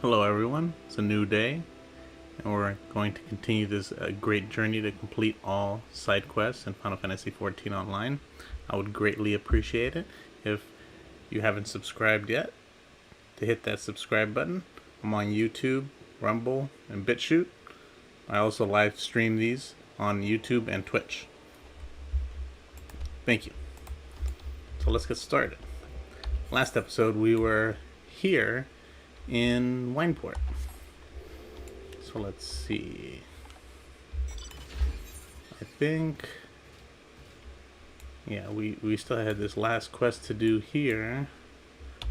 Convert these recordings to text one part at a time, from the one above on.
Hello everyone, it's a new day, and we're going to continue this great journey to complete all side quests in Final Fantasy XIV Online. I would greatly appreciate it if you haven't subscribed yet, to hit that subscribe button. I'm on YouTube, Rumble, and BitChute. I also live stream these on YouTube and Twitch. Thank you. So let's get started. Last episode we were here in Wineport. So let's see. I think, yeah, we still had this last quest to do here.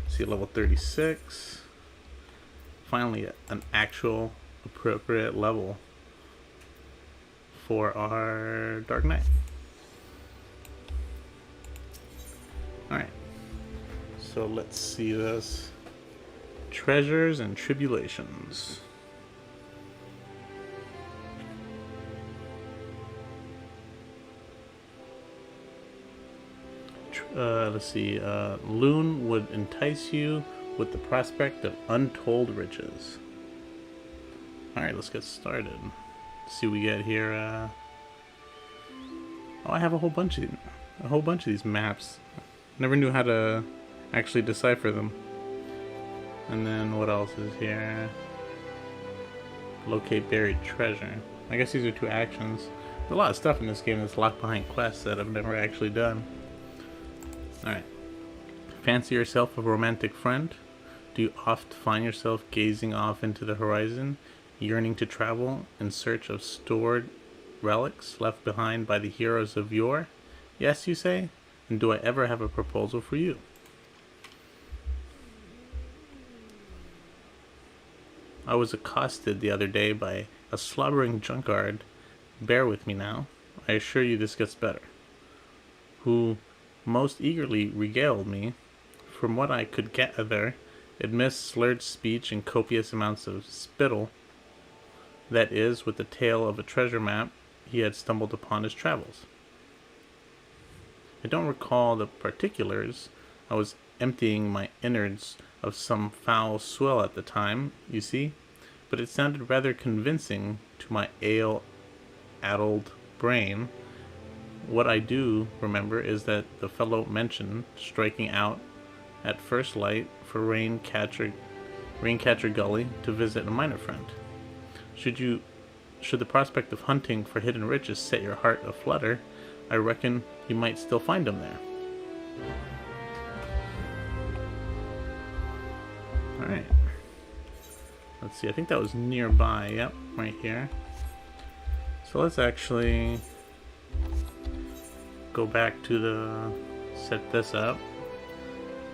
See, level 36. Finally, an actual appropriate level for our Dark Knight. Alright. So let's see this. Treasures and Tribulations. Let's see. Loon would entice you with the prospect of untold riches. Alright, let's get started. Let's see what we get here. Oh, I have a whole bunch of these maps. Never knew how to actually decipher them. And then what else is here? Locate buried treasure. I guess these are two actions. There's a lot of stuff in this game that's locked behind quests that I've never actually done. Alright. Fancy yourself a romantic friend? Do you oft find yourself gazing off into the horizon, yearning to travel in search of stored relics left behind by the heroes of yore? Yes, you say? And do I ever have a proposal for you? I was accosted the other day by a slobbering drunkard. Bear with me now. I assure you this gets better. Who most eagerly regaled me, from what I could gather, amidst slurred speech and copious amounts of spittle, that is, with the tale of a treasure map he had stumbled upon his travels. I don't recall the particulars. I was emptying my innards of some foul swill at the time, you see, but it sounded rather convincing to my ale-addled brain. What I do remember is that the fellow mentioned striking out at first light for Raincatcher Gully to visit a miner friend. Should the prospect of hunting for hidden riches set your heart aflutter, I reckon you might still find them there. Alright. Let's see, I think that was nearby. Yep, right here. So let's actually go back to the... set this up.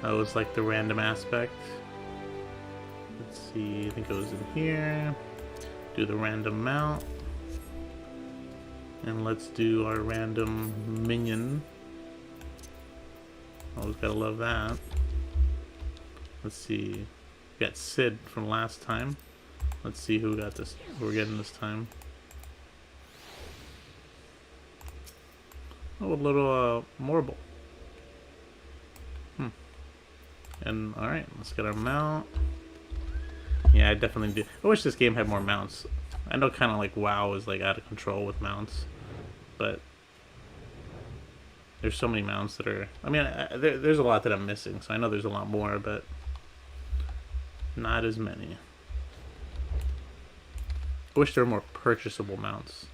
That was like the random aspect. Let's see, I think it was in here. Do the random mount. And let's do our random minion. Always gotta love that. Let's see. We got Sid from last time. Let's see who got this. Who we're getting this time. Oh, a little Morble. And alright, let's get our mount. Yeah, I definitely do. I wish this game had more mounts. I know kind of like WoW is like out of control with mounts, but there's so many mounts that are... I mean, there's a lot that I'm missing, so I know there's a lot more, but not as many. I wish there were more purchasable mounts.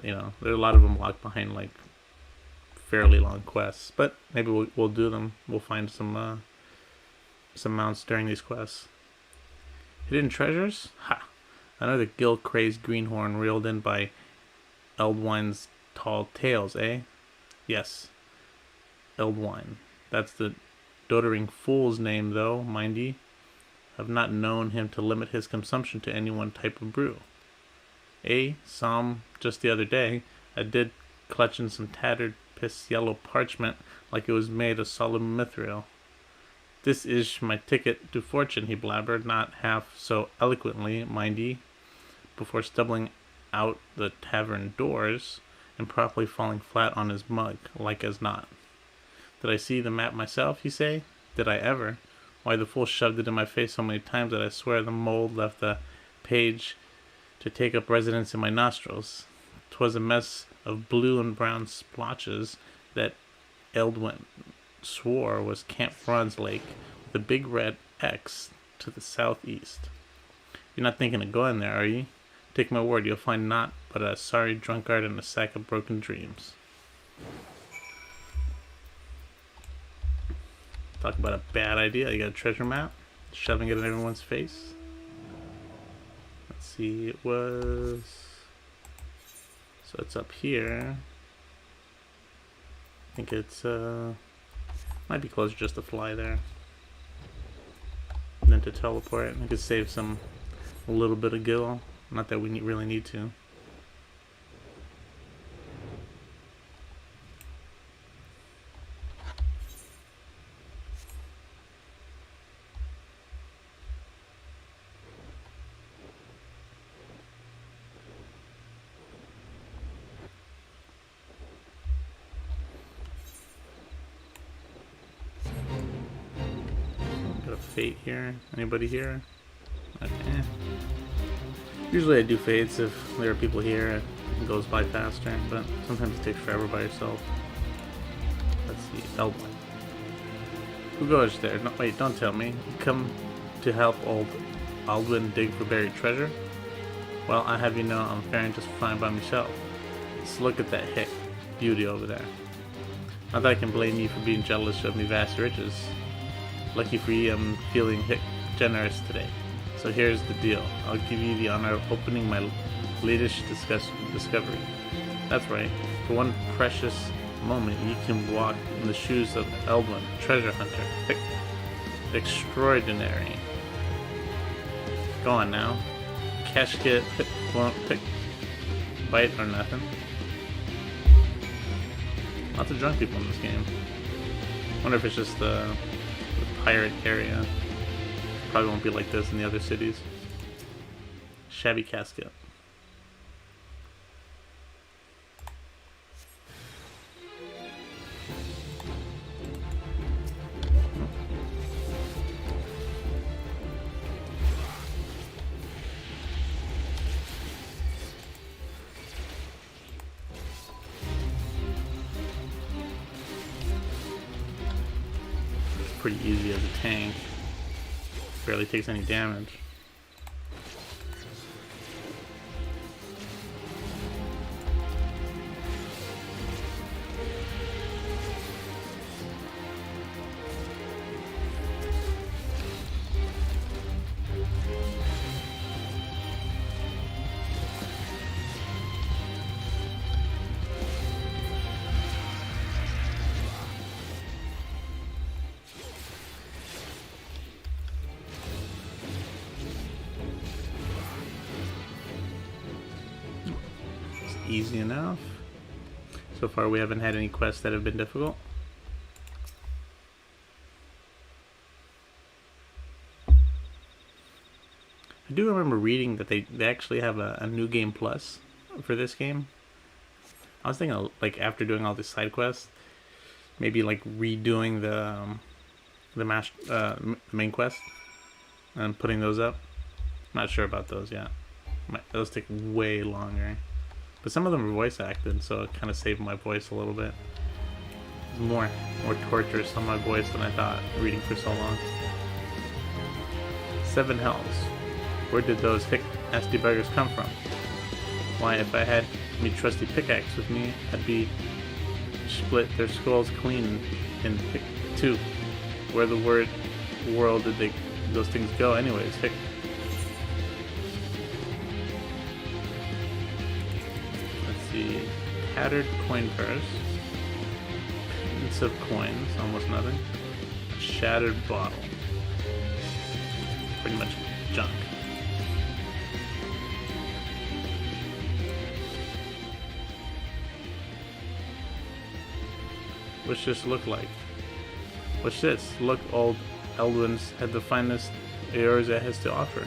You know, there's a lot of them locked behind like fairly long quests, but maybe we'll do them. We'll find some mounts during these quests. Hidden treasures? Ha! Another guild-crazed greenhorn reeled in by Eldwine's tall tales, eh? Yes, Eldwine. That's the doddering fool's name, though, mind ye. I've not known him to limit his consumption to any one type of brew. Saw him just the other day. I did clutching some tattered piss-yellow parchment like it was made of solid mithril. This is my ticket to fortune, he blabbered, not half so eloquently, mind ye, before stumbling out the tavern doors and promptly falling flat on his mug, like as not. Did I see the map myself, you say? Did I ever? Why the fool shoved it in my face so many times that I swear the mold left the page to take up residence in my nostrils. 'Twas a mess of blue and brown splotches that Eldwin swore was Camp Franz Lake, with a big red X to the southeast. You're not thinking of going there, are you? Take my word, you'll find naught but a sorry drunkard and a sack of broken dreams. Talk about a bad idea. You got a treasure map, shoving it in everyone's face. Let's see, it was... So it's up here. I think it's, might be closer just to fly there. And then to teleport. I could save a little bit of gil. Not that we really need to. Fate here. Anybody here? Okay. Usually I do fates if there are people here. It goes by faster, but sometimes it takes forever by yourself. Let's see. Eldwin. Who goes there? No, wait, don't tell me. You come to help old Aldwin dig for buried treasure? Well, I have you know I'm faring just fine by myself. Let's look at that hick beauty over there. Not that I can blame you for being jealous of me vast riches. Lucky for you, I'm feeling generous today. So here's the deal. I'll give you the honor of opening my latest discovery. That's right. For one precious moment, you can walk in the shoes of Eldwin, treasure hunter. Extraordinary. Go on now. Cash kit won't bite or nothing. Lots of drunk people in this game. Wonder if it's just the pirate area. Probably won't be like this in the other cities. Shabby casket. Pretty easy as a tank. Barely takes any damage. Easy enough. So far we haven't had any quests that have been difficult. I do remember reading that they actually have a new game plus for this game. I was thinking like after doing all these side quests, maybe like redoing the main quest and putting those up. Not sure about those yet. Those take way longer. But some of them are voice acted, so it kind of saved my voice a little bit. It's more torturous on my voice than I thought, reading for so long. 7 hells. Where did those hick nasty buggers come from? Why, if I had me trusty pickaxe with me, I'd be split their skulls clean in hick 2. Where the world did those things go anyways? Hick. Tattered coin purse, pittance of coins, almost nothing, shattered bottle, pretty much junk. What's this look like? What's this? Look, old Eldwin's had the finest Eorza has to offer,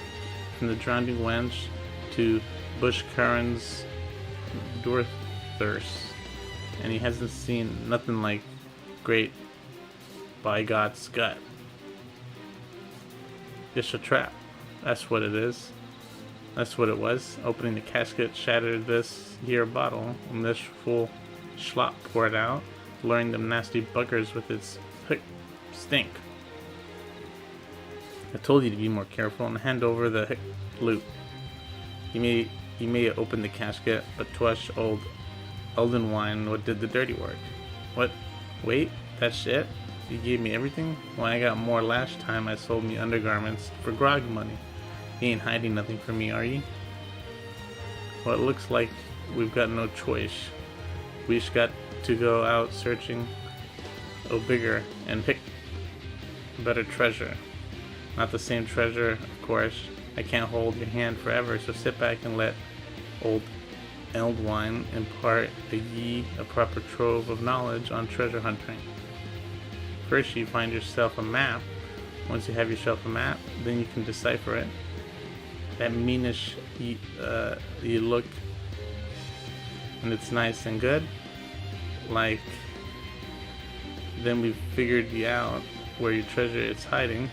from the drowning wench to bush currants, thirst, and he hasn't seen nothing like great by God's gut. Just a trap. That's what it is. That's what it was. Opening the casket shattered this here bottle, and this full schlop poured out, luring them nasty buggers with its stink. I told you to be more careful and hand over the loot. You may open the casket, but twish old Elden wine what did the dirty work. What? Wait, that's it? You gave me everything? Well, I got more last time I sold me undergarments for grog money. You ain't hiding nothing from me, are you? Well, it looks like we've got no choice. We just got to go out searching bigger and pick better treasure. Not the same treasure, of course. I can't hold your hand forever, so sit back and let old Eldwine impart a proper trove of knowledge on treasure hunting. First, you find yourself a map. Once you have yourself a map, then you can decipher it. That meanish you look, and it's nice and good. Like, then we've figured you out where your treasure is hiding.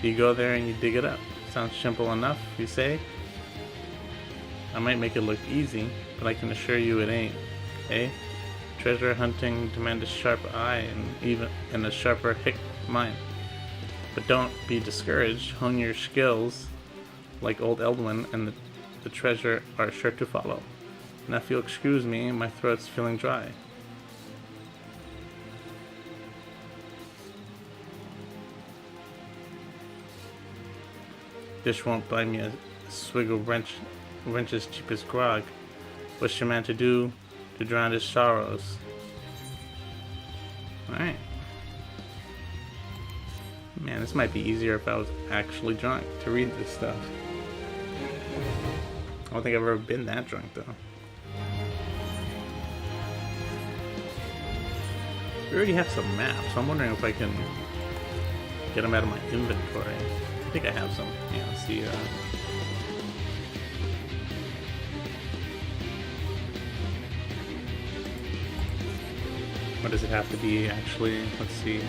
You go there and you dig it up. Sounds simple enough, you say? I might make it look easy, but I can assure you it ain't, eh? Treasure hunting demands a sharp eye and a sharper mind. But don't be discouraged. Hone your skills like old Eldwin, and the treasure are sure to follow. Now if you'll excuse me, my throat's feeling dry. This won't buy me a swig of wrench's cheapest grog. What's your man to do to drown his sorrows? Alright. Man, this might be easier if I was actually drunk to read this stuff. I don't think I've ever been that drunk though. We already have some maps, so I'm wondering if I can get them out of my inventory. I think I have some. Yeah, let's see. What does it have to be actually? Let's see.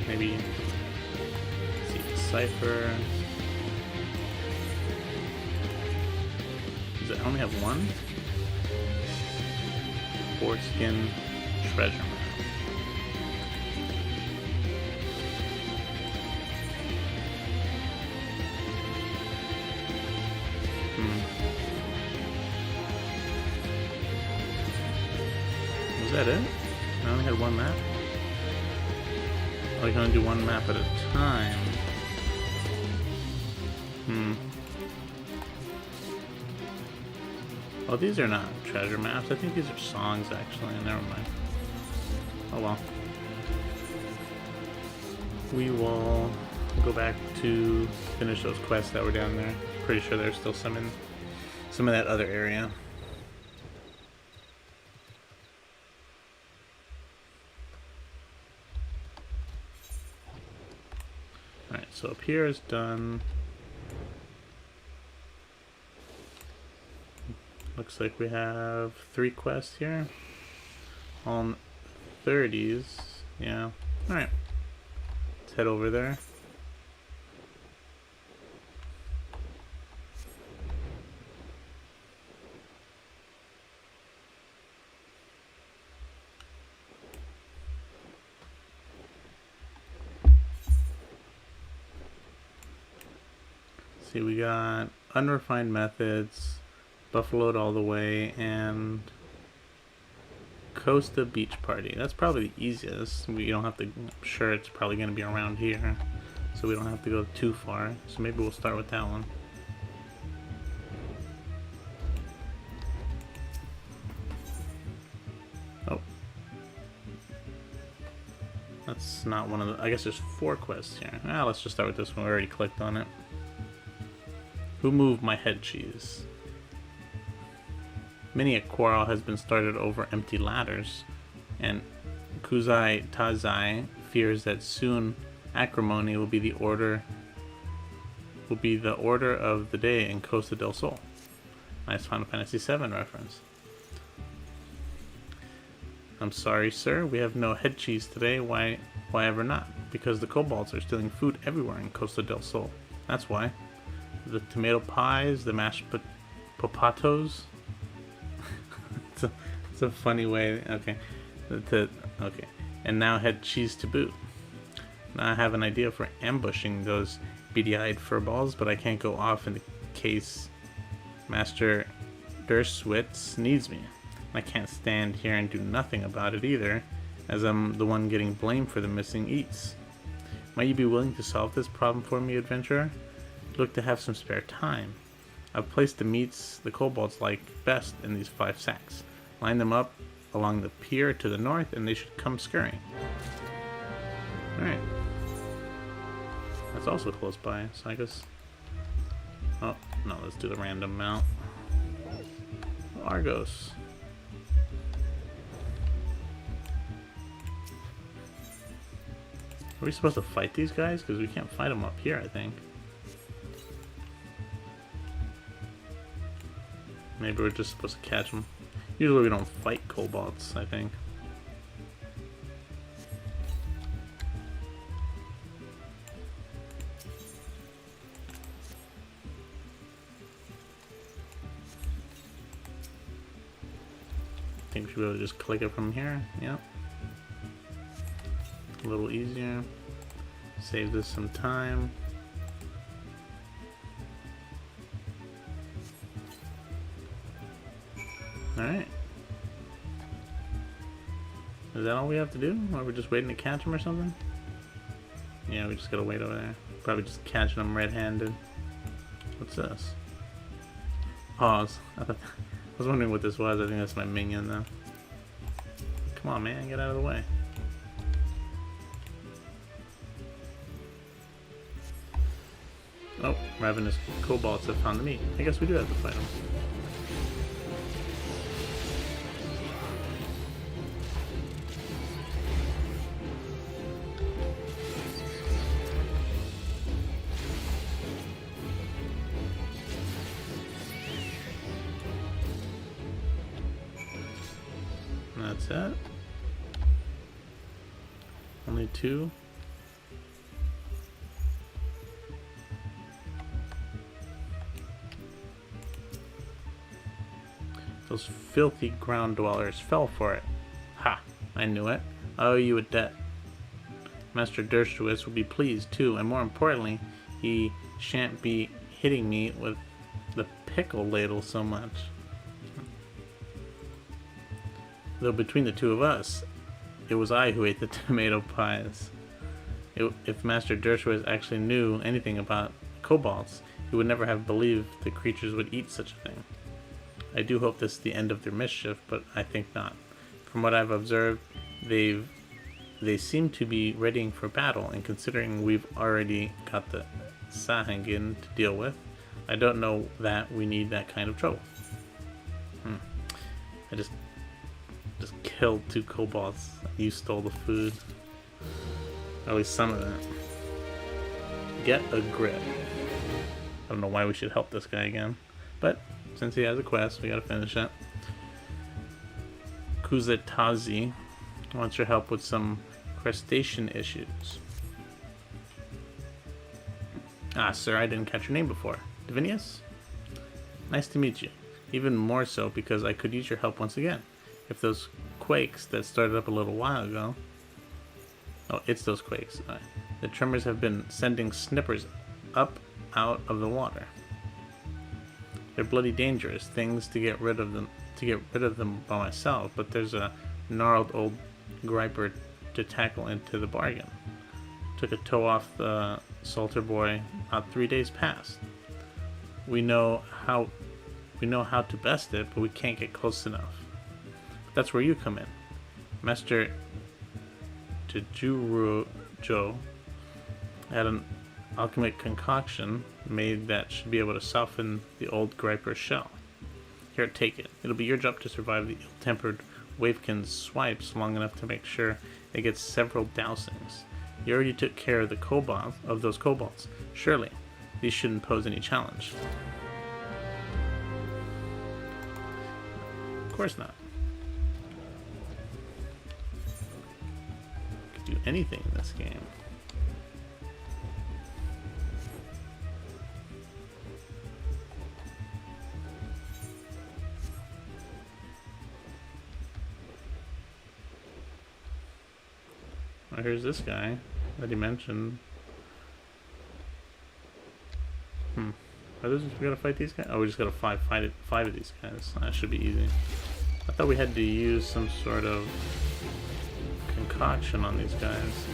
Maybe. Let's see. Decipher. Does it only have one? Foreskin treasure map. Was that it? I only had one map? Oh, I can only do one map at a time. Oh, these are not treasure maps. I think these are songs, actually. Never mind. Oh well. We will go back to finish those quests that were down there. Pretty sure there's still some in some of that other area. Alright, so up here is done. Looks like we have 3 quests here. On 30s. Yeah. Alright. Let's head over there. See, we got unrefined methods, buffaloed all the way, and Costa Beach Party. That's probably the easiest. We don't have to. I'm sure it's probably going to be around here, so we don't have to go too far. So maybe we'll start with that one. Oh, that's not one of the. I guess there's 4 quests here. Ah, let's just start with this one. We already clicked on it. Who moved my head cheese? Many a quarrel has been started over empty ladders, and Kuzai Tazai fears that soon acrimony will be the order of the day in Costa del Sol. Nice Final Fantasy VII reference. I'm sorry, sir. We have no head cheese today. Why ever not? Because the kobolds are stealing food everywhere in Costa del Sol. That's why. The tomato pies, the mashed potatoes. it's a funny way. Okay. Okay. And now head cheese to boot. Now I have an idea for ambushing those beady-eyed furballs, but I can't go off in case Master Derswitz needs me. I can't stand here and do nothing about it either, as I'm the one getting blamed for the missing eats. Might you be willing to solve this problem for me, adventurer? Look to have some spare time. I've placed the meats the kobolds like best in these 5 sacks. Line them up along the pier to the north, and they should come scurrying. Alright. That's also close by, so I guess... Oh, no, let's do the random mount. Argos. Are we supposed to fight these guys? Because we can't fight them up here, I think. Maybe we're just supposed to catch them. Usually we don't fight kobolds, I think. I think we should be able to just click it from here. Yep. A little easier. Save this some time. Alright. Is that all we have to do? Or are we just waiting to catch them or something? Yeah, we just gotta wait over there. Probably just catching them red-handed. What's this? Pause. I was wondering what this was. I think that's my minion though. Come on, man, get out of the way. Oh, ravenous kobolds have found the meat. I guess we do have to fight them. That's it. Only 2. Those filthy ground dwellers fell for it. Ha! I knew it. I owe you a debt. Master Dershowitz will be pleased too, and more importantly, he shan't be hitting me with the pickle ladle so much. Though between the two of us, it was I who ate the tomato pies. If Master Dershowitz actually knew anything about kobolds, he would never have believed the creatures would eat such a thing. I do hope this is the end of their mischief, but I think not. From what I've observed, they seem to be readying for battle, and considering we've already got the Sahagin to deal with, I don't know that we need that kind of trouble. I just killed 2 kobolds. You stole the food. At least some of that. Get a grip. I don't know why we should help this guy again, but since he has a quest, we gotta finish it. Kuzetazi wants your help with some crustacean issues. Ah, sir, I didn't catch your name before. Divinius? Nice to meet you. Even more so because I could use your help once again. If those quakes that started up a little while ago... Oh, it's those quakes. The tremors have been sending snippers up out of the water. They're bloody dangerous things to get rid of them by myself, but there's a gnarled old griper to tackle into the bargain. Took a toe off the Salter boy about 3 days past. We know how to best it, but we can't get close enough. But that's where you come in. Master Tejurujo had an alchemic concoction made that should be able to soften the old griper's shell. Here, take it. It'll be your job to survive the ill-tempered Wavekin's swipes long enough to make sure it gets several dousings. You already took care of those kobolds. Surely, these shouldn't pose any challenge. Of course not. do anything in this game. Oh, here's this guy that he mentioned. We gotta fight these guys? Oh, we just gotta five of these guys. That should be easy. I thought we had to use some sort of concoction on these guys.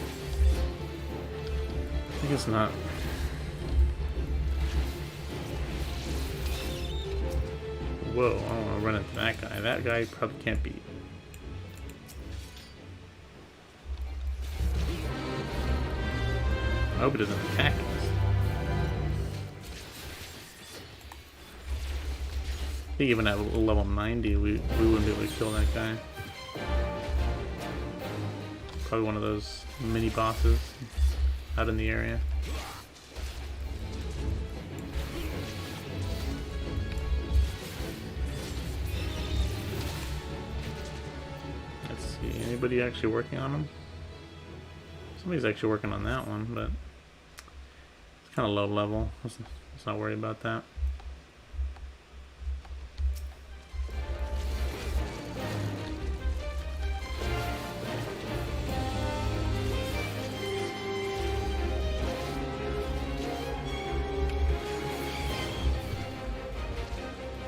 I guess not. Whoa, I don't want to run into that guy. That guy probably can't beat. I hope it doesn't attack us. I think even at level 90, we wouldn't be able to kill that guy. Probably one of those mini bosses out in the area. Let's see, anybody actually working on him? Somebody's actually working on that one, but it's kind of low level. Let's not worry about that.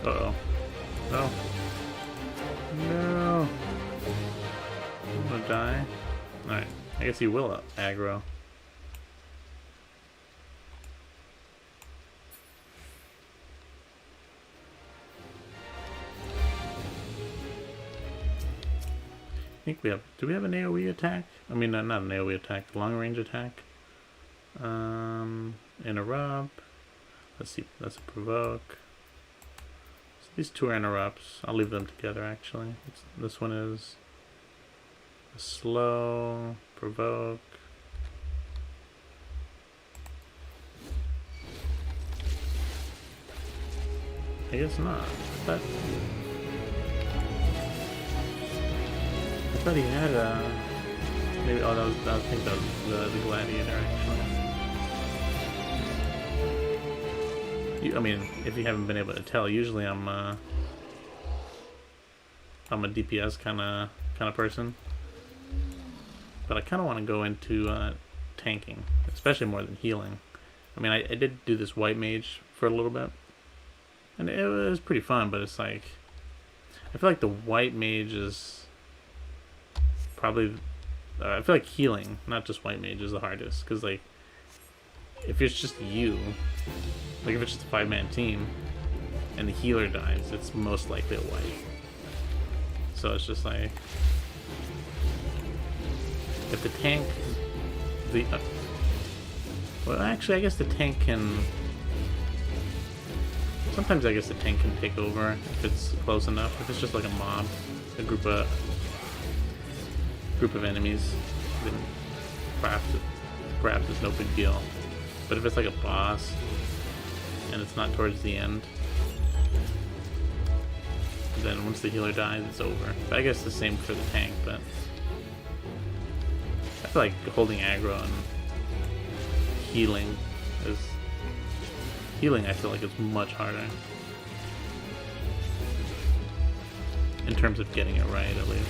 Uh-oh. No. No. I'm gonna die. Alright. I guess he will aggro. I think we have... Do we have an AoE attack? I mean, not an AoE attack. Long range attack. Interrupt. Let's see. That's a provoke. These two are interrupts. I'll leave them together actually. This one is a slow, provoke. I guess not. I thought he had a... Maybe, oh, I think that was the gladiator actually. I mean, if you haven't been able to tell, usually I'm a DPS kind of person, but I kind of want to go into tanking, especially more than healing. I mean, I did do this white mage for a little bit, and it was pretty fun. But it's like, I feel like the white mage is probably, I feel like healing, not just white mage, is the hardest, because like, if it's just you, like if it's just a 5-man team and the healer dies, it's most likely a wipe. So it's just like, if the tank, well actually I guess the tank can, sometimes I guess the tank can take over if it's close enough. If it's just like a mob, a group of enemies, then perhaps it's no big deal. But if it's like a boss, and it's not towards the end, then once the healer dies, it's over. But I guess the same for the tank, but I feel like holding aggro and healing is... Healing, I feel like, is much harder. In terms of getting it right, at least.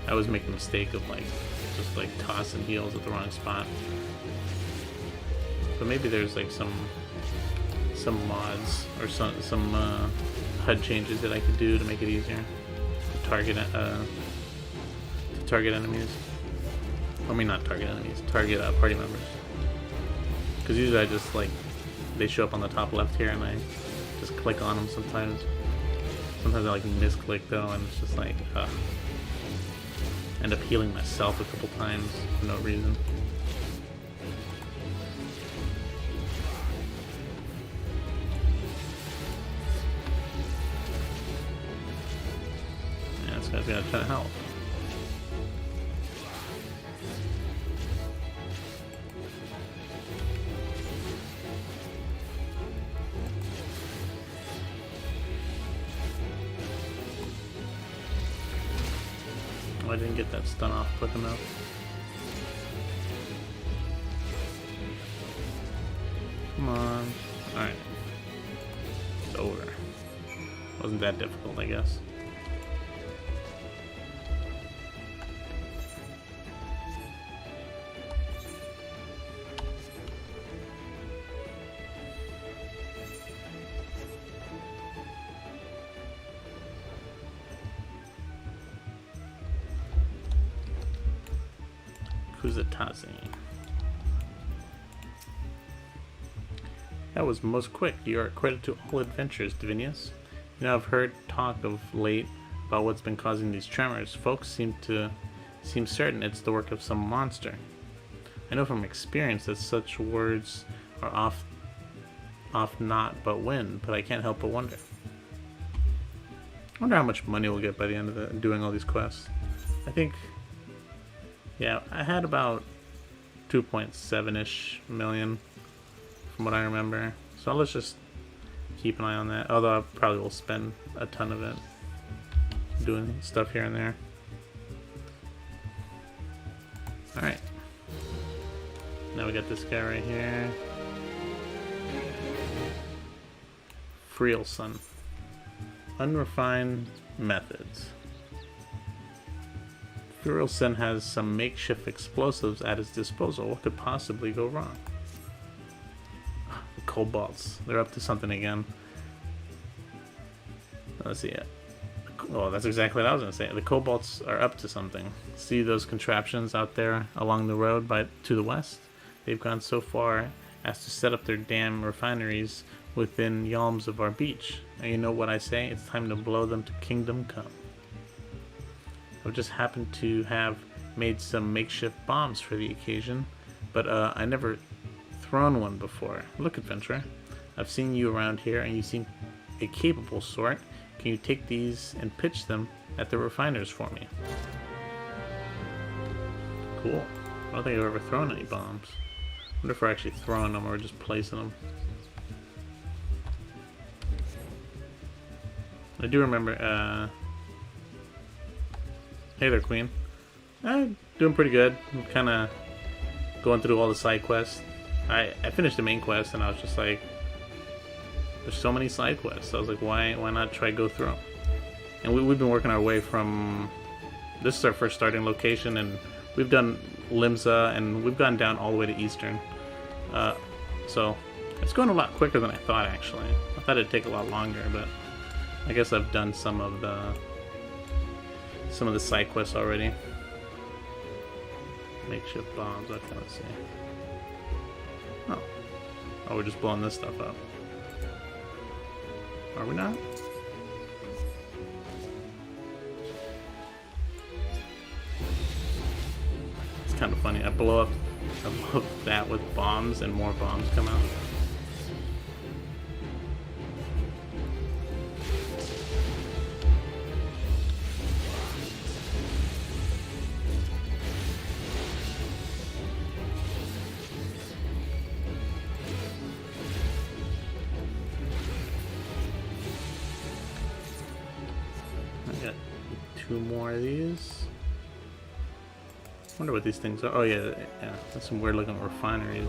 I always make the mistake of, like, just, like, tossing heals at the wrong spot. But maybe there's, like, some mods or some HUD changes that I could do to make it easier to target enemies. I mean, not target enemies, target party members. Because usually I just like, they show up on the top left here and I just click on them sometimes. Sometimes I like misclick though, and it's just like end up healing myself a couple times for no reason. This guy's got a ton of health. Oh, I didn't get that stun off quick enough. Come on. Alright. It's over. Wasn't that difficult, I guess. Kuzatazi. That was most quick. You are credit to all adventures, Divinius. You know, I've heard talk of late about what's been causing these tremors. Folks seem certain it's the work of some monster. I know from experience that such words are oft not but wind, but I can't help but wonder. I wonder how much money we'll get by the end of doing all these quests. I think, yeah, I had about 2.7-ish million from what I remember. So let's just keep an eye on that. Although I probably will spend a ton of it doing stuff here and there. Alright. Now we got this guy right here. Frielson. Unrefined methods. Frielson has some makeshift explosives at his disposal. What could possibly go wrong? The Cobalts. They're up to something again. Let's see it. Oh, that's exactly what I was going to say. The Cobalts are up to something. See those contraptions out there along the road to the west? They've gone so far as to set up their damn refineries within yalms of our beach. And you know what I say? It's time to blow them to kingdom come. I've just happened to have made some makeshift bombs for the occasion, but I never thrown one before. Look, adventurer, I've seen you around here and you seem a capable sort. Can you take these and pitch them at the refiners for me? Cool. I don't think I've ever thrown any bombs. I wonder if we're actually throwing them or just placing them. I do remember, hey there, Queen. Doing pretty good. I'm kind of going through all the side quests. I finished the main quest and I was just like, there's so many side quests. So I was like, why not try go through them? And we've been working our way from... This is our first starting location, and we've done Limsa, and we've gone down all the way to Eastern. So it's going a lot quicker than I thought, actually. I thought it'd take a lot longer, but I guess I've done some of the side quests already. Makeshift bombs, what can I see? Oh, we're just blowing this stuff up. Are we not? It's kind of funny. I blow up that with bombs and more bombs come out. Two more of these. Wonder what these things are. Oh yeah, that's some weird looking refineries.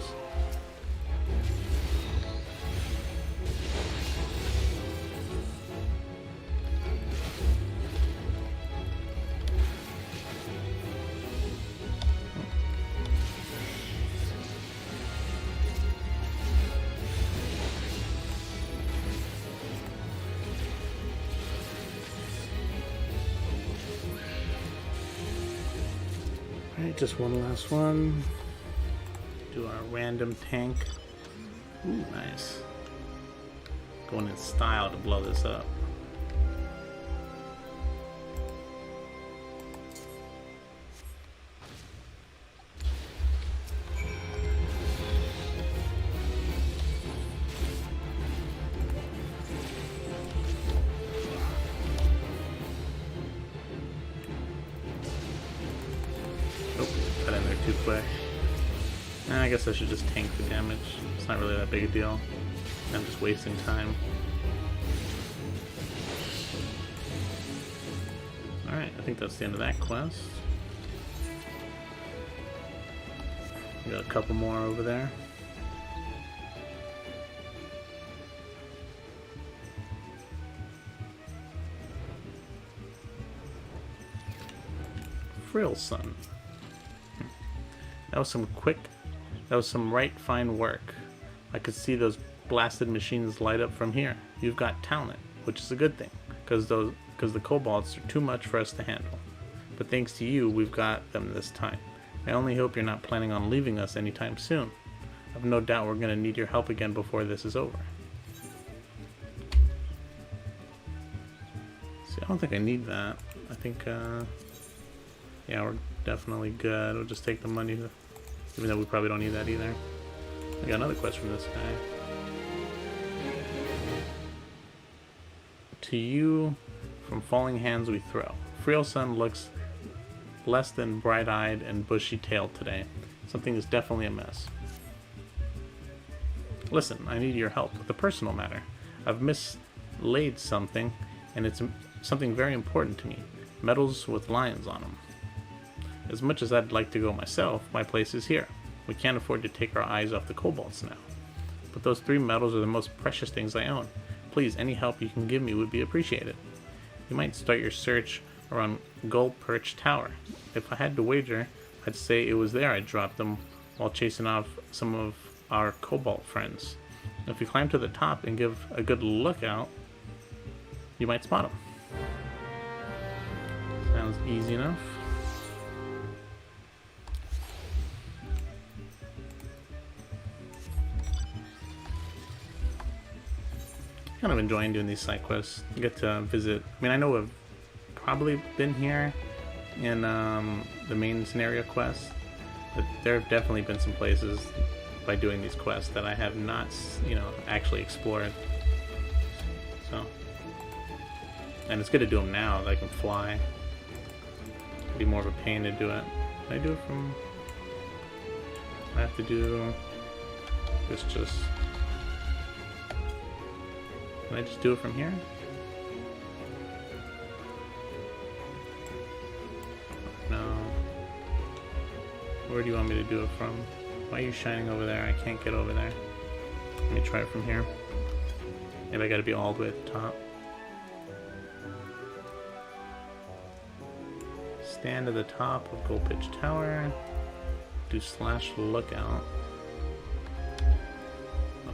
Alright, just one last one. Do our random tank. Ooh, nice. Going in style to blow this up. Too quick. I guess I should just tank the damage. It's not really that big a deal. I'm just wasting time. Alright, I think that's the end of that quest. We got a couple more over there. Frill Son. That was some right fine work. I could see those blasted machines light up from here. You've got talent, which is a good thing, because the kobolds are too much for us to handle. But thanks to you, we've got them this time. I only hope you're not planning on leaving us anytime soon. I've no doubt we're going to need your help again before this is over. See, I don't think I need that. I think, yeah, we're definitely good. We'll just take the money, even though we probably don't need that either. I got another quest from this guy. To you, from falling hands we throw. Frill Son looks less than bright-eyed and bushy-tailed today. Something is definitely amiss. Listen, I need your help with a personal matter. I've mislaid something, and it's something very important to me. Medals with lions on them. As much as I'd like to go myself, my place is here. We can't afford to take our eyes off the kobolds now. But those 3 medals are the most precious things I own. Please, any help you can give me would be appreciated. You might start your search around Gull Perch Tower. If I had to wager, I'd say it was there I dropped them while chasing off some of our kobold friends. If you climb to the top and give a good lookout, you might spot them. Sounds easy enough. Kind of enjoying doing these side quests. You get to visit. I mean, I know I've probably been here in the main scenario quest, but there have definitely been some places by doing these quests that I have not, actually explored. So, and it's good to do them now that I can fly. It'd be more of a pain to do it. Can I do it from? I have to do this just. Can I just do it from here? No. Where do you want me to do it from? Why are you shining over there? I can't get over there. Let me try it from here. Maybe I gotta be all the way at the top. Stand at the top of Gold Pitch Tower. Do / lookout.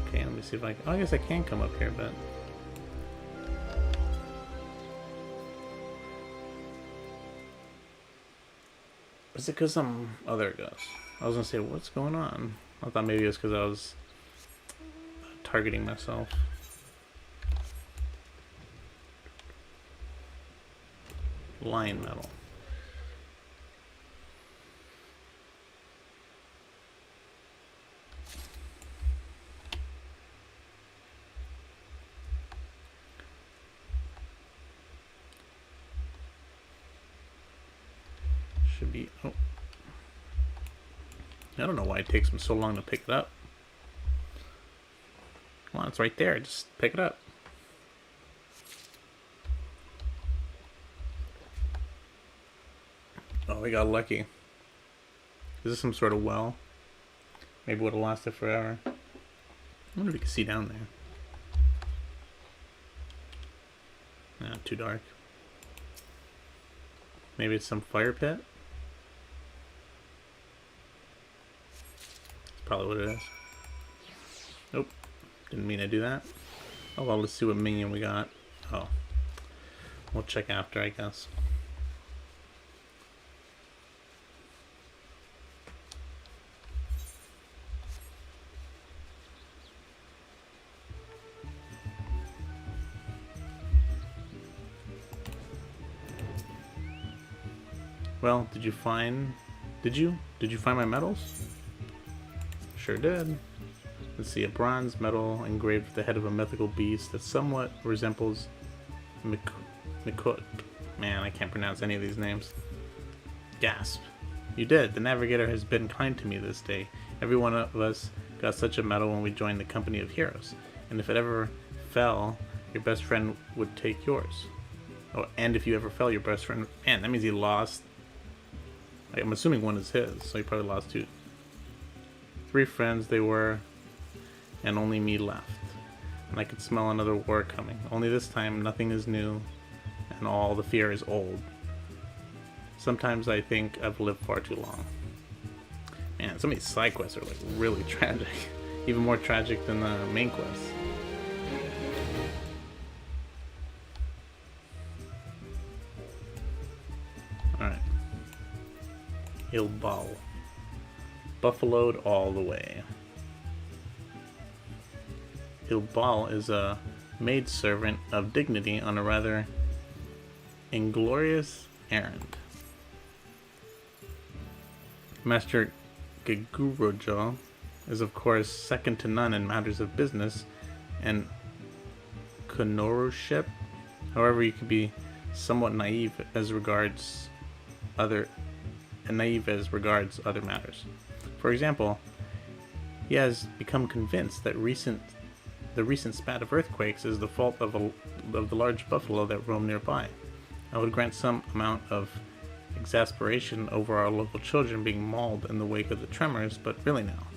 Okay, let me see if I can. Oh, I guess I can come up here, but. Is it because I'm... Oh, there it goes. I was going to say, what's going on? I thought maybe it was because I was targeting myself. Lion medal. Should be... Oh. I don't know why it takes them so long to pick it up. Come on, it's right there. Just pick it up. Oh, we got lucky. Is this some sort of well? Maybe would have lost it forever. I wonder if you can see down there. Nah, too dark. Maybe it's some fire pit? Probably what it is. Nope. Didn't mean to do that. Oh well, let's see what minion we got. Oh. We'll check after, I guess. Well, did you find my medals? Sure did. Let's see, a bronze medal engraved with the head of a mythical beast that somewhat resembles Mikut. Man, I can't pronounce any of these names. Gasp. You did. The navigator has been kind to me this day. Every one of us got such a medal when we joined the company of heroes. And if it ever fell, your best friend would take yours. Oh, and if you ever fell, your best friend... Man, that means he lost... I'm assuming one is his, so he probably lost 2. 3 friends they were, and only me left. And I could smell another war coming. Only this time, nothing is new, and all the fear is old. Sometimes I think I've lived far too long. Man, some of these side quests are like really tragic. Even more tragic than the main quests. Alright. Ilbal. Buffaloed all the way. Ilbal is a maidservant of dignity on a rather inglorious errand. Master Gegurojo is of course second to none in matters of business and connoisseurship. However, he can be somewhat naive as regards other matters. For example, he has become convinced that the recent spat of earthquakes is the fault of the large buffalo that roam nearby. I would grant some amount of exasperation over our local children being mauled in the wake of the tremors, but really now,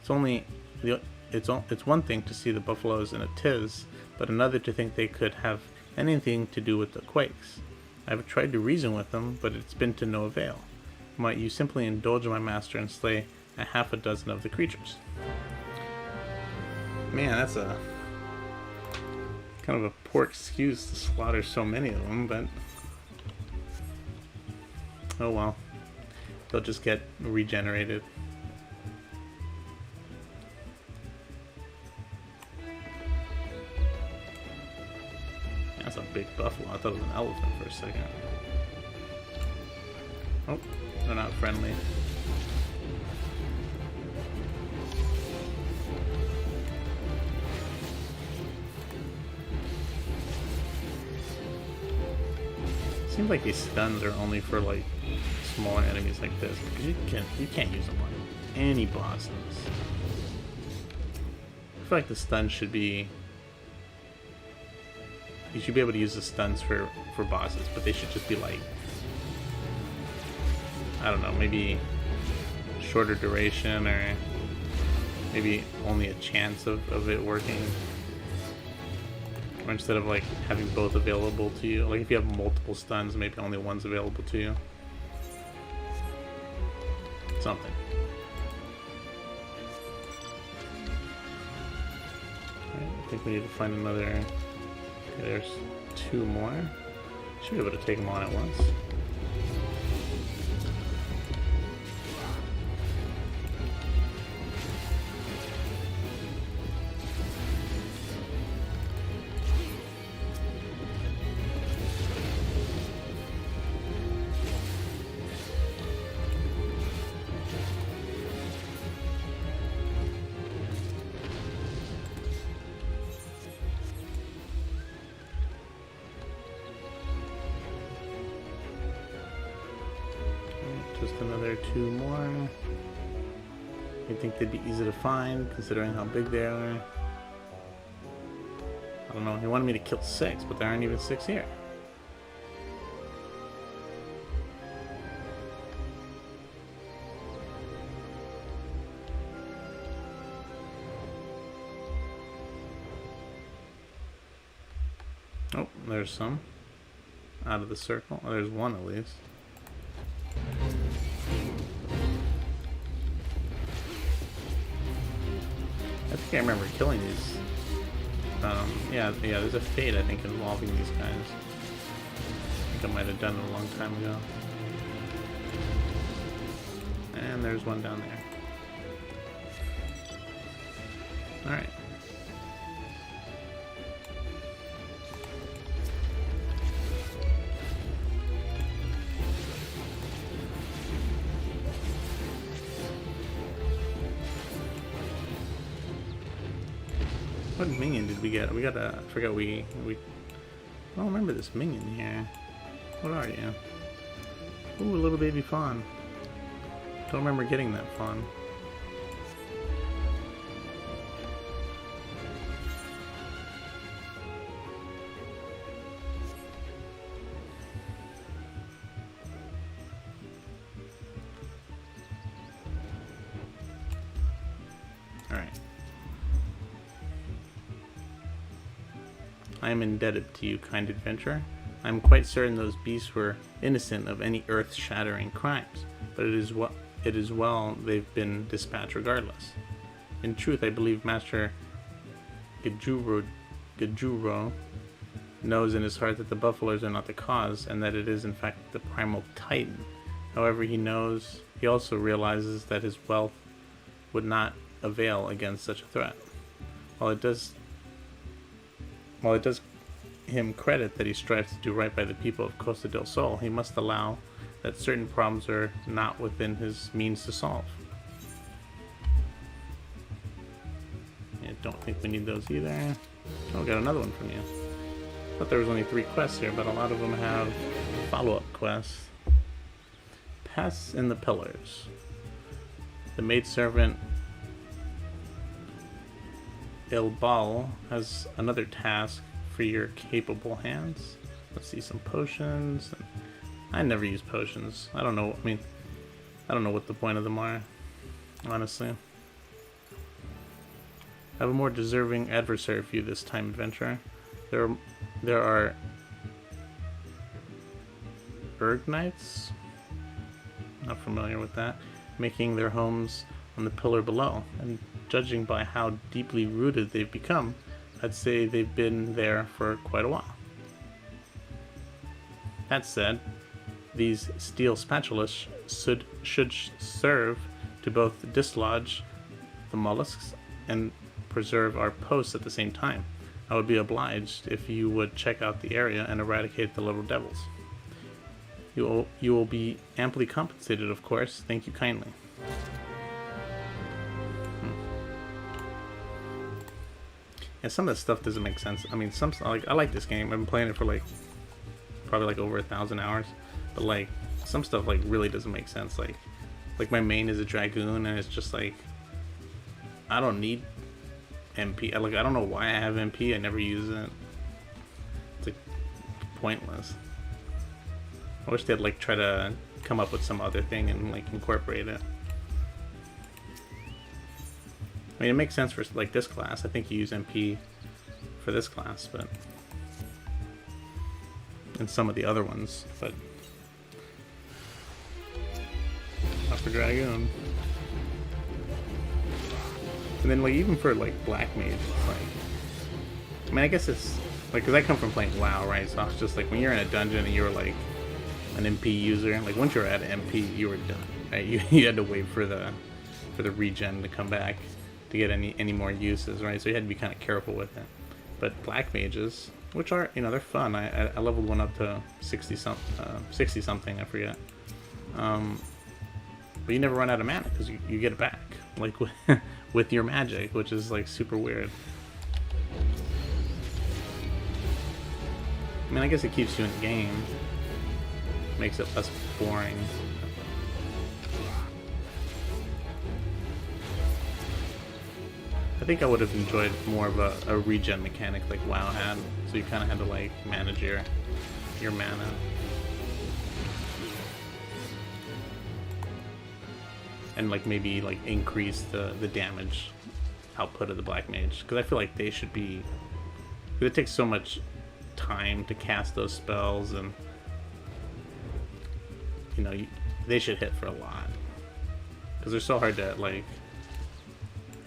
it's one thing to see the buffaloes in a tiz, but another to think they could have anything to do with the quakes. I have tried to reason with them, but it's been to no avail. Might you simply indulge my master and slay a half a dozen of the creatures? Man, that's a kind of a poor excuse to slaughter so many of them, but oh well. They'll just get regenerated. That's a big buffalo. I thought it was an elephant for a second. Oh, they're not friendly. Seems like these stuns are only for like smaller enemies like this, because you can't use them on any bosses. I feel like the stuns should be, you should be able to use the stuns for bosses, but they should just be like, I don't know, maybe shorter duration, or maybe only a chance of it working. Or instead of like having both available to you, like if you have multiple stuns, maybe only one's available to you. Something. Alright, I think we need to find another. Okay, there's two more. Should be able to take them on at once. Just another two more. You'd think they'd be easy to find, considering how big they are. I don't know, he wanted me to kill 6, but there aren't even 6 here. Oh, there's some. Out of the circle. Oh, there's one at least. I think I remember killing these. Yeah, there's a fate, I think, involving these guys. I think I might have done it a long time ago. And there's one down there. Alright. What minion did we get? We got a, I forgot I don't remember this minion here. What are you? Ooh, a little baby fawn. Don't remember getting that fawn. Alright. I am indebted to you, kind adventurer. I'm quite certain those beasts were innocent of any earth-shattering crimes, but it is well they've been dispatched regardless. In truth, I believe Master Gajuro knows in his heart that the buffaloes are not the cause, and that it is in fact the primal titan. However, he also realizes that his wealth would not avail against such a threat. While it does him credit that he strives to do right by the people of Costa del Sol, he must allow that certain problems are not within his means to solve. I don't think we need those either. Oh, got another one from you. Thought there was only 3 quests here, but a lot of them have follow-up quests. Pests in the Pillars. The maidservant Ilbal has another task for your capable hands. Let's see, some potions. I never use potions. I don't know. I don't know what the point of them are, honestly. I have a more deserving adversary for you this time, adventurer. There are Ergnites, not familiar with that, making their homes on the pillar below, and judging by how deeply rooted they've become, I'd say they've been there for quite a while. That said, these steel spatulas should serve to both dislodge the mollusks and preserve our posts at the same time. I would be obliged if you would check out the area and eradicate the little devils. You will be amply compensated, of course. Thank you kindly. And some of this stuff doesn't make sense. I mean, I like this game. I've been playing it for probably over 1,000 hours, but some stuff really doesn't make sense. Like my main is a dragoon, and it's just I don't need MP. I don't know why I have MP. I never use it. It's pointless. I wish they'd try to come up with some other thing and incorporate it. I mean, it makes sense for this class. I think you use MP for this class, but and some of the other ones, but not for Dragoon. And then even for Black Mage, it's I mean, I guess it's because I come from playing WoW, right? So it's just when you're in a dungeon and you're an MP user, once you're at MP, you were done, right? You had to wait for the regen to come back to get any more uses, right? So you had to be kind of careful with it. But Black Mages, which are, they're fun. I leveled one up to 60 something, I forget. But you never run out of mana because you get it back, with your magic, which is super weird. I mean, I guess it keeps you in the game, makes it less boring. I think I would have enjoyed more of a regen mechanic like WoW had, so you kind of had to manage your mana. And maybe increase the damage output of the Black Mage, because I feel like they should be, because it takes so much time to cast those spells, and they should hit for a lot, because they're so hard to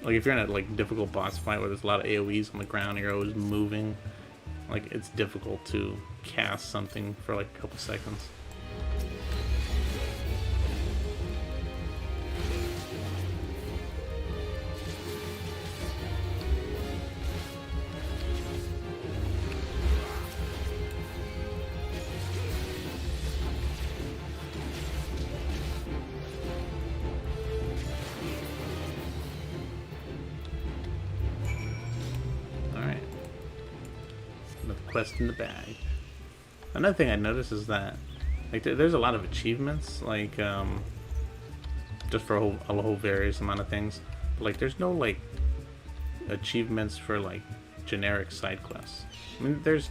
if you're in a difficult boss fight where there's a lot of AoEs on the ground, you're always moving, it's difficult to cast something for a couple seconds. Quest in the bag. Another thing I noticed is that there's a lot of achievements just for a whole various amount of things, but there's no achievements for generic side quests. I mean, there's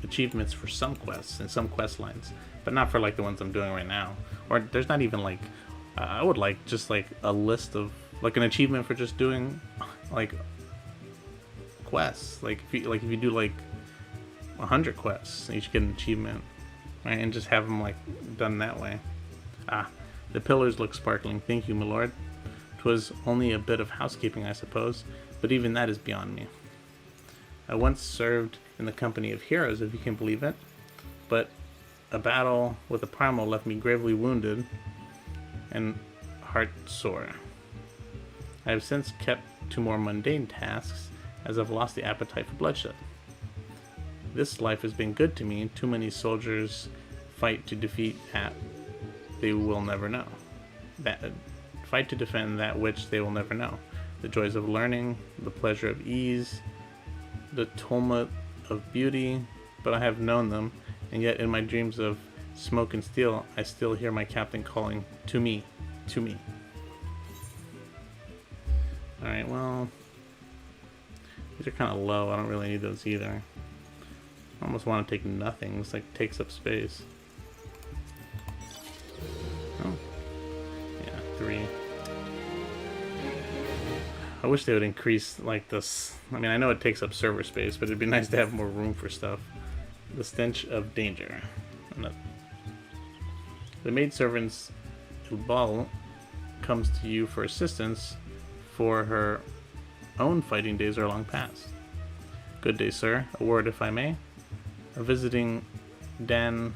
achievements for some quests and some quest lines, but not for the ones I'm doing right now. Or there's not even I would just a list of an achievement for just doing quests. If you do 100 quests. You should get an achievement, right? And just have them like done that way. Ah, the pillars look sparkling. Thank you, my lord. 'Twas only a bit of housekeeping, I suppose, but even that is beyond me. I once served in the company of heroes, if you can believe it, but a battle with a primal left me gravely wounded and heart sore. I have since kept to more mundane tasks, as I've lost the appetite for bloodshed. This life has been good to me. Too many soldiers fight to defeat that they will never know. Fight to defend that which they will never know. The joys of learning, the pleasure of ease, the tumult of beauty, but I have known them, and yet in my dreams of smoke and steel, I still hear my captain calling, to me, to me. Alright, well, these are kind of low. I don't really need those either. I almost want to take nothing. It's like takes up space. Oh. Yeah, 3. I wish they would increase like this. I mean, I know it takes up server space, but it'd be nice to have more room for stuff. The stench of danger. The maidservant's Ilbal comes to you for assistance, for her own fighting days are long past. Good day, sir. A word, if I may. A visiting Dansues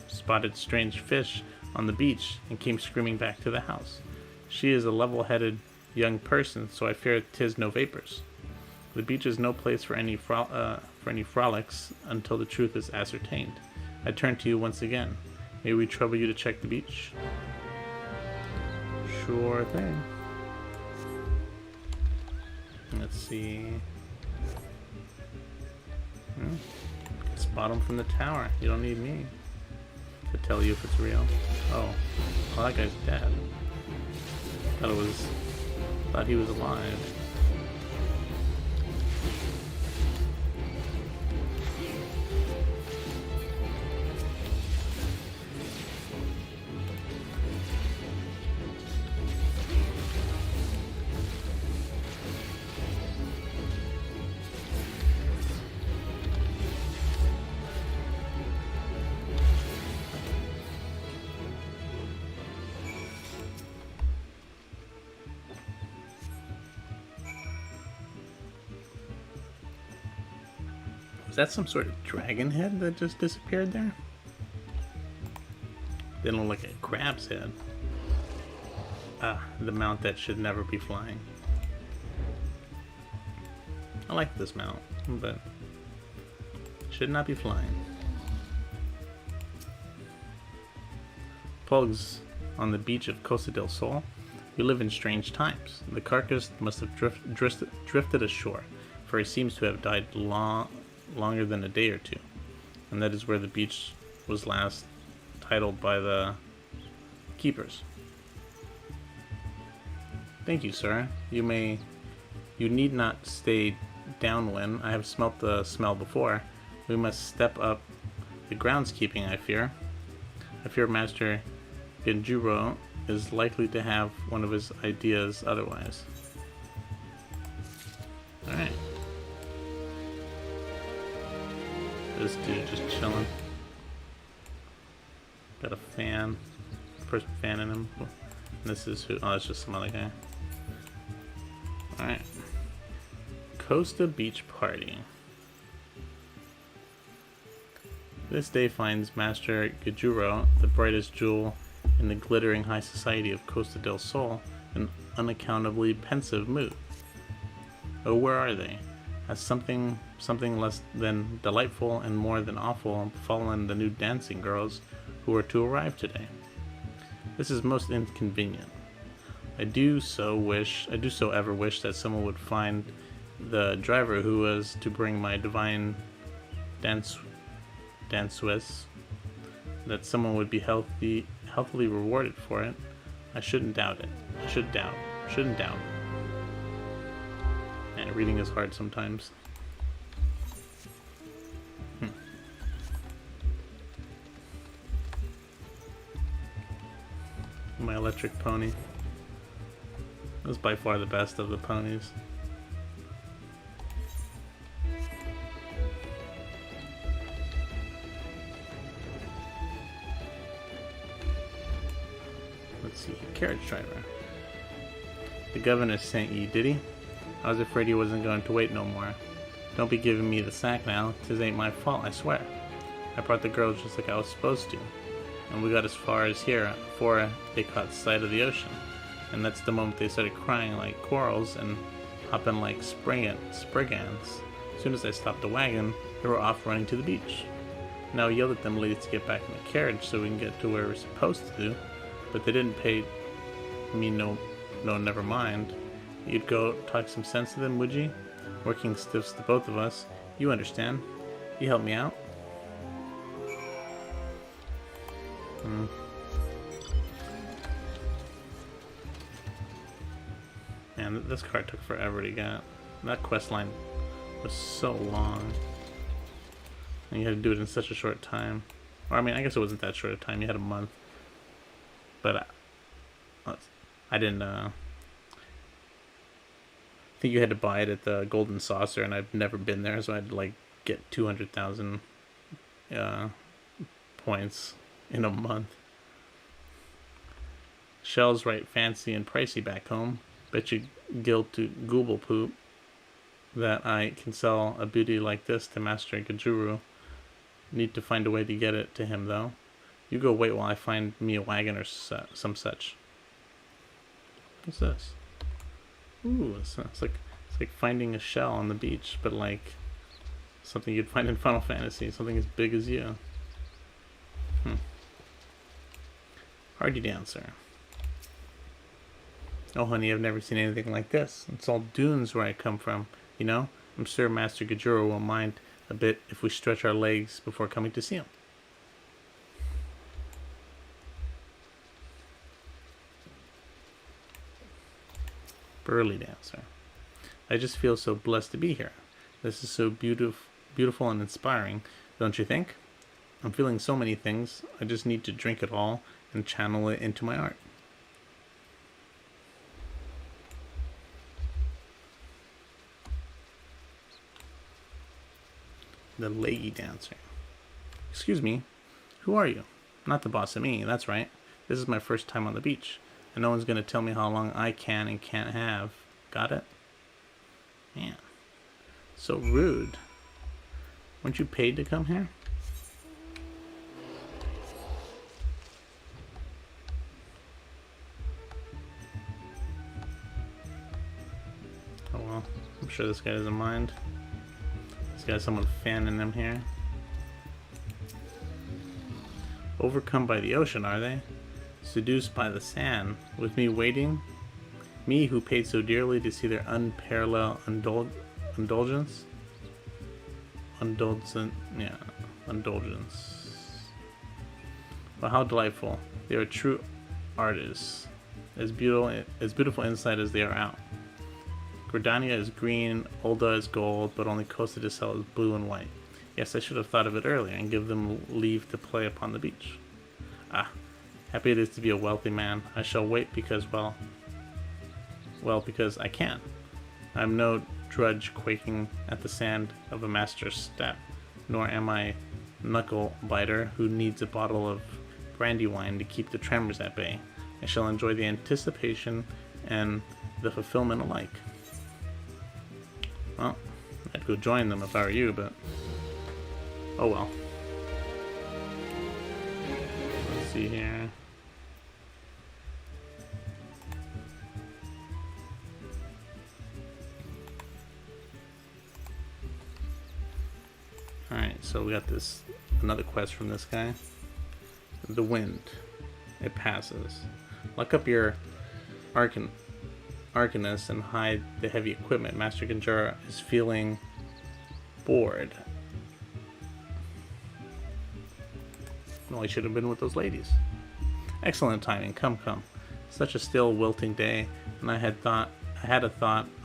spotted strange fish on the beach and came screaming back to the house. She is a level-headed young person, so I fear 'tis no vapors. The beach is no place for any frolics until the truth is ascertained. I turn to you once again. May we trouble you to check the beach? Sure thing. Let's see. Spot him from the tower. You don't need me to tell you if it's real. Oh, that guy's dead. Thought he was alive. Is that some sort of dragon head that just disappeared there? They don't look like a crab's head. Ah, the mount that should never be flying. I like this mount, but should not be flying. Pugs on the beach of Costa del Sol. We live in strange times. The carcass must have drifted ashore, for he seems to have died longer than a day or two, and that is where the beach was last titled by the keepers. Thank you, sir. You need not stay downwind. I have smelt the smell before. We must step up the groundskeeping, I fear. I fear Master Genjuro is likely to have one of his ideas otherwise. Alright. This dude just chilling. Got a fan. First fan in him. And this is who? Oh, that's just some other guy. Alright. Costa Beach Party. This day finds Master Genjuro, the brightest jewel in the glittering high society of Costa del Sol, in unaccountably pensive mood. Oh, where are they? Has something less than delightful and more than awful befallen the new dancing girls who are to arrive today? This is most inconvenient. I do so ever wish that someone would find the driver who was to bring my divine dansues, that someone would be healthily rewarded for it. I shouldn't doubt it. Shouldn't doubt. And reading is hard sometimes. My electric pony. This is by far the best of the ponies. Let's see. Carriage driver. The governor sent ye, did he? I was afraid he wasn't going to wait no more. Don't be giving me the sack now. 'Tis ain't my fault, I swear. I brought the girls just like I was supposed to. And we got as far as here before they caught sight of the ocean. And that's the moment they started crying like quarrels and hopping like spriggans. As soon as I stopped the wagon, they were off running to the beach. Now I yelled at them ladies to get back in the carriage so we can get to where we're supposed to do, but they didn't pay me no, never mind. You'd go talk some sense to them, would ye? Working stiffs to both of us. You understand. You help me out. Man, this card took forever to get. That quest line was so long. And you had to do it in such a short time. Or, I mean, I guess it wasn't that short a time. You had a month. But I didn't, I think you had to buy it at the Golden Saucer, and I've never been there, so I had to, like, get 200,000 points in a month. Shells right fancy and pricey back home. Bet you guilt to Google poop that I can sell a beauty like this to Master Gajuru. Need to find a way to get it to him, though. You go wait while I find me a wagon or some such. What's this? Ooh, it's like finding a shell on the beach, but like something you'd find in Final Fantasy, something as big as you. Hardy Dancer. Oh, honey, I've never seen anything like this. It's all dunes where I come from, you know? I'm sure Master Gajuru won't mind a bit if we stretch our legs before coming to see him. Burly Dancer. I just feel so blessed to be here. This is so beautiful and inspiring, don't you think? I'm feeling so many things. I just need to drink it all and channel it into my art. The Leggy Dancer. Excuse me, who are you? Not the boss of me, that's right. This is my first time on the beach, and no one's going to tell me how long I can and can't have. Got it? Man, so rude. Weren't you paid to come here? Oh well, I'm sure this guy doesn't mind. Got someone fanning them here. Overcome by the ocean, are they? Seduced by the sand, with me waiting? Me who paid so dearly to see their unparalleled indulgence? Indulgence. Well, how delightful. They are true artists. As beautiful inside as they are out. Gridania is green, Ulda is gold, but only Costa del Sol is blue and white. Yes, I should have thought of it earlier and give them leave to play upon the beach. Ah, happy it is to be a wealthy man. I shall wait because, well, because I can. I'm no drudge quaking at the sand of a master's step, nor am I knuckle biter who needs a bottle of brandy wine to keep the tremors at bay. I shall enjoy the anticipation and the fulfillment alike. Well, I'd go join them if I were you, but oh well. Let's see here. Alright, so we got another quest from this guy. The wind. It passes. Lock up your Arcanus and hide the heavy equipment. Master Gajuru is feeling bored. Well, he should have been with those ladies. Excellent timing. Come. Such a still, wilting day, and I had a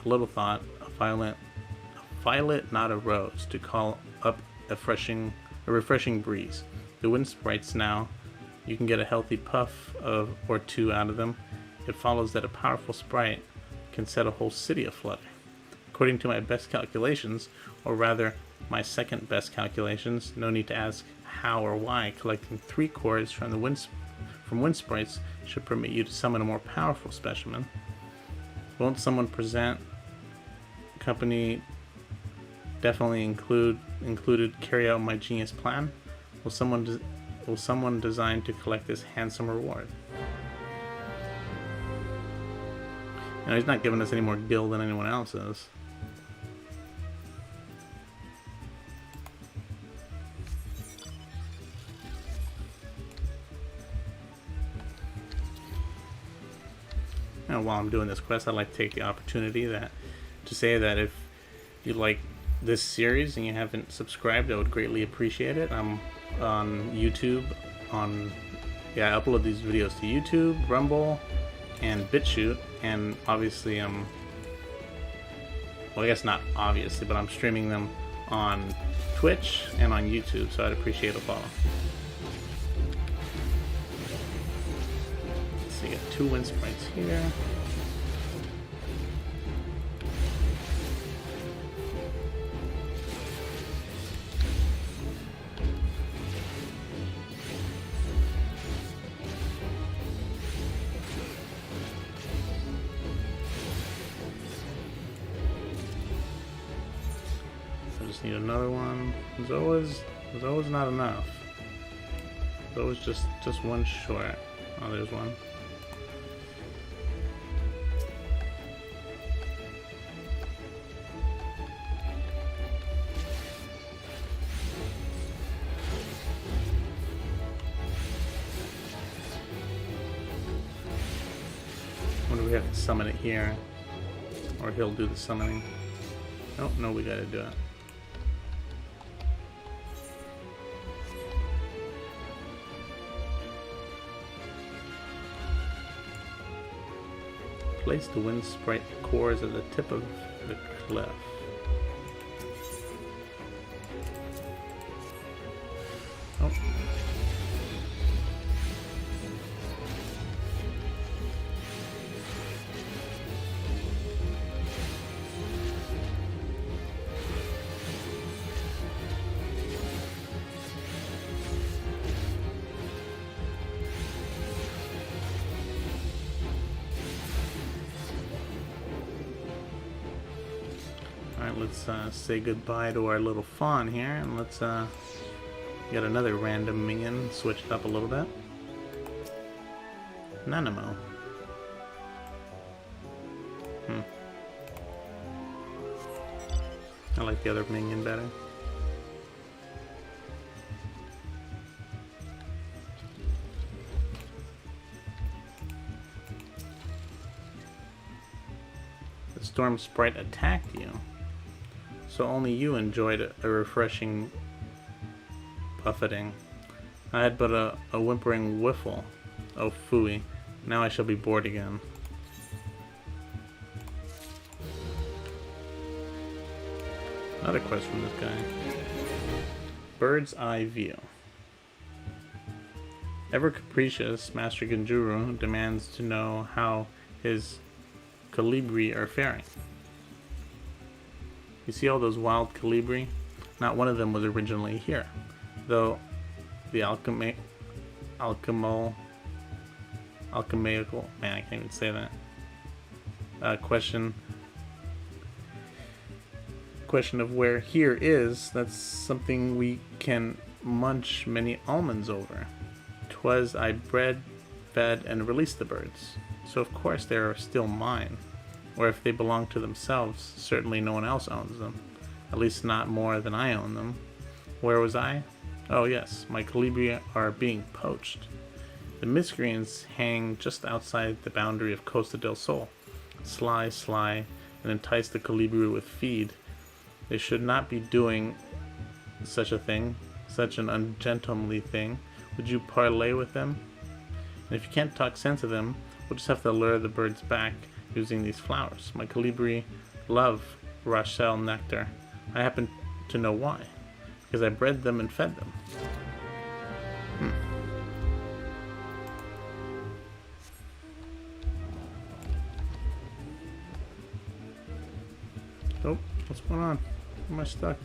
little thought, a violet, not a rose, to call up a refreshing breeze. The wind sprites now. You can get a healthy puff or two out of them. It follows that a powerful sprite can set a whole city aflutter. According to my best calculations, or rather my second best calculations, no need to ask how or why, collecting 3 cores from wind sprites should permit you to summon a more powerful specimen. Won't someone present? Company definitely included carry out my genius plan. Will someone design to collect this handsome reward? You know, he's not giving us any more gil than anyone else is. Now, while I'm doing this quest, I'd like to take the opportunity to say that if you like this series and you haven't subscribed, I would greatly appreciate it. I'm on YouTube, I upload these videos to YouTube, Rumble, and BitChute, and obviously well, I guess not obviously, but I'm streaming them on Twitch and on YouTube, so I'd appreciate a follow. So you got 2 wind sprites here. Need another one. There's always not enough. There's always just one short. Oh, there's one. Wonder if we have to summon it here, or he'll do the summoning. Oh no, we gotta do it. Place the wind sprite cores at the tip of the cliff. Oh. Alright, let's say goodbye to our little fawn here, and let's get another random minion, switch it up a little bit. Nanamo. I like the other minion better. The storm sprite attacked you. So only you enjoyed a refreshing buffeting. I had but a whimpering whiffle. Oh phooey. Now I shall be bored again. Another quest from this guy. Bird's Eye View. Ever capricious, Master Genjuro demands to know how his Colibri are faring. You see all those wild Colibri? Not one of them was originally here, though the alchemical, man, I can't even say that. Question of where here is, that's something we can munch many almonds over. 'Twas I bred, fed, and released the birds, so of course they are still mine. Or if they belong to themselves, certainly no one else owns them. At least not more than I own them. Where was I? Oh yes, my Colibri are being poached. The miscreants hang just outside the boundary of Costa del Sol. Sly, and entice the Colibri with feed. They should not be doing such a thing, such an ungentlemanly thing. Would you parley with them? And if you can't talk sense to them, we'll just have to lure the birds back using these flowers. My Colibri love Rochelle nectar. I happen to know why. Because I bred them and fed them. Oh, what's going on? Am I stuck?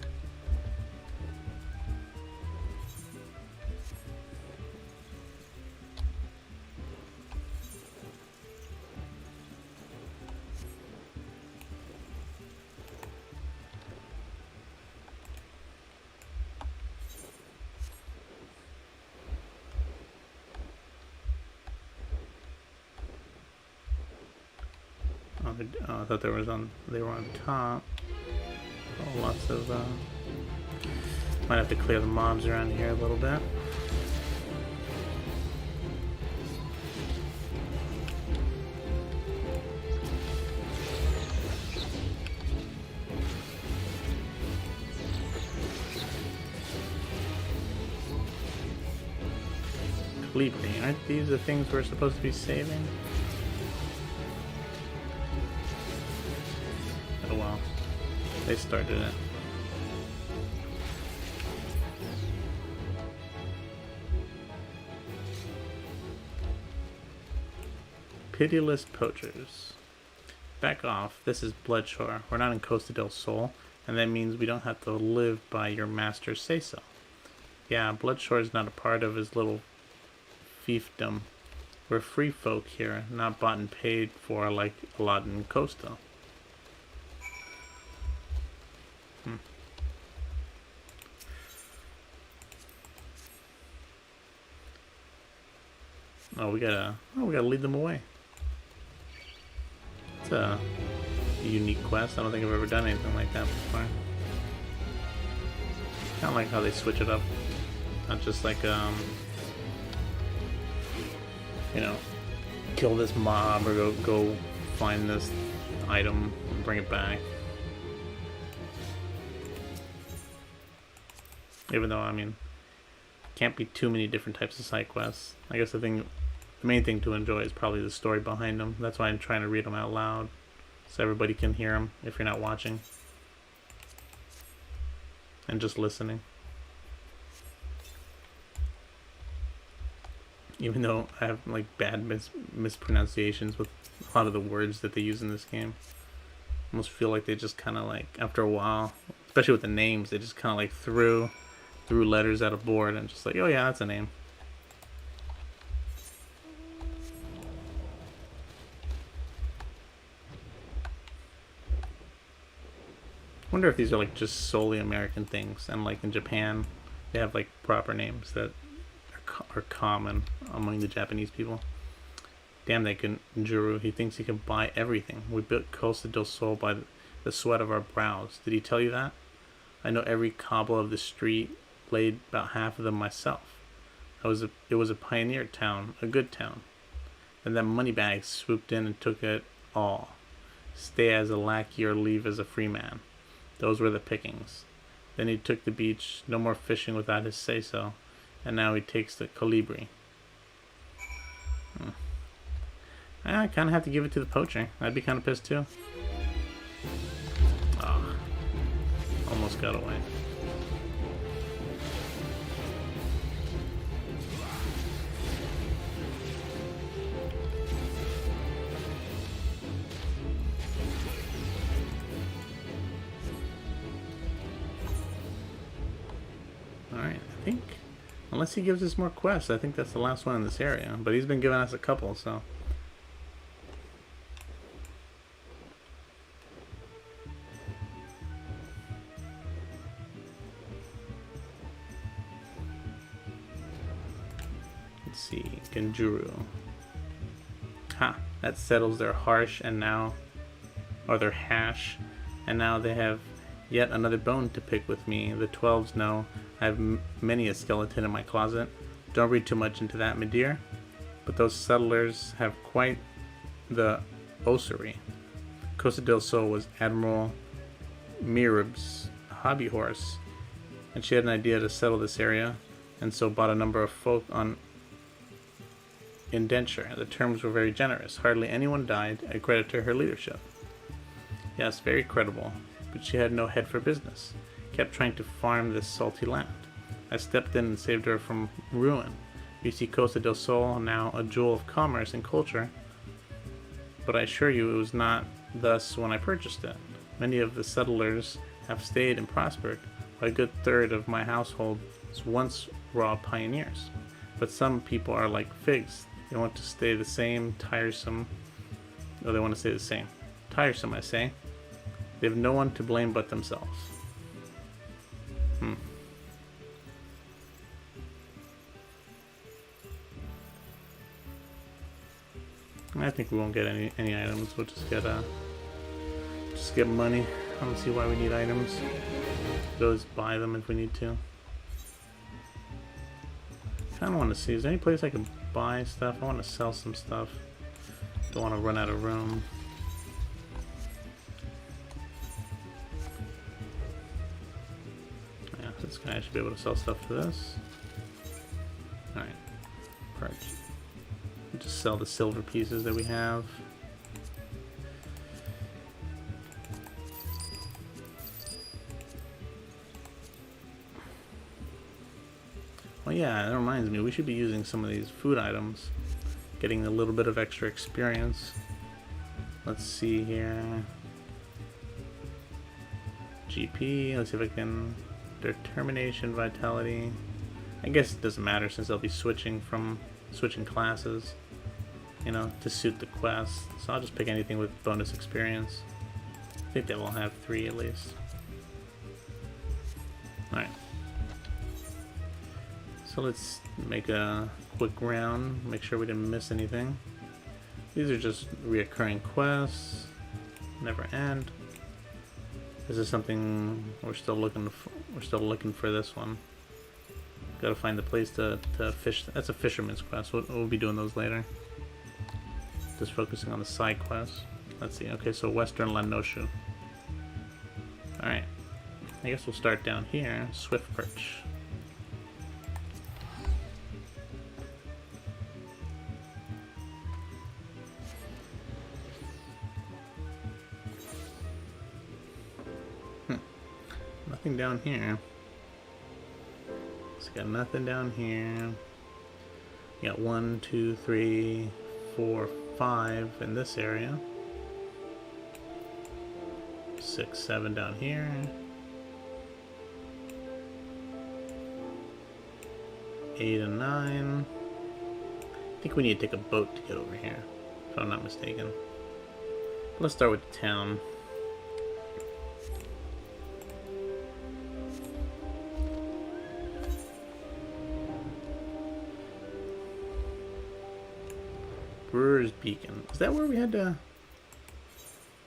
I thought they were on top. Oh, lots of might have to clear the mobs around here a little bit. Libri, aren't these the things we're supposed to be saving? Oh well, they started it. Pitiless poachers. Back off, this is Bloodshore. We're not in Costa del Sol, and that means we don't have to live by your master's say-so. Yeah, Bloodshore is not a part of his little fiefdom. We're free folk here, not bought and paid for like a lot in Costa. Oh, we gotta lead them away. It's a unique quest. I don't think I've ever done anything like that before. Kind of like how they switch it up. Not just like you know, kill this mob or go find this item and bring it back. Even though, I mean, can't be too many different types of side quests. I guess the main thing to enjoy is probably the story behind them. That's why I'm trying to read them out loud, so everybody can hear them if you're not watching. And just listening. Even though I have like bad mispronunciations with a lot of the words that they use in this game. I almost feel like they just kind of like, after a while, especially with the names, they just kind of like threw letters at a board and just like, oh yeah, that's a name. I wonder if these are like just solely American things, and like in Japan they have like proper names that are common among the Japanese people. Damn that Juru, he thinks he can buy everything. We built Costa del Sol by the sweat of our brows. Did he tell you that? I know every cobble of the street, laid about half of them myself. It was a pioneer town, a good town. And that moneybag swooped in and took it all. Stay as a lackey or leave as a free man. Those were the pickings. Then he took the beach, no more fishing without his say-so, and now he takes the colibri. I kind of have to give it to the poacher. I'd be kind of pissed too. Oh, almost got away. Alright, I think, unless he gives us more quests, I think that's the last one in this area. But he's been giving us a couple, so. Let's see, Genjuru. Ha, that settles their harsh and now, or their hash, and now they have yet another bone to pick with me. The 12s know I have many a skeleton in my closet. Don't read too much into that, my dear. But those settlers have quite the ossuary. Costa del Sol was Admiral Mirab's hobby horse, and she had an idea to settle this area, and so bought a number of folk on indenture. The terms were very generous. Hardly anyone died. I credit to her leadership. Yes, very credible, but she had no head for business. Kept trying to farm this salty land. I stepped in and saved her from ruin. You see Costa del Sol now a jewel of commerce and culture, but I assure you it was not thus when I purchased it. Many of the settlers have stayed and prospered, while a good third of my household once raw pioneers. But some people are like figs. They want to stay the same, tiresome. Oh, they want to stay the same. Tiresome, I say. They have no one to blame but themselves. I think we won't get any items. We'll just get skip money. I don't see why we need items. Go just buy them if we need to. I don't want to see. Is there any place I can buy stuff? I want to sell some stuff. Don't want to run out of room. Yeah, this guy should be able to sell stuff for this. Alright. Purchase. Just sell the silver pieces that we have. Oh yeah, that reminds me, we should be using some of these food items. Getting a little bit of extra experience. Let's see here. GP, let's see if I can... Determination, Vitality. I guess it doesn't matter since I'll be switching classes, you know, to suit the quest. So I'll just pick anything with bonus experience. I think they will have 3 at least. Alright. So let's make a quick round, make sure we didn't miss anything. These are just reoccurring quests, never end. This is something we're still looking for. We're still looking for this one. Gotta find the place to fish. That's a fisherman's quest. We'll be doing those later. Just focusing on the side quests. Let's see. Okay, so Western Lanoshu. Alright. I guess we'll start down here. Swift Perch. Nothing down here. It's got nothing down here. You got 1, 2, 3, 4, 5 in this area. 6, 7 down here. 8 and 9. I think we need to take a boat to get over here, if I'm not mistaken. Let's start with the town. Brewer's Beacon. Is that where we had to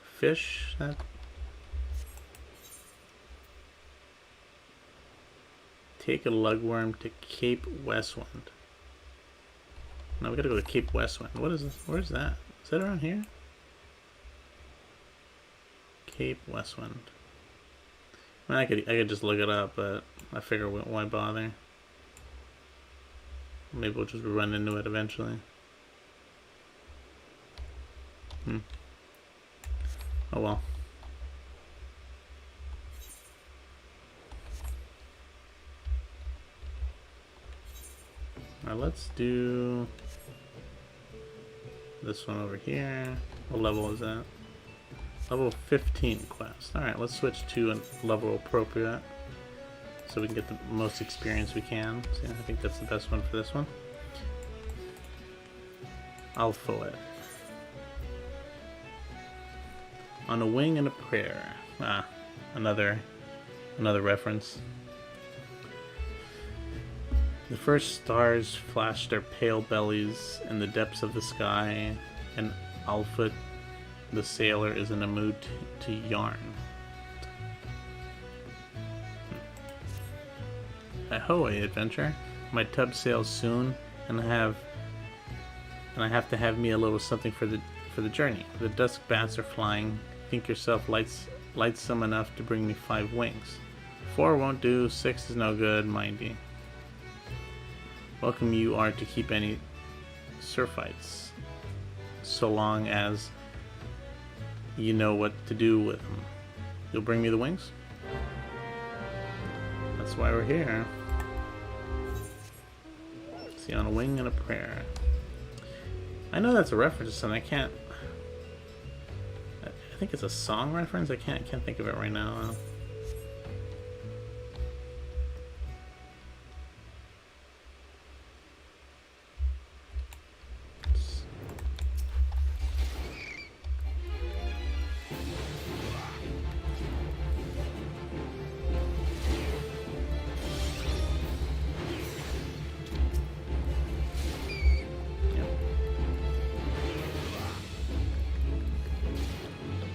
fish? That take a lugworm to Cape Westwind. No, we gotta go to Cape Westwind. What is this? Where's that? Is that around here? Cape Westwind. I mean, I could just look it up, but I figure why bother? Maybe we'll just run into it eventually. Oh well. Now let's do this one over here. What level is that? Level 15 quest. Alright, let's switch to a level appropriate so we can get the most experience we can. So I think that's the best one for this one. Alpha. On a Wing and a Prayer. Ah, another reference. The first stars flashed their pale bellies in the depths of the sky, and Alpha, the sailor, is in a mood to yarn. Ahoy, adventure! My tub sails soon, and I have to have me a little something for the journey. The dusk bats are flying. Think yourself lightsome enough to bring me 5 wings. 4 won't do, 6 is no good, mindy. Welcome you are to keep any surfites, so long as you know what to do with them. You'll bring me the wings? That's why we're here. See, on a wing and a prayer. I know that's a reference to something. I think it's a song reference. I can't think of it right now.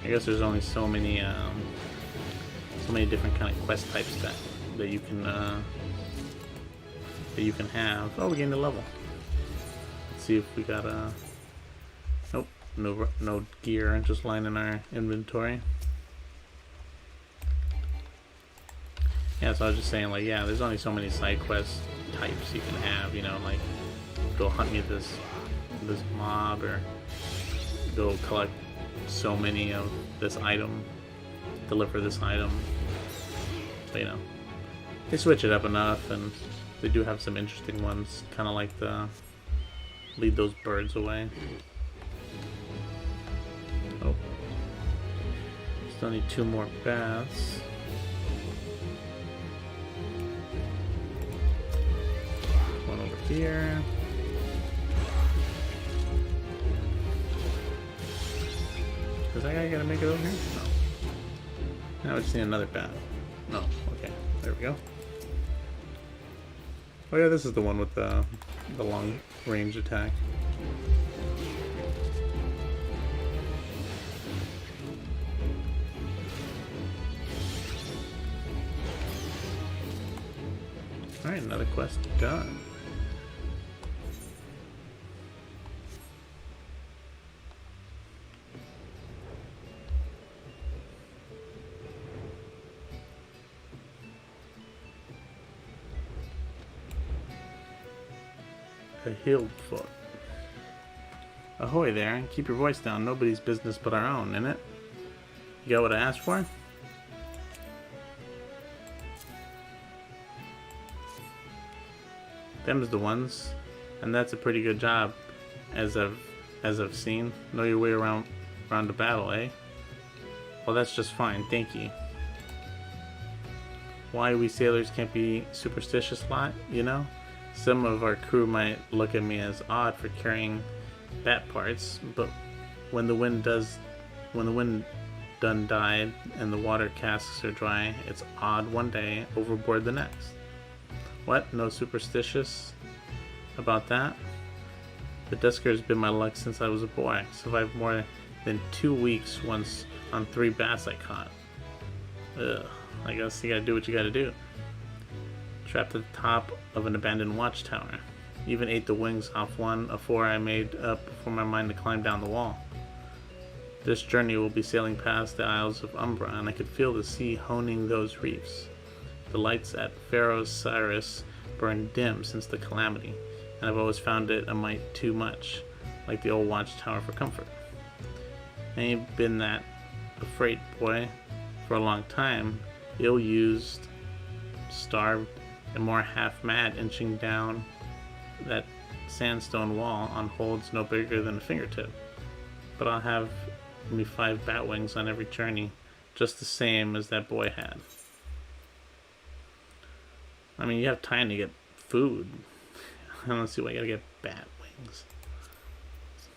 I guess there's only so many different kind of quest types that you can have. Oh, we gained a level. Let's see if we got a. Nope, no gear, just lying in our inventory. Yeah, so I was just saying, like, yeah, there's only so many side quest types you can have. You know, like go hunt me this mob, or go collect so many of this item, deliver this item. So, you know, they switch it up enough, and they do have some interesting ones, kind of like the lead those birds away. Oh, still need 2 more baths. One over here. Is that guy gonna make it over here? No. Now we just need another bath. No. Okay. There we go. Oh yeah, this is the one with the long range attack. Alright, another quest done. A healed foot. Ahoy there, keep your voice down. Nobody's business but our own, innit? You got what I asked for? Them's the ones. And that's a pretty good job, as I've seen. Know your way around the battle, eh? Well, that's just fine, thank you. Why we sailors can't be superstitious a lot, you know? Some of our crew might look at me as odd for carrying bat parts, but when the wind done died and the water casks are dry, it's odd one day, overboard the next. What? No superstitious about that? The Dusker's been my luck since I was a boy. Survived more than 2 weeks once on 3 bass I caught. Ugh, I guess you gotta do what you gotta do. Trapped at the top of an abandoned watchtower. Even ate the wings off one afore I made up before my mind to climb down the wall. This journey will be sailing past the Isles of Umbra, and I could feel the sea honing those reefs. The lights at Pharaoh's Cyrus burned dim since the calamity, and I've always found it a mite too much, like the old watchtower for comfort. I ain't been that afraid, boy, for a long time. Ill-used, starved, and more half-mad, inching down that sandstone wall on holds no bigger than a fingertip. But I'll have me 5 bat wings on every journey, just the same as that boy had. I mean, you have time to get food. I don't see why you gotta get bat wings.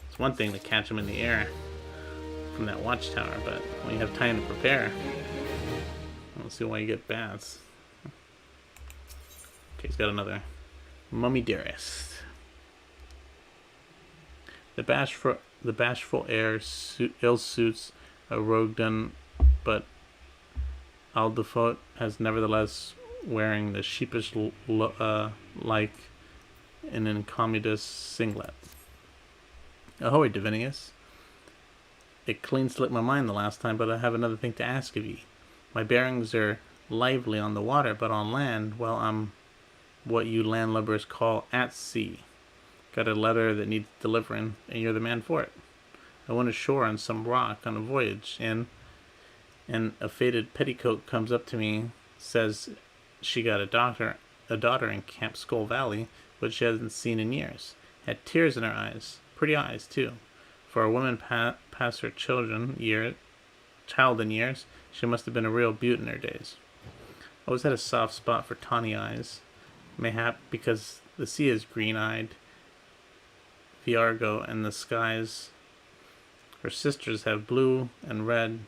It's one thing to catch them in the air from that watchtower, but when you have time to prepare, I don't see why you get bats. Okay, he's got another Mummy Dearest. The bashful air ill suits a rogue done, but Aldefote has nevertheless wearing the sheepish like an incommodus singlet. Ahoy, Divinius. It clean slipped my mind the last time, but I have another thing to ask of ye. My bearings are lively on the water, but on land, well, I'm what you landlubbers call at sea. Got a letter that needs delivering, and you're the man for it. I went ashore on some rock on a voyage, and a faded petticoat comes up to me, says she got a daughter in Camp Skull Valley, but she hasn't seen in years. Had tears in her eyes, pretty eyes too. For a woman past her child in years, she must have been a real beaut in her days. Always had a soft spot for tawny eyes, mayhap because the sea is green-eyed, Viargo, and the skies. Her sisters have blue and red,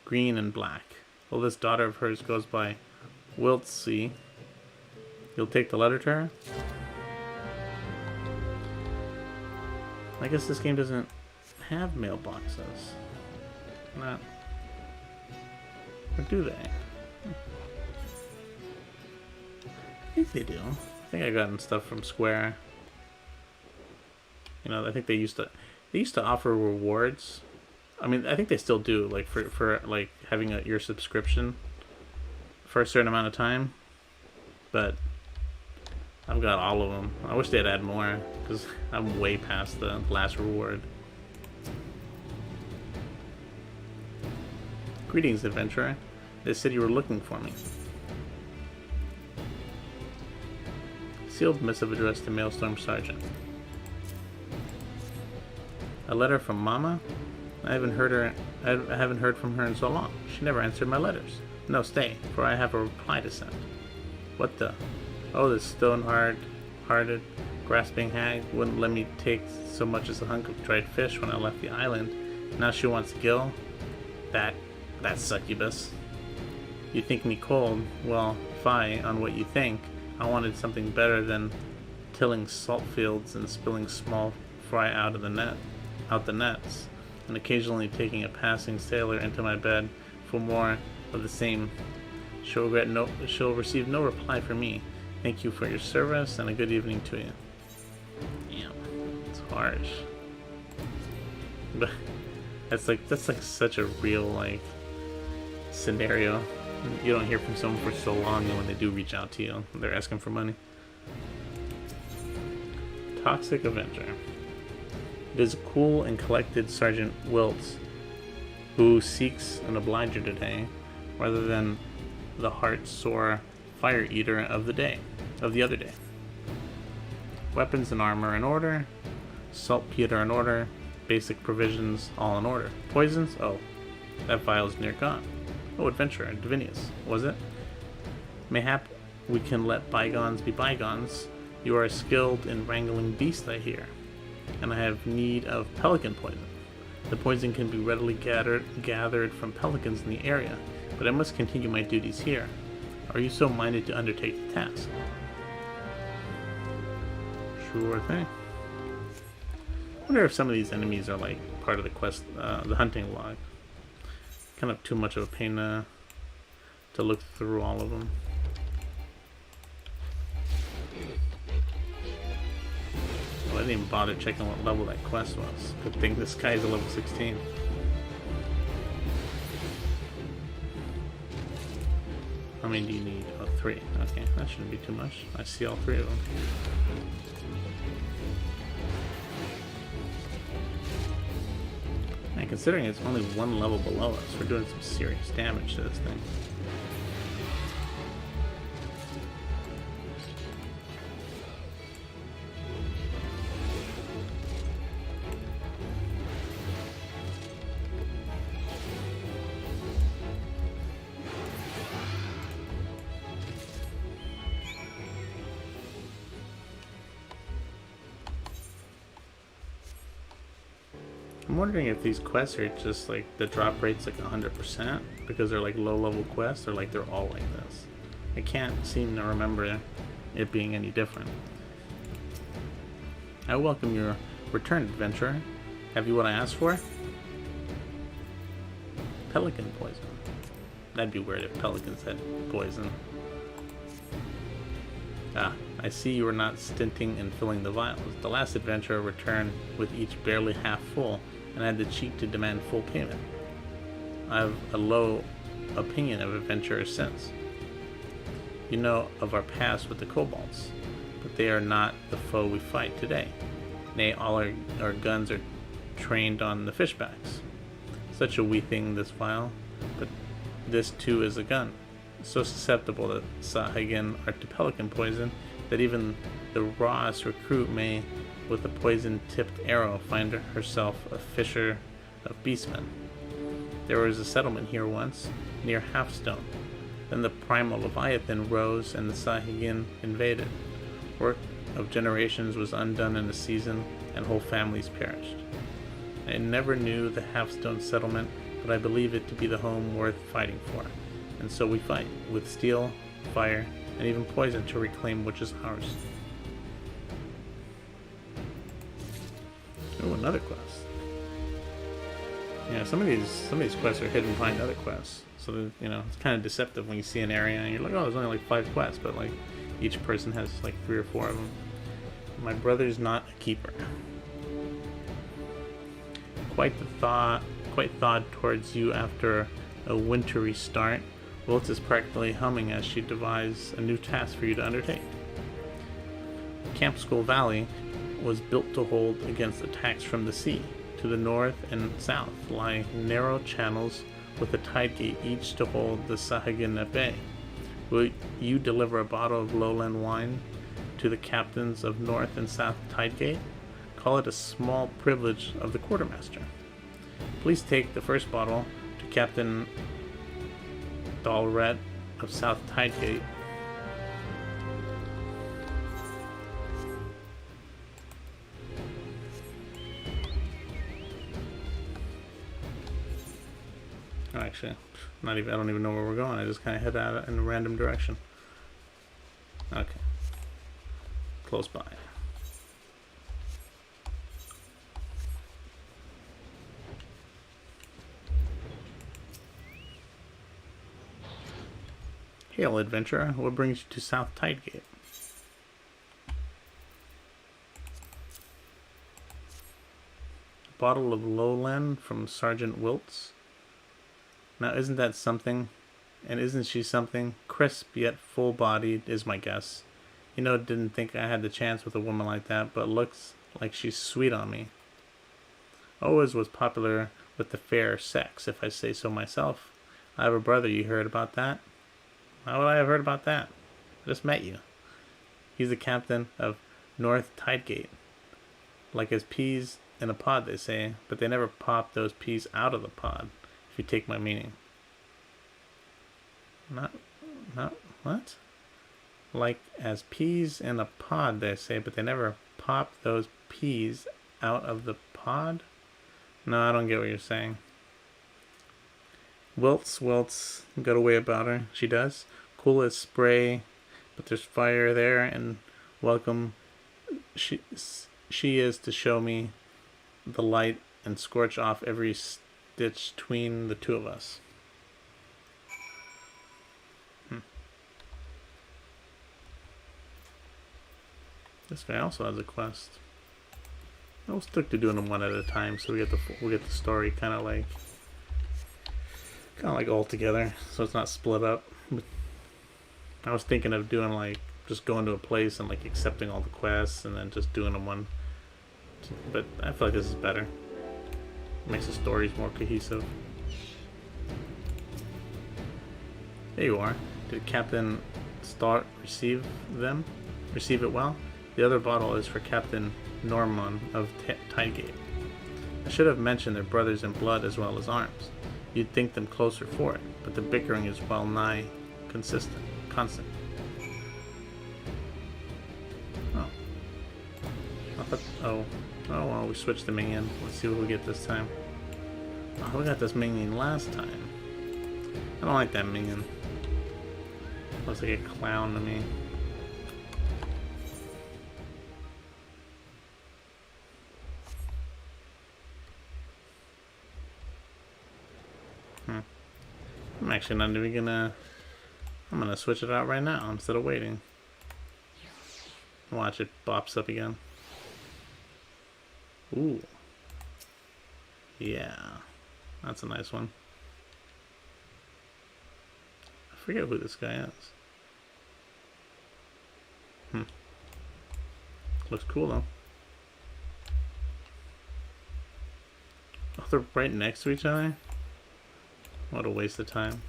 green and black. Well, this daughter of hers goes by Wiltsea. You'll take the letter to her? I guess this game doesn't have mailboxes. Not Or do they? I think they do. I think I've gotten stuff from Square. You know, I think they used to offer rewards. I mean, I think they still do, like for like having your subscription for a certain amount of time. But I've got all of them. I wish they'd add more, because I'm way past the last reward. Greetings, adventurer. They said you were looking for me. Sealed missive addressed to Maelstrom Sergeant. A letter from Mama? I haven't heard from her in so long. She never answered my letters. No, stay, for I have a reply to send. What the? Oh, this stone-hearted, grasping hag wouldn't let me take so much as a hunk of dried fish when I left the island. Now she wants Gil? That succubus. You think me cold? Well, fie on what you think. I wanted something better than tilling salt fields and spilling small fry out the nets, and occasionally taking a passing sailor into my bed for more of the same. She'll receive no reply from me. Thank you for your service, and a good evening to you. Damn, it's harsh. But that's like such a real like scenario. You don't hear from someone for so long, and when they do reach out to you, they're asking for money. Toxic Avenger. It is a cool and collected Sergeant Wiltz who seeks an obliger today, rather than the heart-sore fire eater of the other day. Weapons and armor in order, saltpeter in order, basic provisions all in order. Poisons? Oh, that vial's near gone. Oh, adventurer, Divinius, was it? Mayhap we can let bygones be bygones. You are skilled in wrangling beasts, I hear, and I have need of pelican poison. The poison can be readily gathered from pelicans in the area, but I must continue my duties here. Are you so minded to undertake the task? Sure thing. I wonder if some of these enemies are like part of the quest, the hunting log. Kind of too much of a pain to look through all of them. Well, I didn't even bother checking what level that quest was. Good thing this guy's a level 16. How many do you need? Oh, 3. Okay, that shouldn't be too much. I see all 3 of them. And considering it's only 1 level below us, we're doing some serious damage to this thing. I'm wondering if these quests are just like the drop rate's like 100% because they're like low level quests, or like they're all like this. I can't seem to remember it being any different. I welcome your return, adventurer. Have you what I asked for? Pelican poison. That'd be weird if pelicans had poison. Ah, I see you are not stinting in filling the vials. The last adventurer returned with each barely half full, and had the cheek to demand full payment. I have a low opinion of adventurers since. You know of our past with the kobolds, but they are not the foe we fight today. Nay, all our guns are trained on the fishbacks. Such a wee thing, this vial, but this too is a gun. So susceptible to Sahagin or to pelican poison that even the rawest recruit may, with a poison-tipped arrow, find herself a fisher of beastmen. There was a settlement here once, near Halfstone. Then the primal Leviathan rose and the Sahagin invaded. Work of generations was undone in a season, and whole families perished. I never knew the Halfstone settlement, but I believe it to be the home worth fighting for. And so we fight, with steel, fire, and even poison to reclaim which is ours. Oh, another quest. Yeah, some of these quests are hidden behind other quests, so that, you know, it's kind of deceptive when you see an area and you're like, oh, there's only like 5 quests, but like each person has like 3 or 4 of them. My brother's not a keeper. Quite the thought, quite thawed towards you after a wintry start. Wiltz is practically humming as she devises a new task for you to undertake. Camp Skull Valley was built to hold against attacks from the sea. To the north and south lie narrow channels with a tide gate, each to hold the Sahagin at bay. Will you deliver a bottle of lowland wine to the captains of North and South Tide Gate? Call it a small privilege of the quartermaster. Please take the first bottle to Captain Dalret of South Tide Gate. Oh, actually, I don't even know where we're going. I just kind of head out in a random direction. Okay. Close by. Hail, adventurer. What brings you to South Tidegate? A bottle of Lowland from Sergeant Wiltz. Now, isn't that something? And isn't she something? Crisp yet full-bodied is my guess. You know, didn't think I had the chance with a woman like that, but looks like she's sweet on me. Always was popular with the fair sex, if I say so myself. I have a brother, you heard about that? How would I have heard about that? I just met you. He's the captain of North Tidegate. Like as peas in a pod, they say, but they never pop those peas out of the pod, if you take my meaning. Not, what? Like as peas in a pod, they say, but they never pop those peas out of the pod? No, I don't get what you're saying. Wiltz, got a way about her. She does. Cool as spray, but there's fire there, and welcome she is to show me the light and scorch off every stitch between the two of us. This guy also has a quest. I'll stick to doing them one at a time, so we get the story kind of like all together, so it's not split up. But I was thinking of doing like just going to a place and like accepting all the quests and then just doing them one. But I feel like this is better. It makes the stories more cohesive. There you are. Did Captain Stark receive it well? The other bottle is for Captain Norman of Tidegate. I should have mentioned they're brothers in blood as well as arms. You'd think them closer for it, but the bickering is well nigh constant. Oh. Oh, well, we switched the minion. Let's see what we get this time. Oh, we got this minion last time. I don't like that minion. Looks like a clown to me. I'm actually not even gonna... I'm gonna switch it out right now instead of waiting. Watch it bops up again. Ooh. Yeah. That's a nice one. I forget who this guy is. Looks cool though. Oh, they're right next to each other? What a waste of time.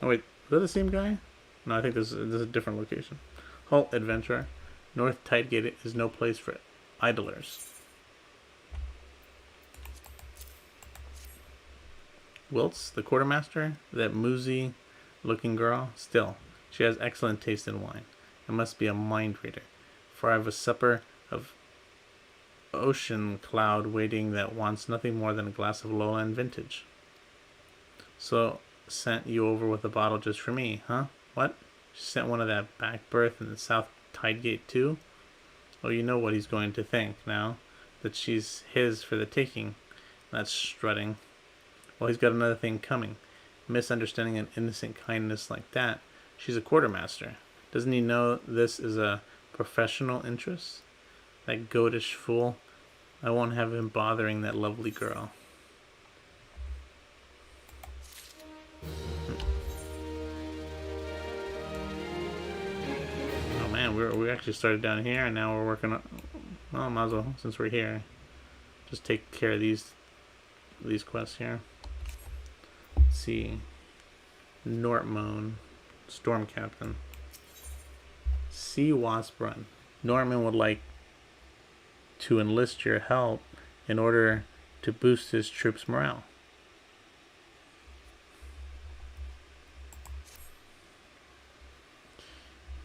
Oh wait, is that the same guy? No, I think this is a different location. Halt, adventurer. North Tidegate is no place for idlers. Wiltz, the quartermaster? That moozy looking girl? Still, she has excellent taste in wine. It must be a mind reader. For I have a supper of ocean cloud waiting that wants nothing more than a glass of lowland vintage. So, sent you over with a bottle just for me, huh? What? She sent one of that back berth in the South Tidegate too? Oh, you know what he's going to think now. That she's his for the taking. That's strutting. Well, he's got another thing coming. Misunderstanding an innocent kindness like that. She's a quartermaster. Doesn't he know this is a professional interest? That goatish fool. I won't have him bothering that lovely girl. Oh man, we actually started down here and now we're working on... Well, might as well, since we're here, just take care of these quests here. Let's see. Nortmoan, Storm Captain. Sea Wasp Run. Norman would like to enlist your help in order to boost his troops' morale.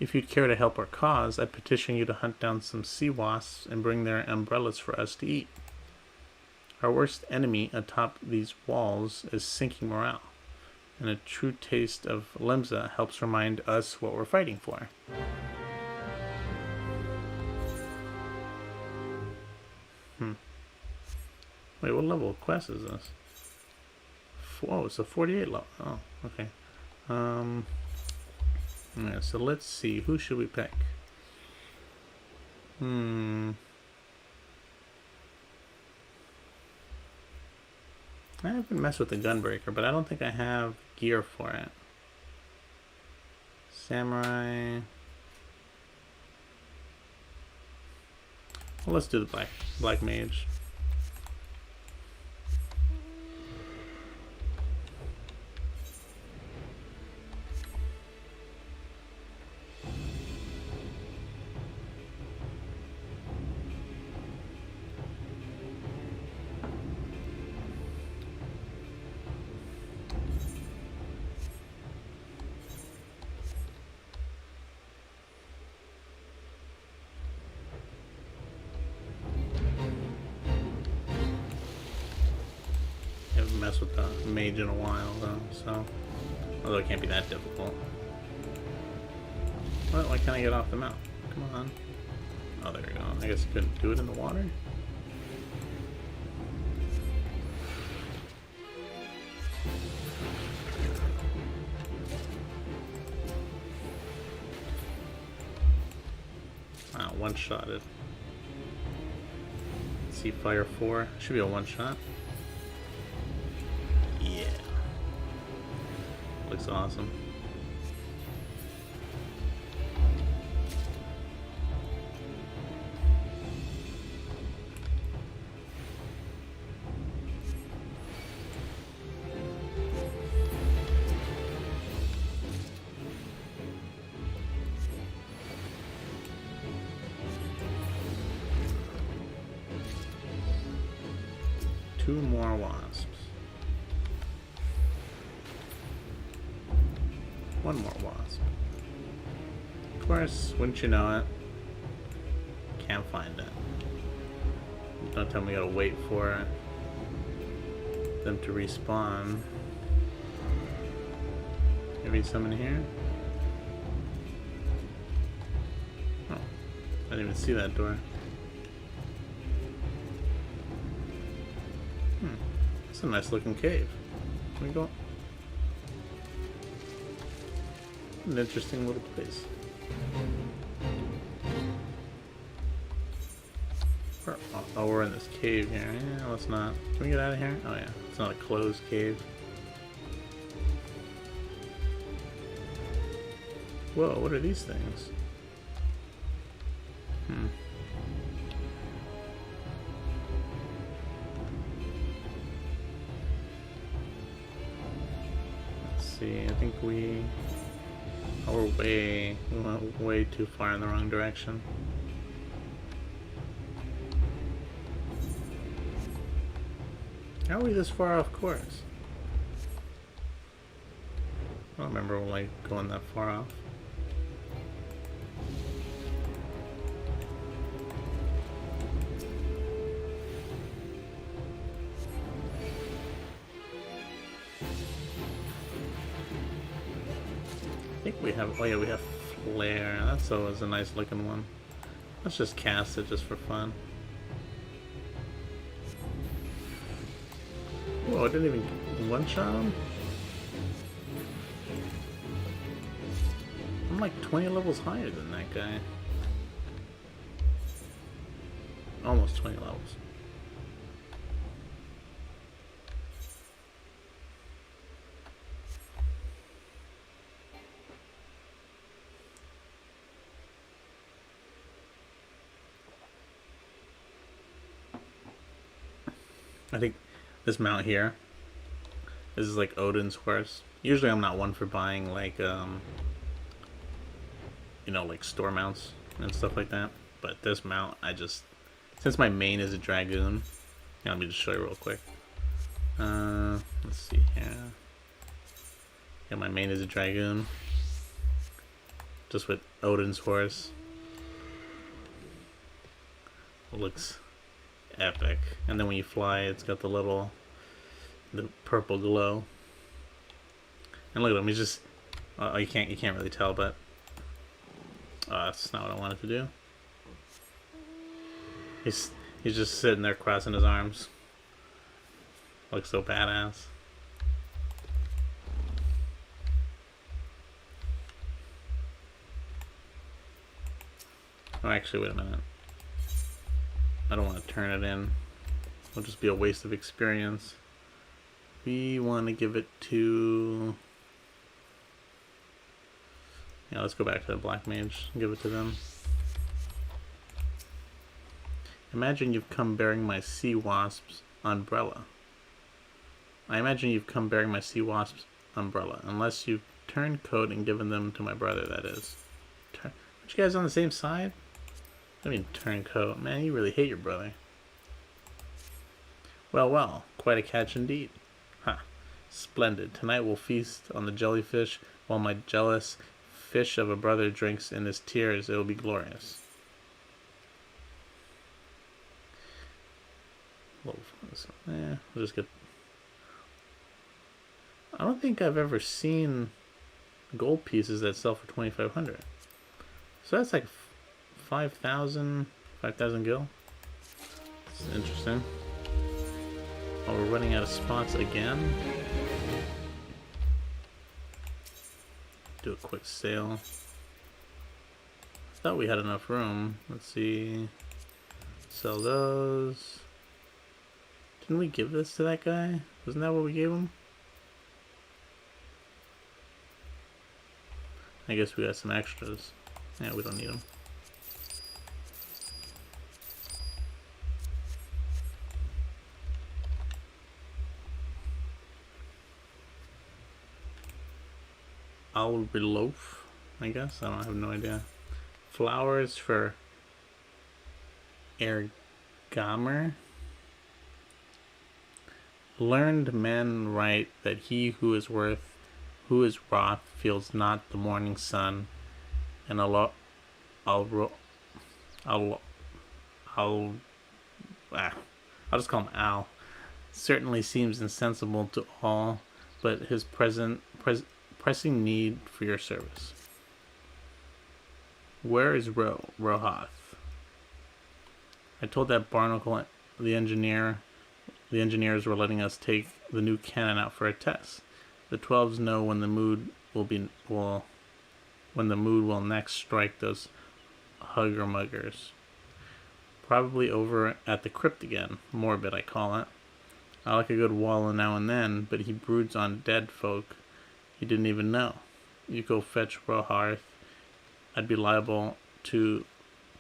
If you'd care to help our cause, I'd petition you to hunt down some sea wasps and bring their umbrellas for us to eat. Our worst enemy atop these walls is sinking morale, and a true taste of Lemza helps remind us what we're fighting for. Wait, what level of quest is this? Oh, it's a 48 level. Oh, okay. Yeah, so let's see. Who should we pick? I haven't messed with the Gunbreaker, but I don't think I have gear for it. Samurai. Well, let's do the black mage. Mess with the mage in a while though, so although it can't be that difficult. Well, why can't I get off the mount? Come on. Oh, there we go. I guess I couldn't do it in the water. Wow, one-shotted. Sea Fire 4. Should be a one-shot. Yeah. Looks awesome. Two more wasps. One more wasp. Of course, wouldn't you know it? Can't find it. Don't tell me we gotta wait for them to respawn. Maybe some in here? Oh, I didn't even see that door. It's a nice looking cave. Can we go? An interesting little place. Oh, we're in this cave here. Yeah, let's not. Can we get out of here? Oh yeah, it's not a closed cave. Whoa, what are these things? I think we went way too far in the wrong direction. How are we this far off course? I don't remember like going that far off. I think we have, oh yeah, we have Flare. That's always a nice looking one. Let's just cast it just for fun. Whoa, I didn't even one-shot him? I'm like 20 levels higher than that guy. Almost 20 levels. I think this mount here, this is like Odin's horse. Usually I'm not one for buying like, you know, like store mounts and stuff like that. But this mount, I just, since my main is a Dragoon, let me just show you real quick. Let's see here. Yeah, my main is a Dragoon. Just with Odin's horse. It looks epic. And then when you fly, it's got the purple glow. And look at him, he's just, you can't really tell, but that's not what I wanted to do. He's just sitting there crossing his arms. Looks so badass. Oh, actually, wait a minute. I don't want to turn it in. It'll just be a waste of experience. We want to give it to... Yeah, let's go back to the Black Mage and give it to them. Imagine you've come bearing my sea wasp's umbrella. I imagine you've come bearing my sea wasp's umbrella. Unless you've turned coat and given them to my brother, that is. Aren't you guys on the same side? I mean, turncoat. Man, you really hate your brother. Well, well, quite a catch indeed. Ha, splendid. Tonight we'll feast on the jellyfish while my jealous fish of a brother drinks in his tears. It'll be glorious. Yeah, we'll just get... I don't think I've ever seen gold pieces that sell for 2,500. So that's like 5,000 gil. It's interesting. Oh, we're running out of spots again. Do a quick sale. I thought we had enough room. Let's see. Sell those. Didn't we give this to that guy? Wasn't that what we gave him? I guess we got some extras. Yeah, we don't need them. I'll reloaf, I guess. I have no idea. Flowers for Ergamer. Learned men write that he who is wroth feels not the morning sun, and I'll just call him Al. Certainly seems insensible to all, but his pressing need for your service. Where is Rohath? I told that barnacle the engineers were letting us take the new cannon out for a test. The 12s know when the mood will next strike those hugger-muggers. Probably over at the crypt again. Morbid, I call it. I like a good wallow now and then, but he broods on dead folk he didn't even know. You go fetch Roharth. I'd be liable to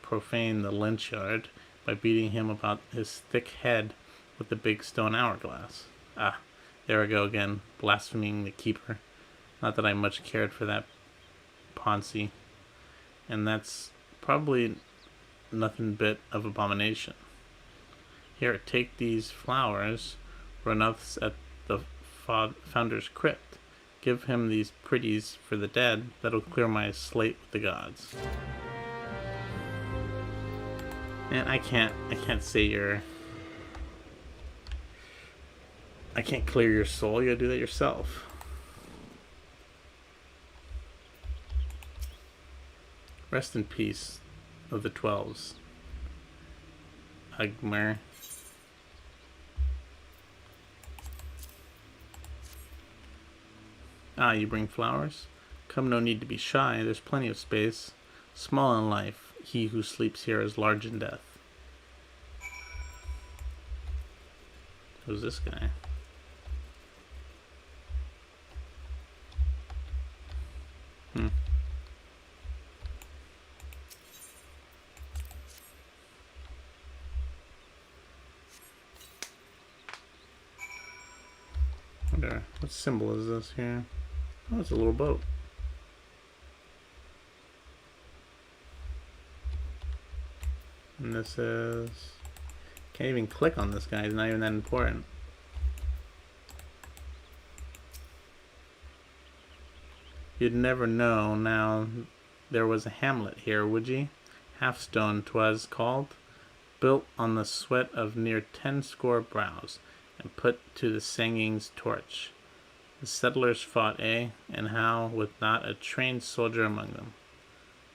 profane the lynch yard by beating him about his thick head with the big stone hourglass. Ah, there I go again, blaspheming the keeper. Not that I much cared for that Ponzi. And that's probably nothing bit of abomination. Here, take these flowers. Renuth's at the founder's crypt. Give him these pretties for the dead. That'll clear my slate with the gods. And I can't say I can't clear your soul. You gotta do that yourself. Rest in peace of the 12s. Agmer. Ah, you bring flowers? Come, no need to be shy. There's plenty of space. Small in life, he who sleeps here is large in death. Who's this guy? Wonder, what symbol is this here? Oh, it's a little boat. And this is... Can't even click on this guy, it's not even that important. You'd never know now there was a hamlet here, would ye? Halfstone 'twas called, built on the sweat of near 10 score brows, and put to the singing's torch. The settlers fought, and how, with not a trained soldier among them.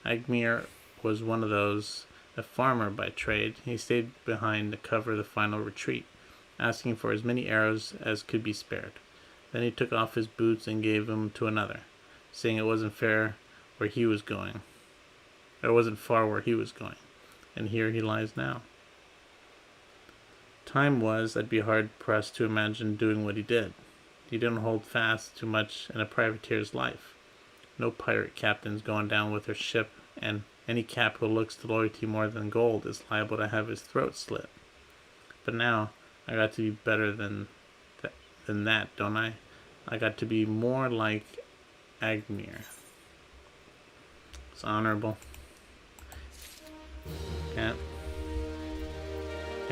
Agmir was one of those, a farmer by trade. He stayed behind to cover the final retreat, asking for as many arrows as could be spared. Then he took off his boots and gave them to another, saying it wasn't fair where he was going. It wasn't far where he was going, and here he lies now. Time was, I'd be hard-pressed to imagine doing what he did. He didn't hold fast too much in a privateer's life. No pirate captain's going down with her ship, and any cap who looks to loyalty more than gold is liable to have his throat slit. But now, I got to be better than that, don't I? I got to be more like Agmir. It's honorable. Can't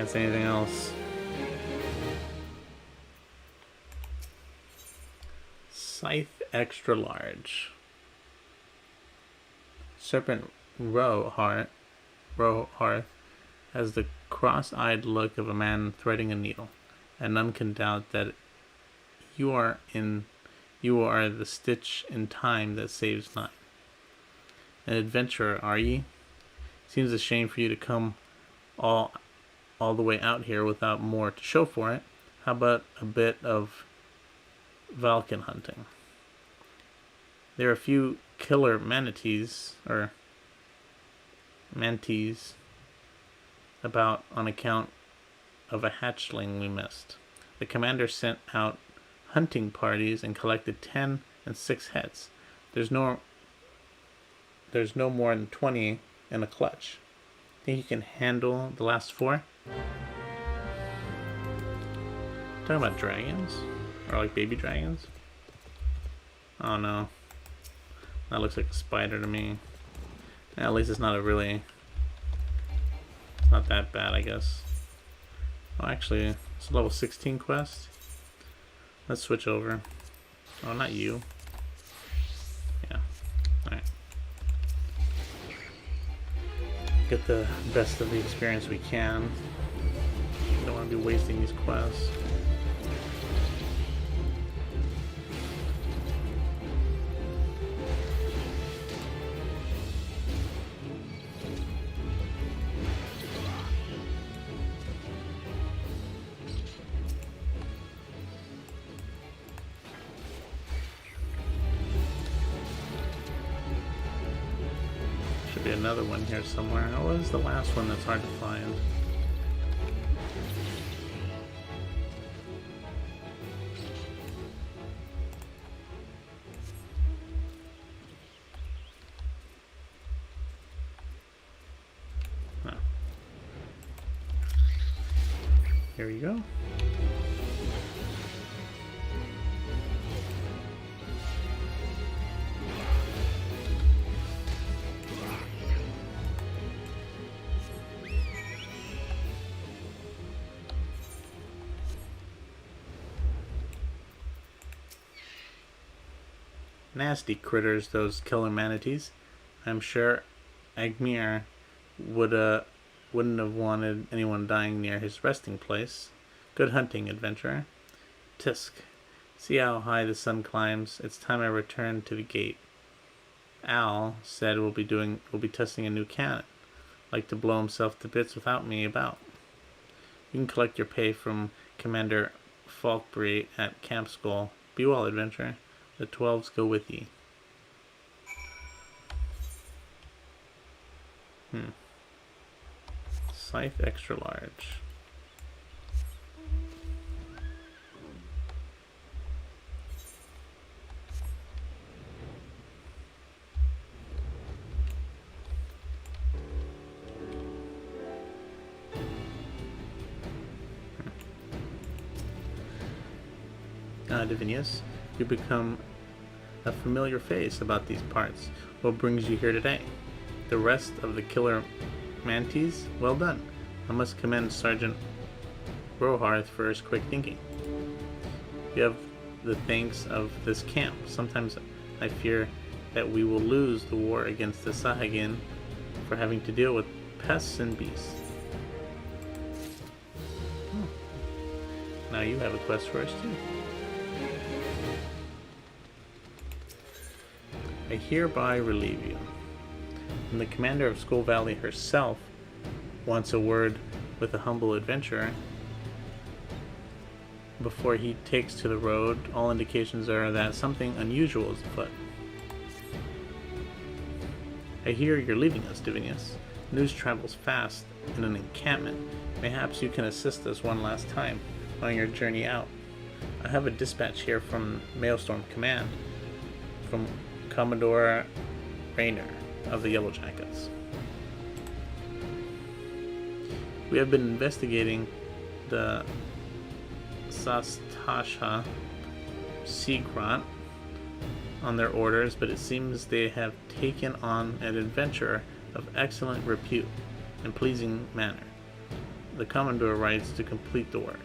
say anything else. Scythe extra large. Serpent Rowhearth has the cross-eyed look of a man threading a needle, and none can doubt that you are the stitch in time that saves nine. An adventurer, are ye? Seems a shame for you to come all the way out here without more to show for it. How about a bit of falcon hunting? There are a few killer mantis about on account of a hatchling we missed. The commander sent out hunting parties and collected 10 and 6 heads. There's no more than 20 in a clutch. Think you can handle the last 4? Talking about dragons? Or like baby dragons? Oh no. That looks like a spider to me. At least it's not it's not that bad, I guess. Oh, actually, it's a level 16 quest. Let's switch over. Oh, not you. Yeah. Alright. Get the best of the experience we can. Don't want to be wasting these quests. Be another one here somewhere. Oh, what is the last one that's hard to find? Oh. Here we go. Nasty critters, those killer manatees. I'm sure Agmir wouldn't have wanted anyone dying near his resting place. Good hunting, adventurer. Tisk. See how high the sun climbs. It's time I return to the gate. Al said we'll be testing a new cannon. Like to blow himself to bits without me about. You can collect your pay from Commander Falkbury at Camp Skull. Be well, adventurer. The 12s go with ye. Scythe extra large. Divinius, you become a familiar face about these parts. What brings you here today? The rest of the killer mantis? Well done. I must commend Sergeant Roharth for his quick thinking. You have the thanks of this camp. Sometimes I fear that we will lose the war against the Sahagin for having to deal with pests and beasts. Now you have a quest for us too. I hereby relieve you. And the commander of Skull Valley herself wants a word with a humble adventurer. Before he takes to the road, all indications are that something unusual is afoot. I hear you're leaving us, Divinius. News travels fast in an encampment. Perhaps you can assist us one last time on your journey out. I have a dispatch here from Maelstrom Command, from Commodore Raynor of the Yellow Jackets. We have been investigating the Sastasha Seagrant on their orders, but it seems they have taken on an adventurer of excellent repute and pleasing manner. The Commodore writes to complete the work.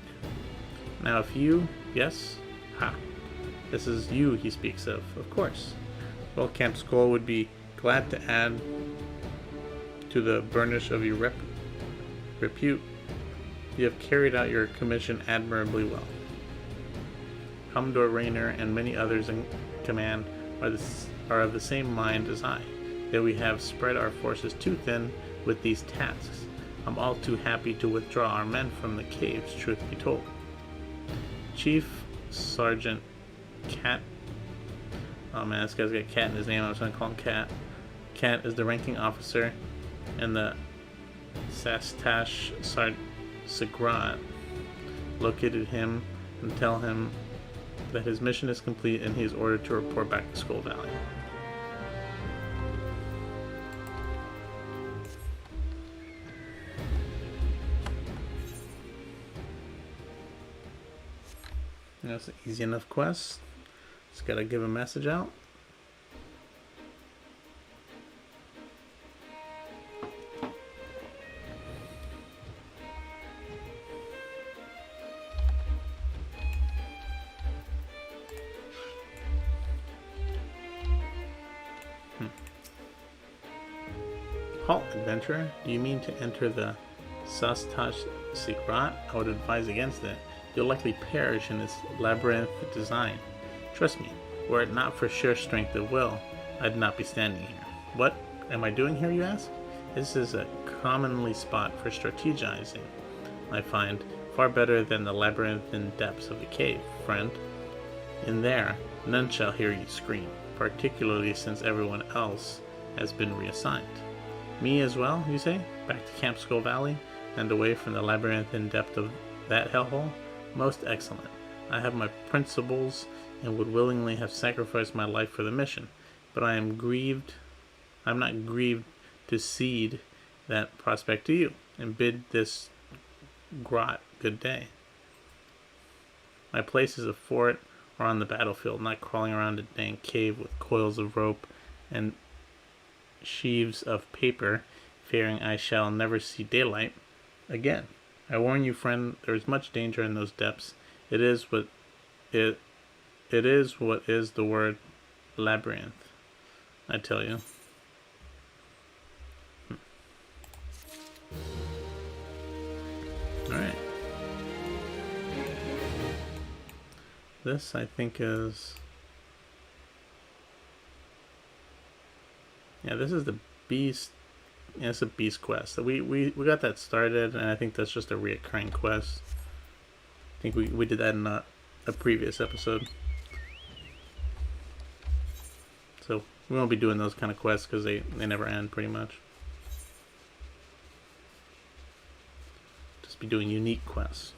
Now if you... Yes? Ha. This is you he speaks of course. Well, Camp Skull would be glad to add to the burnish of your repute. You have carried out your commission admirably well. Commodore Raynor and many others in command are of the same mind as I, that we have spread our forces too thin with these tasks. I'm all too happy to withdraw our men from the caves, truth be told. Chief Sergeant Cat... Oh man, this guy's got Cat in his name. I was going to call him Cat. Cat is the ranking officer, and the Sastash Sagrat located him and tell him that his mission is complete and he is ordered to report back to Skull Valley. That's an easy enough quest. Just gotta give a message out. Halt, adventurer. Do you mean to enter the Sastash Sigrat? I would advise against it. You'll likely perish in its labyrinth design. Trust me, were it not for sheer strength of will, I'd not be standing here. What am I doing here, you ask? This is a commonly spot for strategizing, I find, far better than the labyrinthine depths of the cave, friend. In there, none shall hear you scream, particularly since everyone else has been reassigned. Me as well, you say? Back to Camp Skull Valley, and away from the labyrinthine depth of that hellhole? Most excellent. I have my principles and would willingly have sacrificed my life for the mission, but I'm not grieved to cede that prospect to you, and bid this grot good day. My place is a fort or on the battlefield, not crawling around a dank cave with coils of rope and sheaves of paper, fearing I shall never see daylight again. I warn you, friend, there is much danger in those depths. It is what is the word labyrinth, I tell you. Alright. This, I think, is... Yeah, this is the beast... Yeah, it's a beast quest. So we got that started, and I think that's just a reoccurring quest. I think we did that in a previous episode. So we won't be doing those kind of quests because they never end pretty much. Just be doing unique quests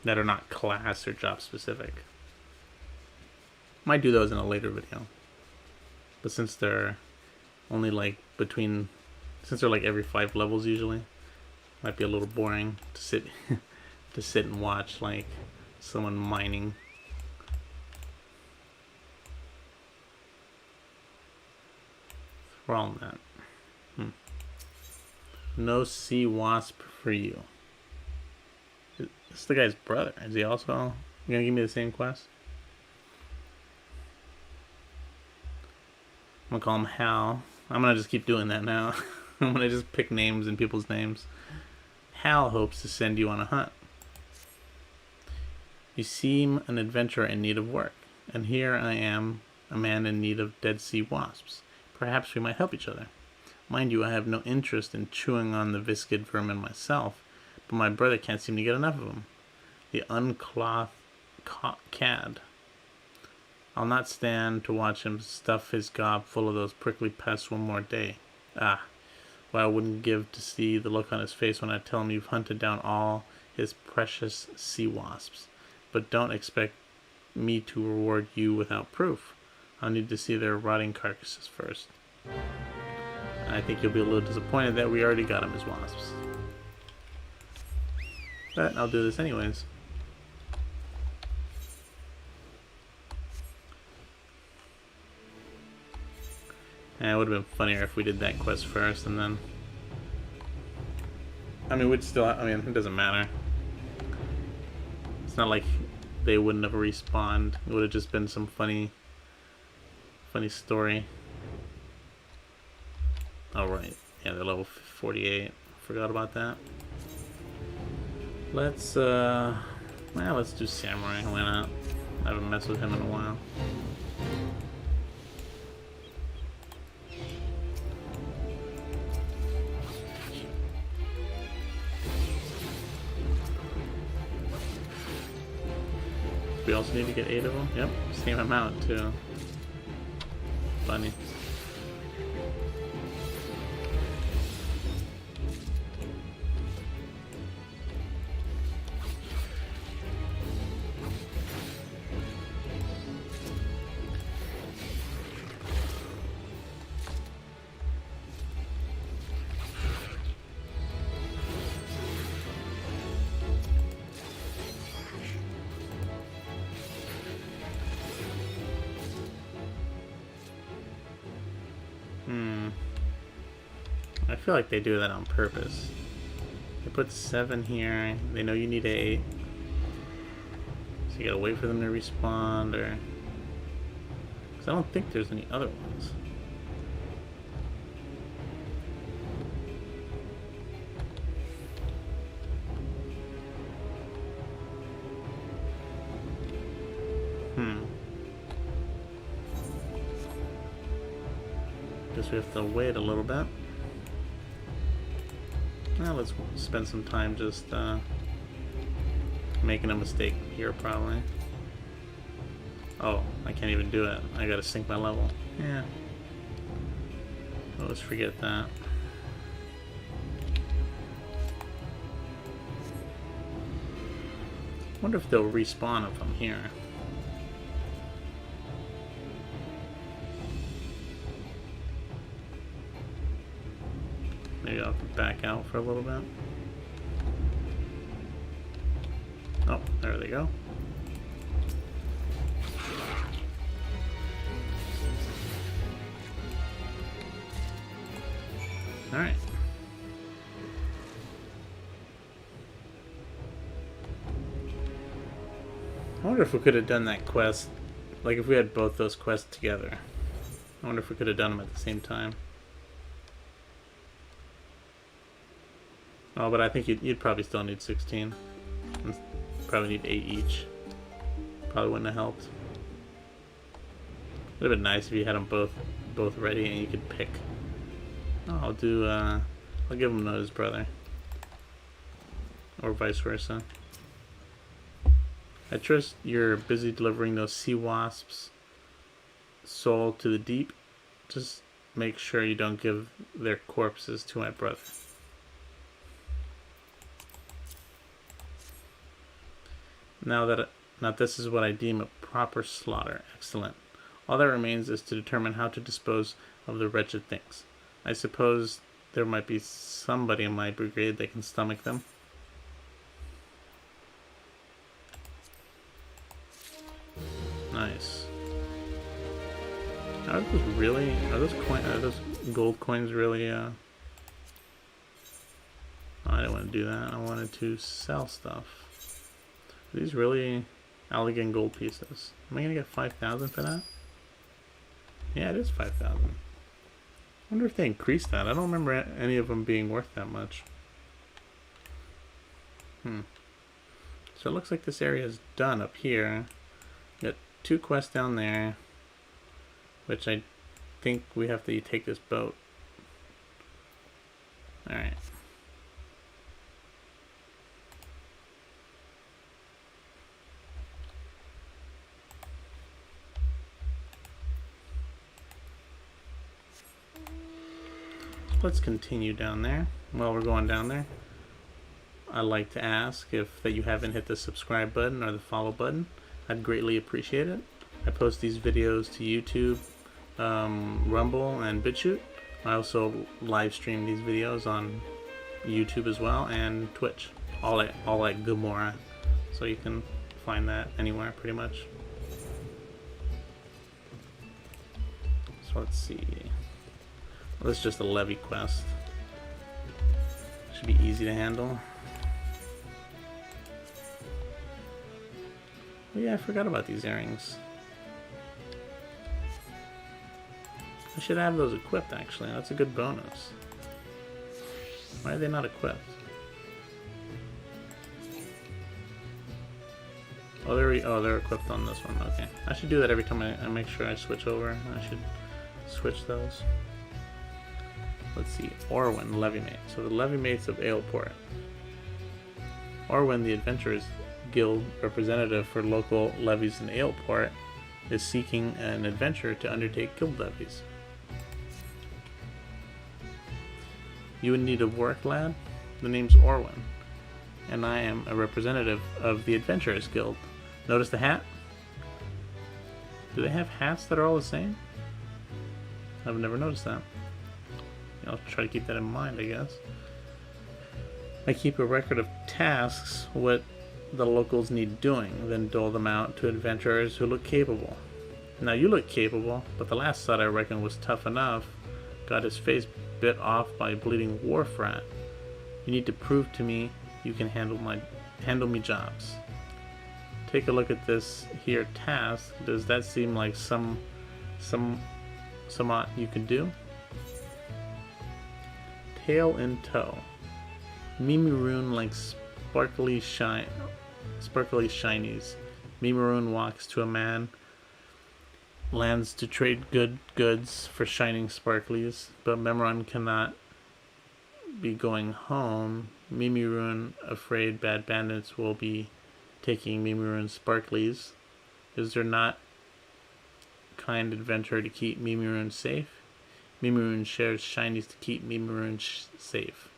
that are not class or job specific. Might do those in a later video. But since they're only like since they're like every 5 levels usually, might be a little boring to sit to sit and watch like someone mining. Thrall net. No sea wasp for you. It's the guy's brother. Is he also gonna give me the same quest? I'm gonna call him Hal. I'm gonna just keep doing that now. I'm gonna just pick names and people's names. Hal hopes to send you on a hunt. You seem an adventurer in need of work, and here I am, a man in need of dead sea wasps. Perhaps we might help each other. Mind you, I have no interest in chewing on the viscid vermin myself, but my brother can't seem to get enough of them. The unclothed cad. I'll not stand to watch him stuff his gob full of those prickly pests one more day. Ah, what I wouldn't give to see the look on his face when I tell him you've hunted down all his precious sea wasps. But don't expect me to reward you without proof. I'll need to see their rotting carcasses first. And I think you'll be a little disappointed that we already got him as wasps. But I'll do this anyways. Yeah, it would have been funnier if we did that quest first and then... I mean, it doesn't matter. It's not like they wouldn't have respawned. It would have just been some funny story. Oh, right. Yeah, they're level 48. Forgot about that. Let's do Samurai. Why not? I haven't messed with him in a while. We also need to get 8 of them. Yep, same amount too. Funny. I feel like they do that on purpose. They put 7 here. They know you need 8. So you gotta wait for them to respawn, or... Because I don't think there's any other ones. Guess we have to wait a little bit. Well, let's spend some time just making a mistake here, probably. Oh, I can't even do it. I gotta sync my level. Yeah. Let's forget that. Wonder if they'll respawn if I'm here. Maybe I'll have to back out for a little bit. Oh, there they go. Alright. I wonder if we could have done that quest, like if we had both those quests together. I wonder if we could have done them at the same time. Oh, but I think you'd probably still need 16. You'd probably need 8 each. Probably wouldn't have helped. Would have been nice if you had them both ready and you could pick. Oh, I'll give him to his brother. Or vice versa. I trust you're busy delivering those sea wasps soul to the deep. Just make sure you don't give their corpses to my brother. Now this is what I deem a proper slaughter. Excellent. All that remains is to determine how to dispose of the wretched things. I suppose there might be somebody in my brigade that can stomach them. Nice. Are those gold coins really, I didn't want to do that. I wanted to sell stuff. Are these really elegant gold pieces? Am I gonna get 5,000 for that? Yeah, it is 5,000. I wonder if they increased that. I don't remember any of them being worth that much. So it looks like this area is done up here. Got 2 quests down there, which I think we have to take this boat. Alright. Let's continue down there. While we're going down there, I'd like to ask that you haven't hit the subscribe button or the follow button. I'd greatly appreciate it. I post these videos to YouTube, Rumble, and BitChute. I also live stream these videos on YouTube as well and Twitch. All at Gamora, so you can find that anywhere pretty much. So let's see. Well, this is just a levy quest. Should be easy to handle. Oh yeah, I forgot about these earrings. I should have those equipped actually. That's a good bonus. Why are they not equipped? Oh, they're equipped on this one. Okay. I should do that every time I make sure I switch over. I should switch those. Let's see, Orwin, levy mate. So the levy mates of Aleport. Orwin, the Adventurers Guild representative for local levies in Aleport, is seeking an adventurer to undertake guild levies. You in need of work, lad? The name's Orwin, and I am a representative of the Adventurers Guild. Notice the hat? Do they have hats that are all the same? I've never noticed that. I'll try to keep that in mind, I guess. I keep a record of tasks, what the locals need doing, then dole them out to adventurers who look capable. Now you look capable, but the last sod I reckon was tough enough. Got his face bit off by a bleeding wharf rat. You need to prove to me you can handle me jobs. Take a look at this here task. Does that seem like somewhat you can do? Tail in tow. Mimiroon like sparkly shinies. Mimiroon walks to a man, lands to trade goods for shining sparklies, but Memoron cannot be going home. Mimiroon afraid bad bandits will be taking Mimiroon sparklies. Is there not kind adventurer to keep Mimiroon safe? Mimiroon shares shinies to keep Mimiroon safe.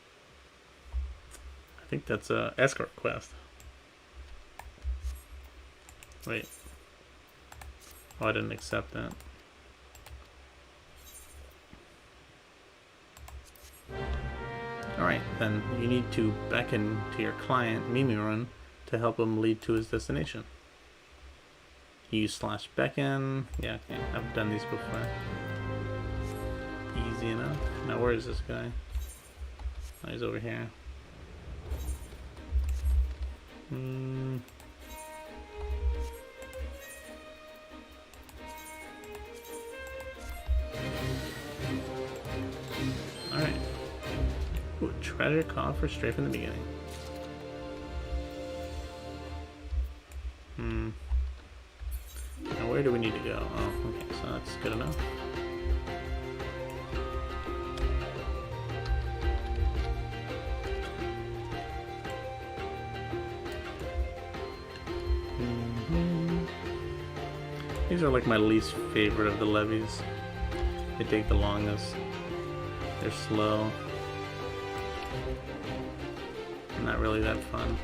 I think that's a escort quest. Wait. Oh, I didn't accept that. Alright, then you need to beckon to your client, Mimiroon, to help him lead to his destination. Use /beckon. Yeah, okay. I've done these before. Easy enough. Now where is this guy? Oh, he's over here. Alright. Ooh, treasure coffer straight from the beginning. Now where do we need to go? Oh, okay, so that's good enough. These are like my least favorite of the levies. They take the longest. They're slow. Not really that fun.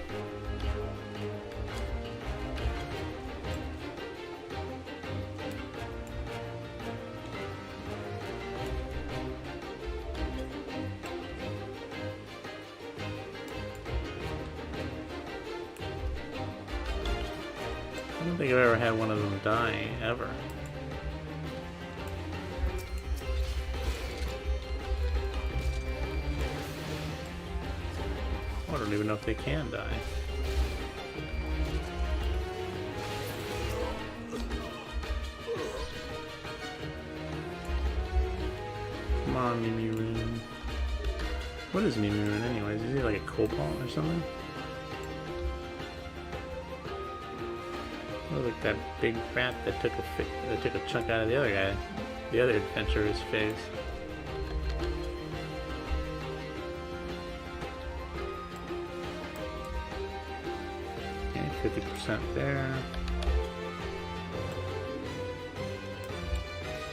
I don't think I've ever had one of them die, ever. I don't even know if they can die. Come on, Mimiroon. What is Mimiroon anyways? Is he like a cobalt or something? Oh, like that big rat that took a chunk out of the other guy, the other adventurer's face. Okay, 50% there.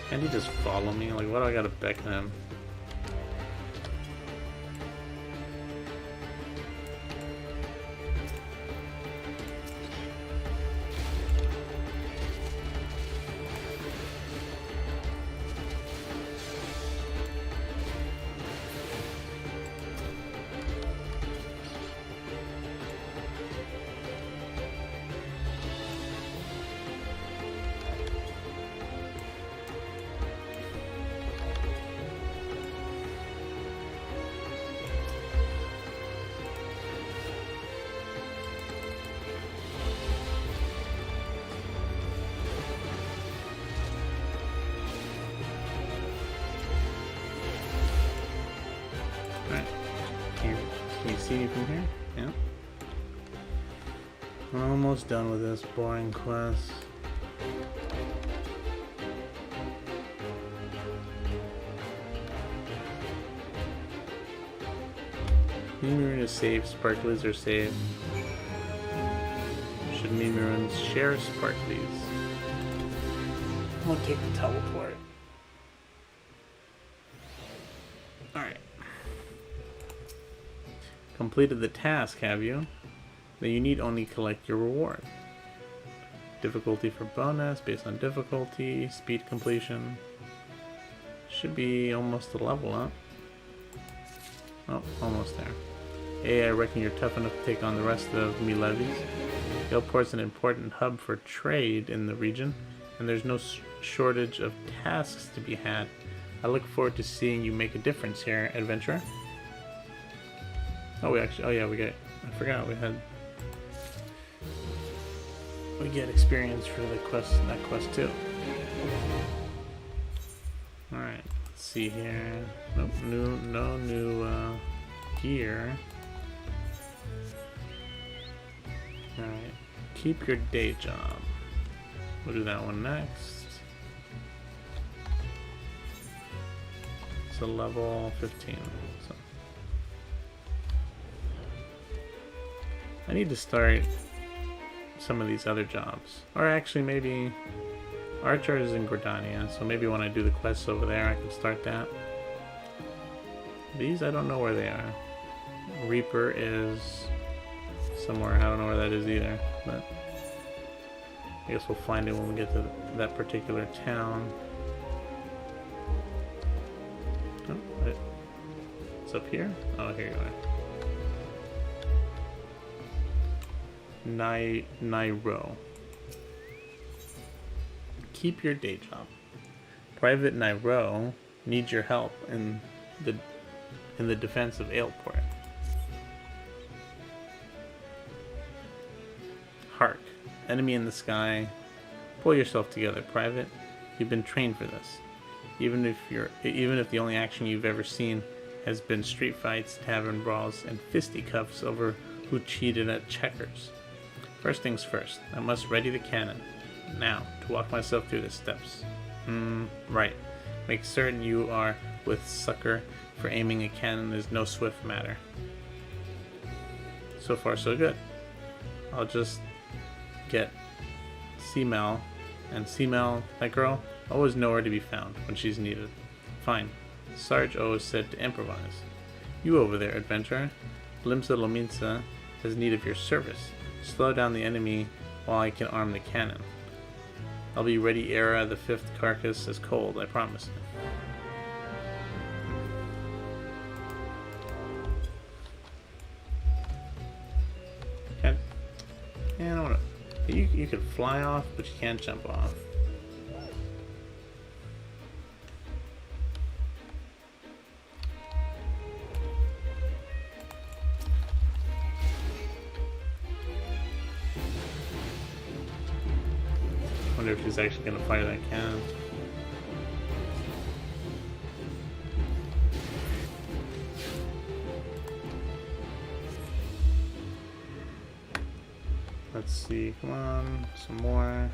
Can't he just follow me? Like, what do I gotta beckon him? Can you see me from here? Yeah. I'm almost done with this boring quest. Mimiroon is safe, Sparklies are safe. Should Mimiroons share Sparklies? I'm gonna take the teleport. Alright. Completed the task, have you? Then you need only collect your reward. Difficulty for bonus, based on difficulty, speed completion. Should be almost a level up. Oh, almost there. Hey, I reckon you're tough enough to take on the rest of me levies. Galeport's an important hub for trade in the region, and there's no shortage of tasks to be had. I look forward to seeing you make a difference here, adventurer. Oh, I forgot we get experience for that quest too. Alright, let's see here. Nope, no new gear. Alright, keep your day job. We'll do that one next. It's a level 15. So I need to start some of these other jobs. Or actually maybe Archer is in Gordania, so maybe when I do the quests over there I can start that. These I don't know where they are. Reaper is somewhere, I don't know where that is either, but I guess we'll find it when we get to that particular town. Oh, it's up here? Oh, here you are. Nairo. Keep your day job. Private Nairo needs your help in the defense of Aleport. Hark. Enemy in the sky. Pull yourself together, Private. You've been trained for this. Even if the only action you've ever seen has been street fights, tavern brawls, and fisticuffs over who cheated at checkers. First things first, I must ready the cannon. Now, to walk myself through the steps. Right. Make certain you are with succor, for aiming a cannon is no swift matter. So far, so good. I'll just get C-Mel And Seamel, that girl, always nowhere to be found when she's needed. Fine. Sarge O is said to improvise. You over there, adventurer. Limsa Lominsa has need of your service. Slow down the enemy while I can arm the cannon. I'll be ready ere the 5th carcass is cold, I promise you. Yeah, I don't wanna. You can fly off, but you can't jump off. Wonder if he's actually gonna fire that cannon. Let's see, come on, some more.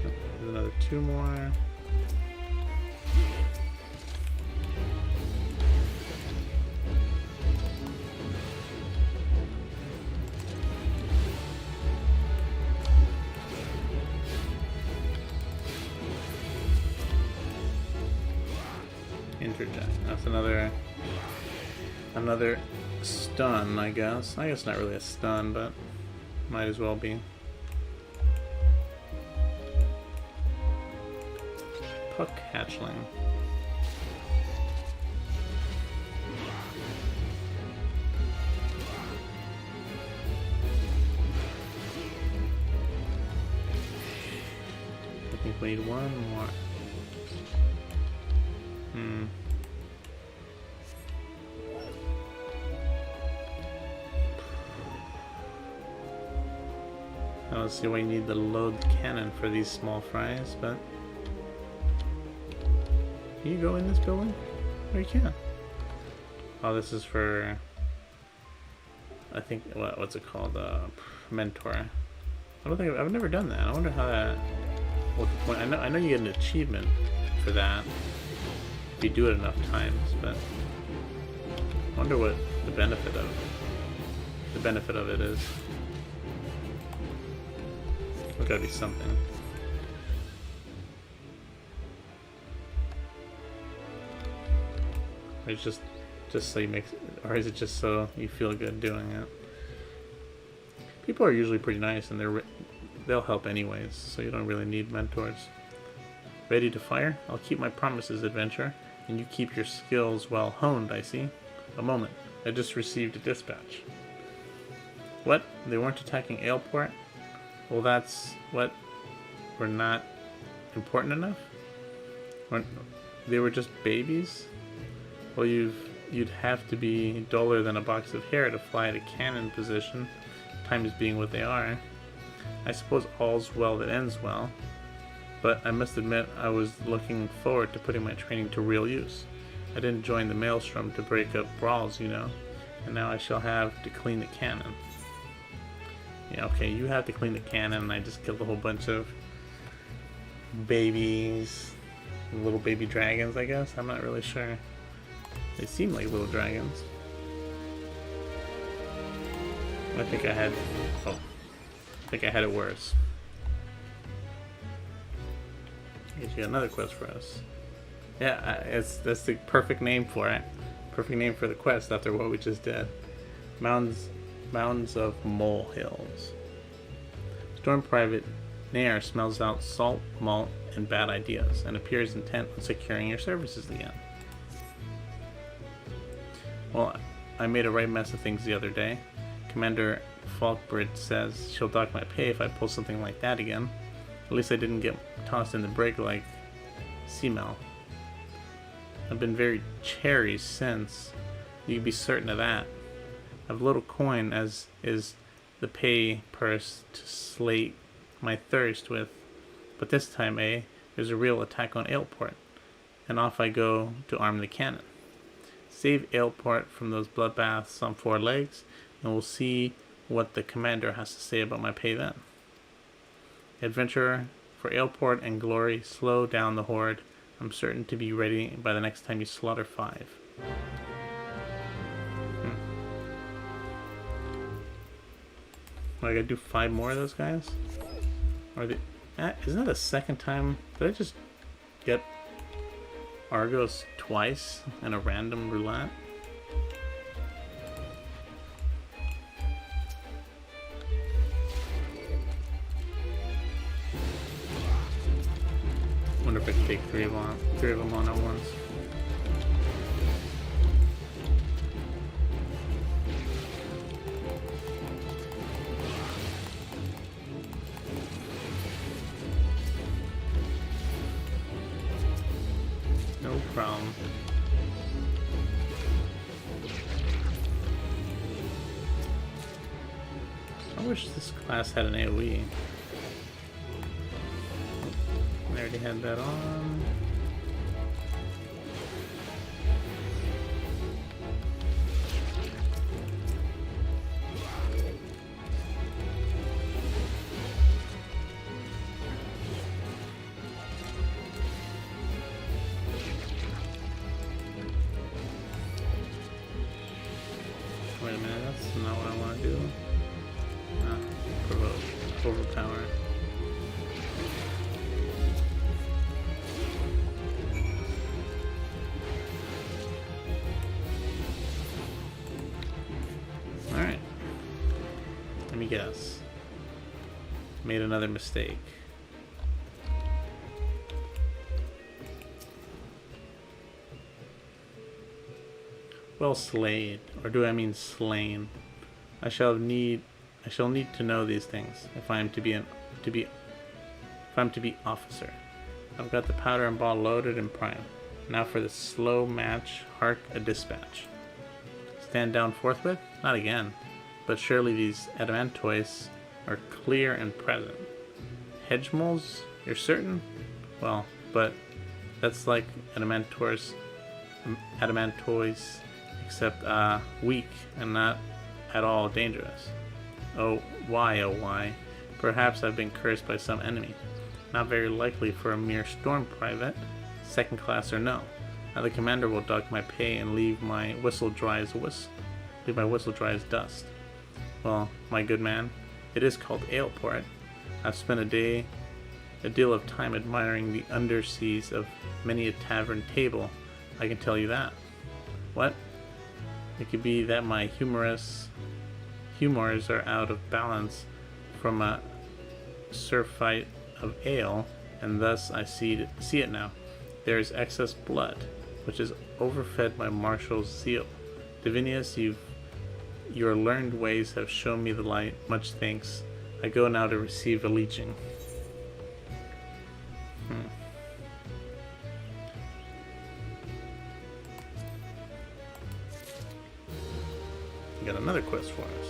There's another 2 more. Interject. That's another stun, I guess. I guess not really a stun, but might as well be. Puck hatchling. I think we need 1 more. I don't see why you need to load the cannon for these small fries, but can you go in this building? Oh, you can. Oh, this is for, I think, what's it called? Mentor. I've never done that. I wonder how that, what the point, I know you get an achievement for that if you do it enough times, but I wonder what the benefit of it is. There's gotta be something. Or it's just so you make, or is it just so you feel good doing it? People are usually pretty nice, and they'll help anyways, so you don't really need mentors. Ready to fire? I'll keep my promises, adventurer, and you keep your skills well honed, I see. A moment. I just received a dispatch. What? They weren't attacking Aleport? Well, that's what? We're not important enough? They were just babies? Well, you'd have to be duller than a box of hair to fly at a cannon position, times being what they are. I suppose all's well that ends well, but I must admit I was looking forward to putting my training to real use. I didn't join the maelstrom to break up brawls, you know, and now I shall have to clean the cannon. Yeah, okay, you have to clean the cannon, and I just killed a whole bunch of babies, little baby dragons, I guess? I'm not really sure. They seem like little dragons. I think I had it worse. I guess you got another quest for us. Yeah, that's the perfect name for it. Perfect name for the quest after what we just did. Mounds of molehills. Storm Private Nair smells out salt, malt, and bad ideas, and appears intent on securing your services again. Well, I made a right mess of things the other day. Commander Falkbridge says she'll dock my pay if I pull something like that again. At least I didn't get tossed in the brig like Seamel. I've been very cherry since. You can be certain of that. I've little coin, as is the pay purse, to slate my thirst with. But this time, there's a real attack on Aleport, and off I go to arm the cannon. Save Aleport from those bloodbaths on 4 legs, and we'll see what the commander has to say about my pay then. Adventurer, for Aleport and glory, slow down the horde. I'm certain to be ready by the next time you slaughter 5. I gotta do 5 more of those guys? Or Isn't that the second time? Did I just get Argos twice in a random roulette? Wonder if I can take three of them on at once. No problem. I wish this class had an AoE. I already had that on. Wait a minute, that's not what I want to do. Provoke. Overpower. Alright. Let me guess. Made another mistake. Well slayed, or do I mean slain? I shall need to know these things if I am to be officer. I've got the powder and ball loaded and primed. Now for the slow match, hark a dispatch. Stand down forthwith? Not again. But surely these adamantois are clear and present. Hedge moles? You're certain? Well, but that's like adamantois, except weak and not at all dangerous. Oh why? Perhaps I've been cursed by some enemy. Not very likely for a mere storm private, second class or no. Now the commander will dock my pay and leave my whistle dry as dust. Well, my good man, it is called Aleport. I've spent a deal of time admiring the underseas of many a tavern table, I can tell you that. What? It could be that my humors are out of balance from a surfeit of ale, and thus I see it now. There is excess blood, which is overfed my marshal's zeal. Divinius, your learned ways have shown me the light. Much thanks. I go now to receive a leeching. You got another quest for us.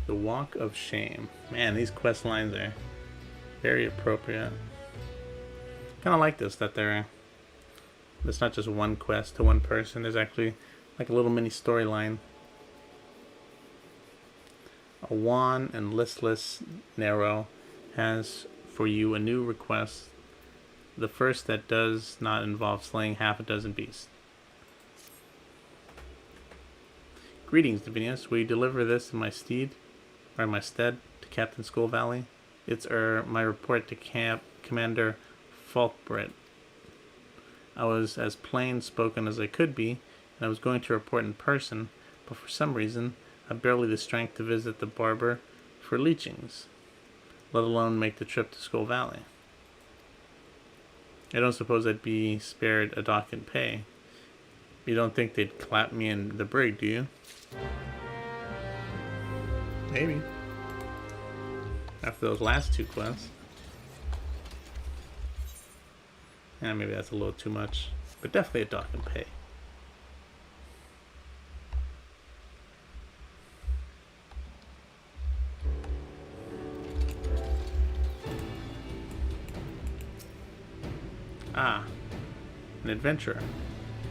The Walk of Shame. Man, these quest lines are very appropriate. Kind of like this, that it's not just one quest to one person. There's actually like a little mini storyline. A wan and listless Nero has for you a new request. The first that does not involve slaying half a dozen beasts. Greetings, Divinius. Will you deliver this in my stead to Captain Skull Valley? It's my report to Commander Falkbrit. I was as plain spoken as I could be, and I was going to report in person, but for some reason, I've barely the strength to visit the barber for leechings, let alone make the trip to Skull Valley. I don't suppose I'd be spared a dock and pay. You don't think they'd clap me in the brig, do you? Maybe. After those last two quests. Yeah, maybe that's a little too much. But definitely a dock and pay. Ah, an adventurer,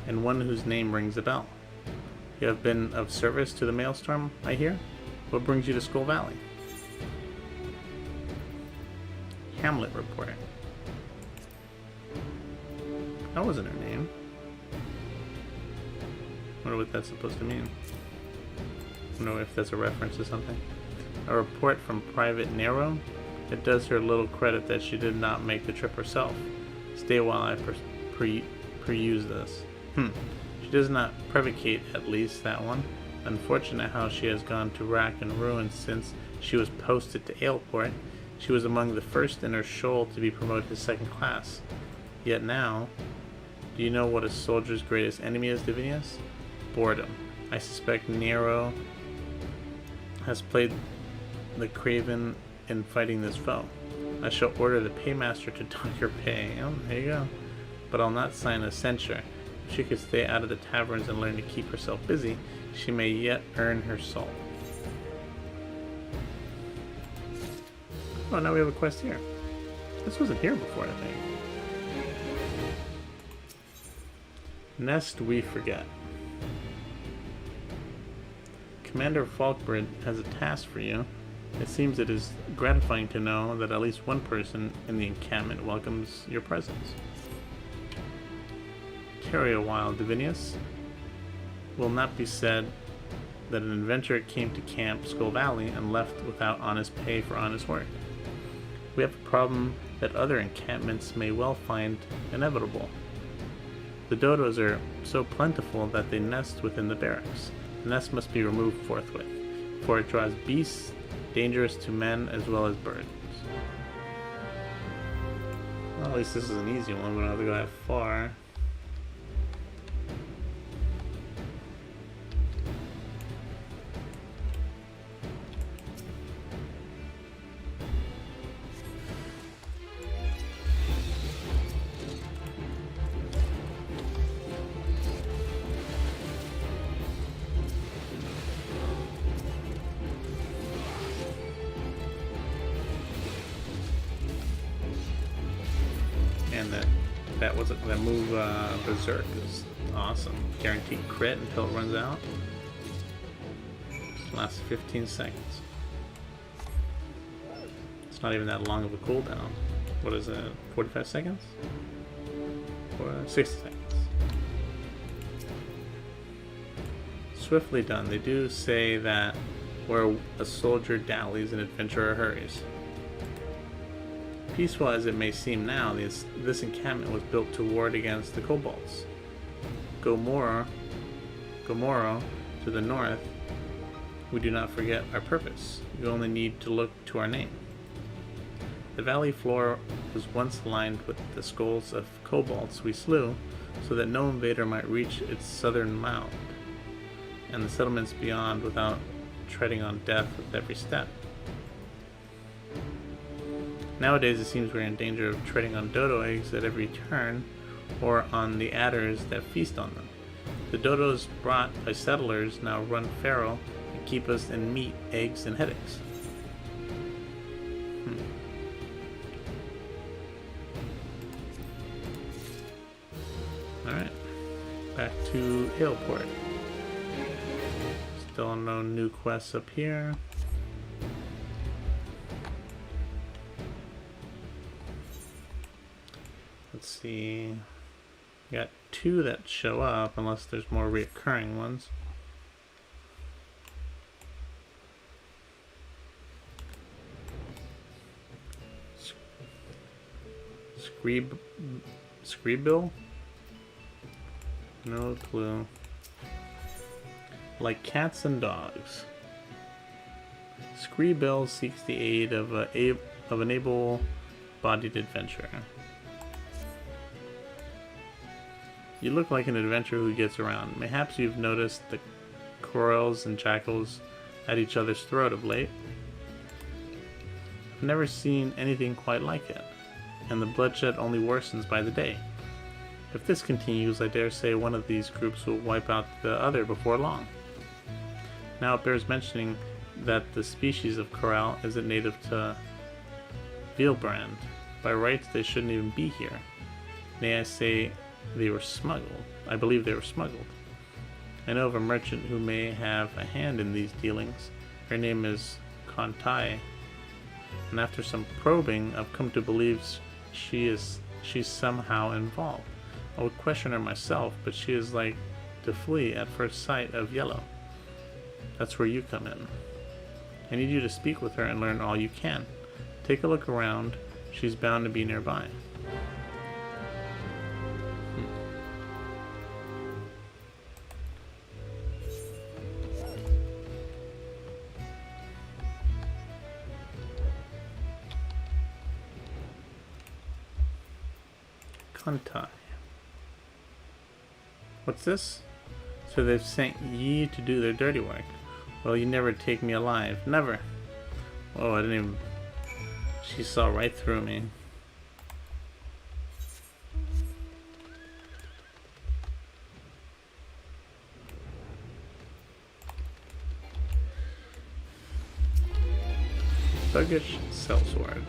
and one whose name rings a bell. You have been of service to the Maelstrom, I hear? What brings you to Skull Valley? Hamlet report. That wasn't her name. Wonder what that's supposed to mean. I don't know if that's a reference to something. A report from Private Nero? It does her little credit that she did not make the trip herself. Stay while I peruse this. She does not prevocate, at least that one. Unfortunate how she has gone to rack and ruin since she was posted to Aleport. She was among the first in her shoal to be promoted to second class. Yet now, do you know what a soldier's greatest enemy is, Divinius? Boredom. I suspect Nero has played the craven in fighting this foe. I shall order the paymaster to dock her pay. Oh, there you go. But I'll not sign a censure. If she could stay out of the taverns and learn to keep herself busy, she may yet earn her soul. Oh, now we have a quest here. This wasn't here before, I think. Nest we forget. Commander Falkbrid has a task for you. It seems it is gratifying to know that at least one person in the encampment welcomes your presence. Tarry a while, Divinius. Will not be said that an adventurer came to Camp Skull Valley and left without honest pay for honest work. We have a problem that other encampments may well find inevitable. The dodos are so plentiful that they nest within the barracks. The nest must be removed forthwith, for it draws beasts dangerous to men as well as birds. Well, at least this is an easy one. We don't have to go that far. That move Berserk is awesome. Guaranteed crit until it runs out. Lasts 15 seconds. It's not even that long of a cooldown. What is it? 45 seconds? Or 60 seconds. Swiftly done. They do say that where a soldier dallies, an adventurer hurries. Peaceful as it may seem now, this encampment was built to ward against the kobolds. Gomorrah, to the north, we do not forget our purpose. You only need to look to our name. The valley floor was once lined with the skulls of kobolds we slew, so that no invader might reach its southern mound, and the settlements beyond without treading on death with every step. Nowadays it seems we're in danger of treading on dodo eggs at every turn, or on the adders that feast on them. The dodos brought by settlers now run feral and keep us in meat, eggs, and headaches. Alright, back to Aleport. Still no new quests up here. Let's see. We got 2 that show up, unless there's more reoccurring ones. Screebill? No clue. Like cats and dogs. Screebill seeks the aid of an able-bodied adventurer. You look like an adventurer who gets around. Mayhaps you've noticed the coils and jackals at each other's throat of late. I've never seen anything quite like it, and the bloodshed only worsens by the day. If this continues, I dare say one of these groups will wipe out the other before long. Now it bears mentioning that the species of coral isn't native to Veilbrand. By rights, they shouldn't even be here. May I say, they were smuggled. I believe they were smuggled. I know of a merchant who may have a hand in these dealings. Her name is Kontai, and after some probing, I've come to believe she's somehow involved. I would question her myself, but she is like to flee at first sight of yellow. That's where you come in. I need you to speak with her and learn all you can. Take a look around. She's bound to be nearby. Kantai. What's this? So they've sent ye to do their dirty work. Well, you never take me alive. Never. Oh, I didn't even... She saw right through me. Thuggish sellsword.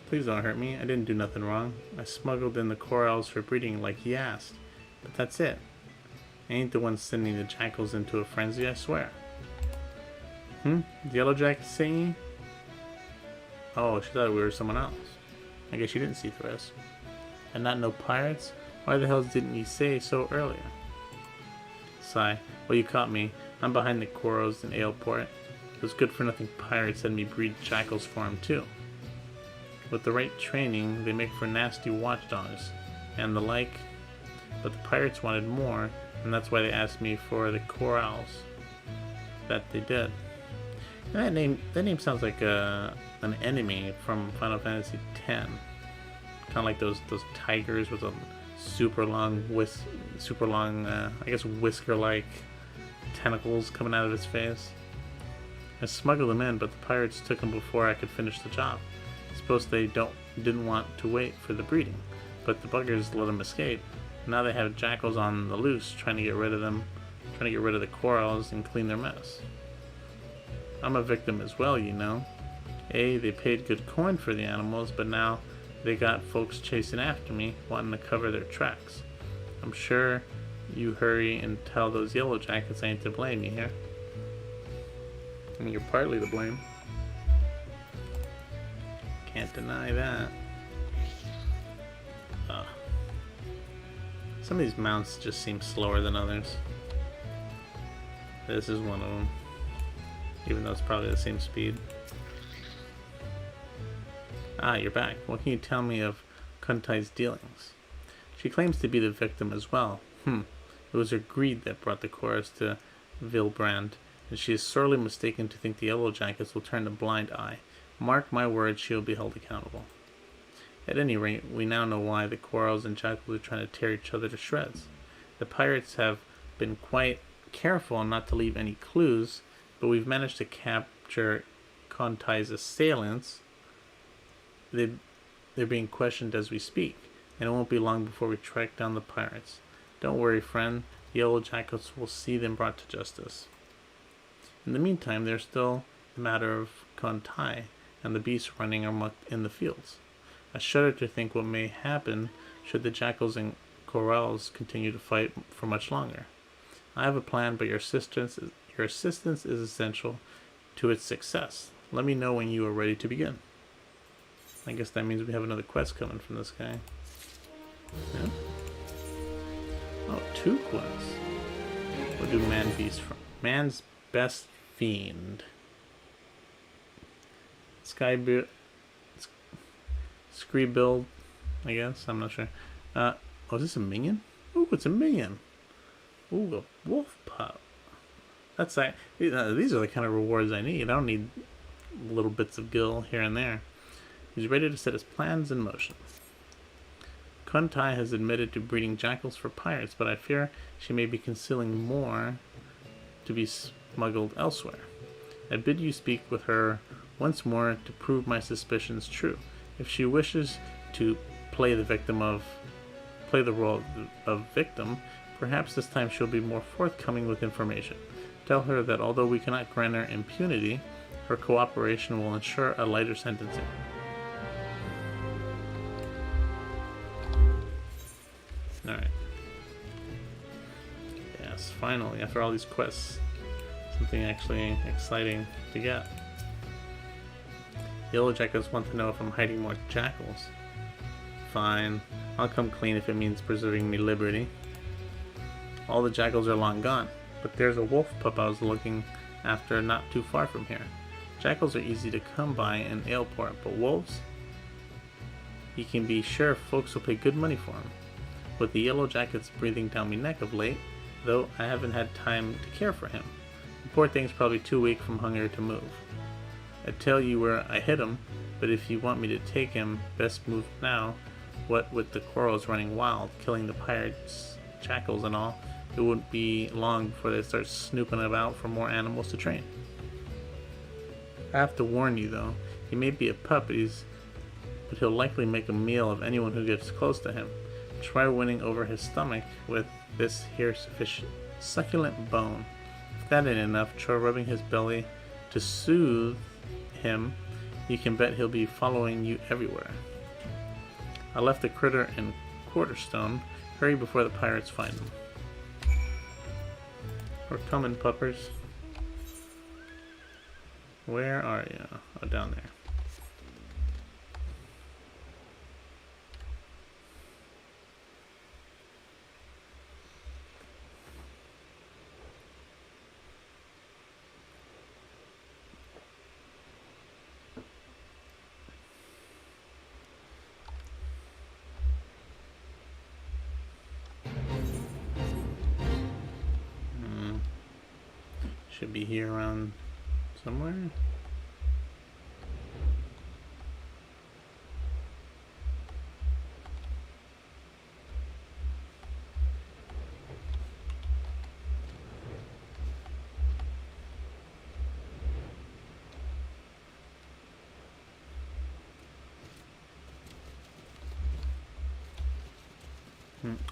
Please don't hurt me. I didn't do nothing wrong. I smuggled in the corals for breeding like he asked. But that's it. I ain't the one sending the jackals into a frenzy, I swear. The yellow jacket singing? Oh, she thought we were someone else. I guess she didn't see through us. And not no pirates? Why the hell didn't you say so earlier? Sigh. Well, you caught me. I'm behind the corals in Aleport. Those good-for-nothing pirates had me breed jackals for him, too. With the right training, they make for nasty watchdogs and the like, but the pirates wanted more, and that's why they asked me for the corals. That they did. And that name sounds like an enemy from Final Fantasy X. Kind of like those tigers with a super long, I guess whisker-like tentacles coming out of his face. I smuggled them in, but the pirates took them before I could finish the job. Suppose they didn't want to wait for the breeding, but the buggers let them escape. Now they have jackals on the loose, trying to get rid of them, trying to get rid of the corals and clean their mess. I'm a victim as well, you know. They paid good coin for the animals, but now they got folks chasing after me, wanting to cover their tracks. I'm sure you hurry and tell those yellow jackets I ain't to blame, you hear? I mean, you're partly to blame. Can't deny that. Some of these mounts just seem slower than others. This is one of them. Even though it's probably the same speed. Ah, you're back. What can you tell me of Kuntai's dealings? She claims to be the victim as well. It was her greed that brought the chorus to Vilbrand, and she is sorely mistaken to think the Yellow Jackets will turn a blind eye. Mark my words, she'll be held accountable. At any rate, we now know why the corals and jackals are trying to tear each other to shreds. The pirates have been quite careful not to leave any clues, but we've managed to capture Kuntai's assailants. They're being questioned as we speak, and it won't be long before we track down the pirates. Don't worry, friend. The Yellow Jackets will see them brought to justice. In the meantime, there's still the matter of Kuntai and the beasts running amok in the fields. I shudder to think what may happen should the jackals and corals continue to fight for much longer. I have a plan, but your assistance is essential to its success. Let me know when you are ready to begin. I guess that means we have another quest coming from this guy. Yeah. Oh, 2 quests. We'll do Beast from Man's Best Fiend. Scree build, I guess. I'm not sure. Oh, is this a minion? Ooh, it's a minion. Ooh, a wolf pup. That's like these are the kind of rewards I need. I don't need little bits of gil here and there. He's ready to set his plans in motion. Kuntai has admitted to breeding jackals for pirates, but I fear she may be concealing more to be smuggled elsewhere. I bid you speak with her once more to prove my suspicions true. If she wishes to play the role of victim, perhaps this time she'll be more forthcoming with information. Tell her that although we cannot grant her impunity, her cooperation will ensure a lighter sentencing. Alright. finally, after all these quests. Something actually exciting to get. Yellow Jackets want to know if I'm hiding more jackals. Fine, I'll come clean if it means preserving me liberty. All the jackals are long gone, but there's a wolf pup I was looking after not too far from here. Jackals are easy to come by in Aleport, but wolves? You can be sure folks will pay good money for them. With the Yellow Jackets breathing down my neck of late, though I haven't had time to care for him. The poor thing's probably too weak from hunger to move. I'd tell you where I hid him, but if you want me to take him, best move now. What with the corals running wild, killing the pirates, jackals and all, it wouldn't be long before they start snooping about for more animals to train. I have to warn you though, he may be a pup, but he'll likely make a meal of anyone who gets close to him. Try winning over his stomach with this here sufficient succulent bone. If that ain't enough, try rubbing his belly to soothe him. You can bet he'll be following you everywhere. I left the critter in Quarterstone. Hurry before the pirates find him. We're coming, puppers. Where are you? Oh, down there. Should be here around somewhere.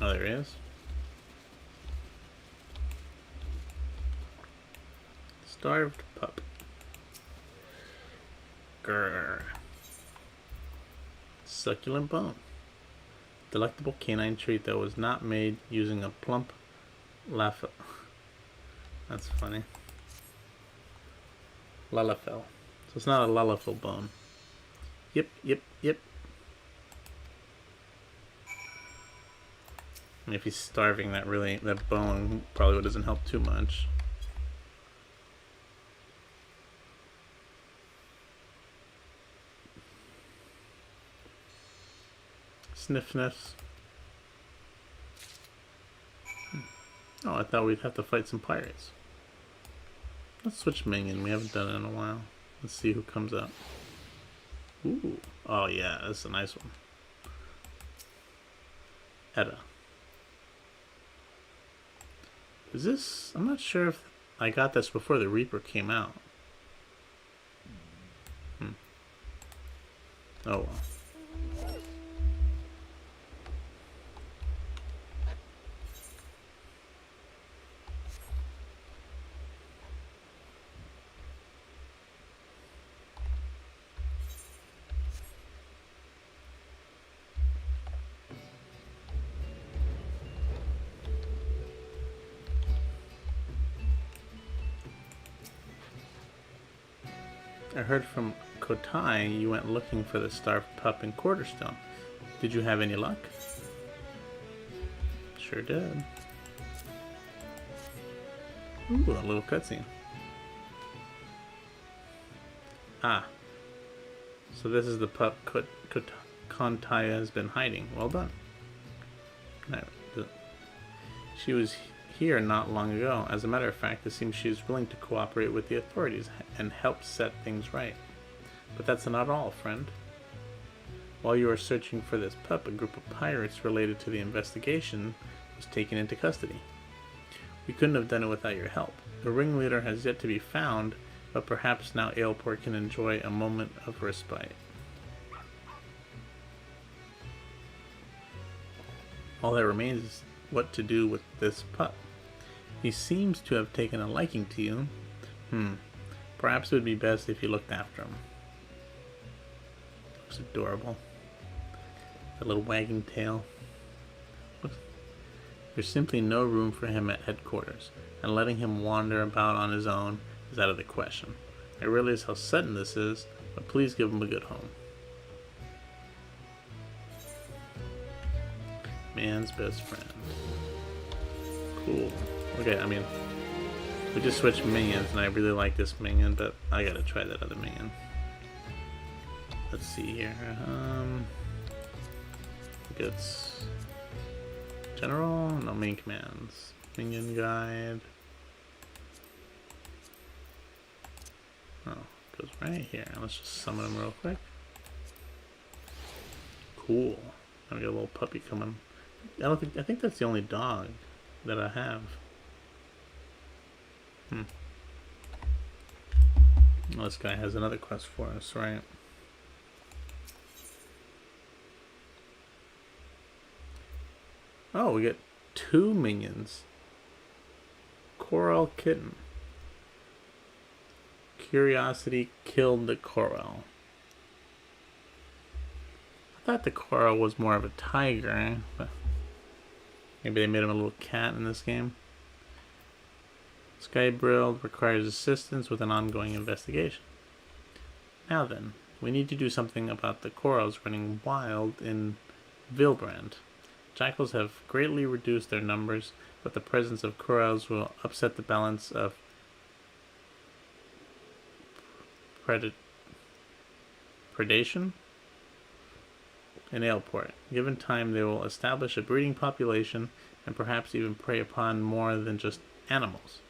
Oh, there he is. Starved pup. Grrr. Succulent bone. Delectable canine treat that was not made using a plump laugh. That's funny. Lalafell. So it's not a lalafell bone. Yep. And if he's starving, that bone probably doesn't help too much. Sniff sniffs. Oh, I thought we'd have to fight some pirates. Let's switch minion. We haven't done it in a while. Let's see who comes up. Ooh. Oh yeah, that's a nice one. Edda. Is this... I'm not sure if I got this before the Reaper came out. Oh well. I heard from Kotai you went looking for the starved pup in Quarterstone. Did you have any luck? Sure did. Ooh, a little cutscene. Ah. So this is the pup Kotai has been hiding. Well done. She was here not long ago. As a matter of fact, it seems she is willing to cooperate with the authorities and help set things right. But that's not all, friend. While you were searching for this pup, a group of pirates related to the investigation was taken into custody. We couldn't have done it without your help. The ringleader has yet to be found, but perhaps now Aleport can enjoy a moment of respite. All that remains is what to do with this pup. He seems to have taken a liking to you. Perhaps it would be best if you looked after him. Looks adorable. That little wagging tail. There's simply no room for him at headquarters, and letting him wander about on his own is out of the question. I realize how sudden this is, but please give him a good home. Man's best friend. Cool. Okay, I mean, we just switched minions, and I really like this minion, but I gotta try that other minion. Let's see here. It's general, no main commands. Minion guide. Oh, goes right here. Let's just summon him real quick. Cool. I got a little puppy coming. I think that's the only dog that I have. Well, this guy has another quest for us, right? Oh, we get 2 minions. Coral Kitten. Curiosity killed the coral. I thought the coral was more of a tiger, but maybe they made him a little cat in this game. Skybrill requires assistance with an ongoing investigation. Now then, we need to do something about the corals running wild in Vilbrand. Jackals have greatly reduced their numbers, but the presence of corals will upset the balance of predation in Aleport. Given time, they will establish a breeding population and perhaps even prey upon more than just animals.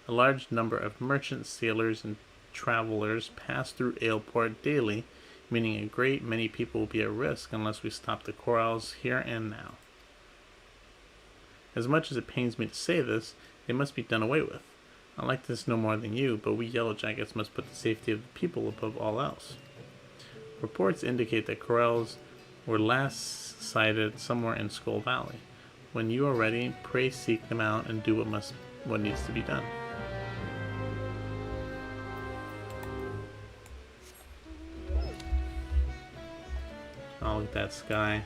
A large number of merchants, sailors, and travelers pass through Aleport daily, meaning a great many people will be at risk unless we stop the corals here and now. As much as it pains me to say this, they must be done away with. I like this no more than you, but we Yellow Jackets must put the safety of the people above all else. Reports indicate that corals were last sighted somewhere in Skull Valley. When you are ready, pray seek them out and do what needs to be done. Oh, look at that sky.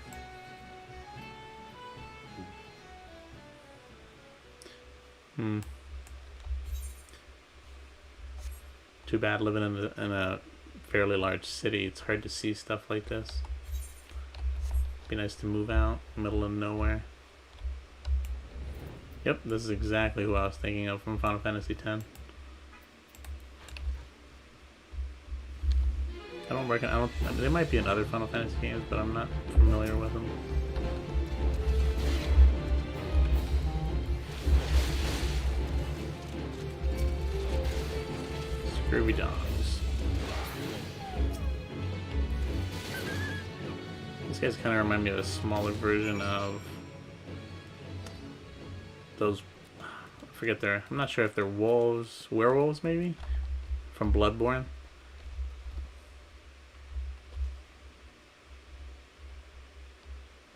Too bad living in a fairly large city. It's hard to see stuff like this. Be nice to move out, middle of nowhere. Yep, this is exactly who I was thinking of from Final Fantasy X. They might be in other Final Fantasy games, but I'm not familiar with them. Scurvy dogs. These guys kind of remind me of a smaller version of those. I forget I'm not sure if they're werewolves maybe, from Bloodborne.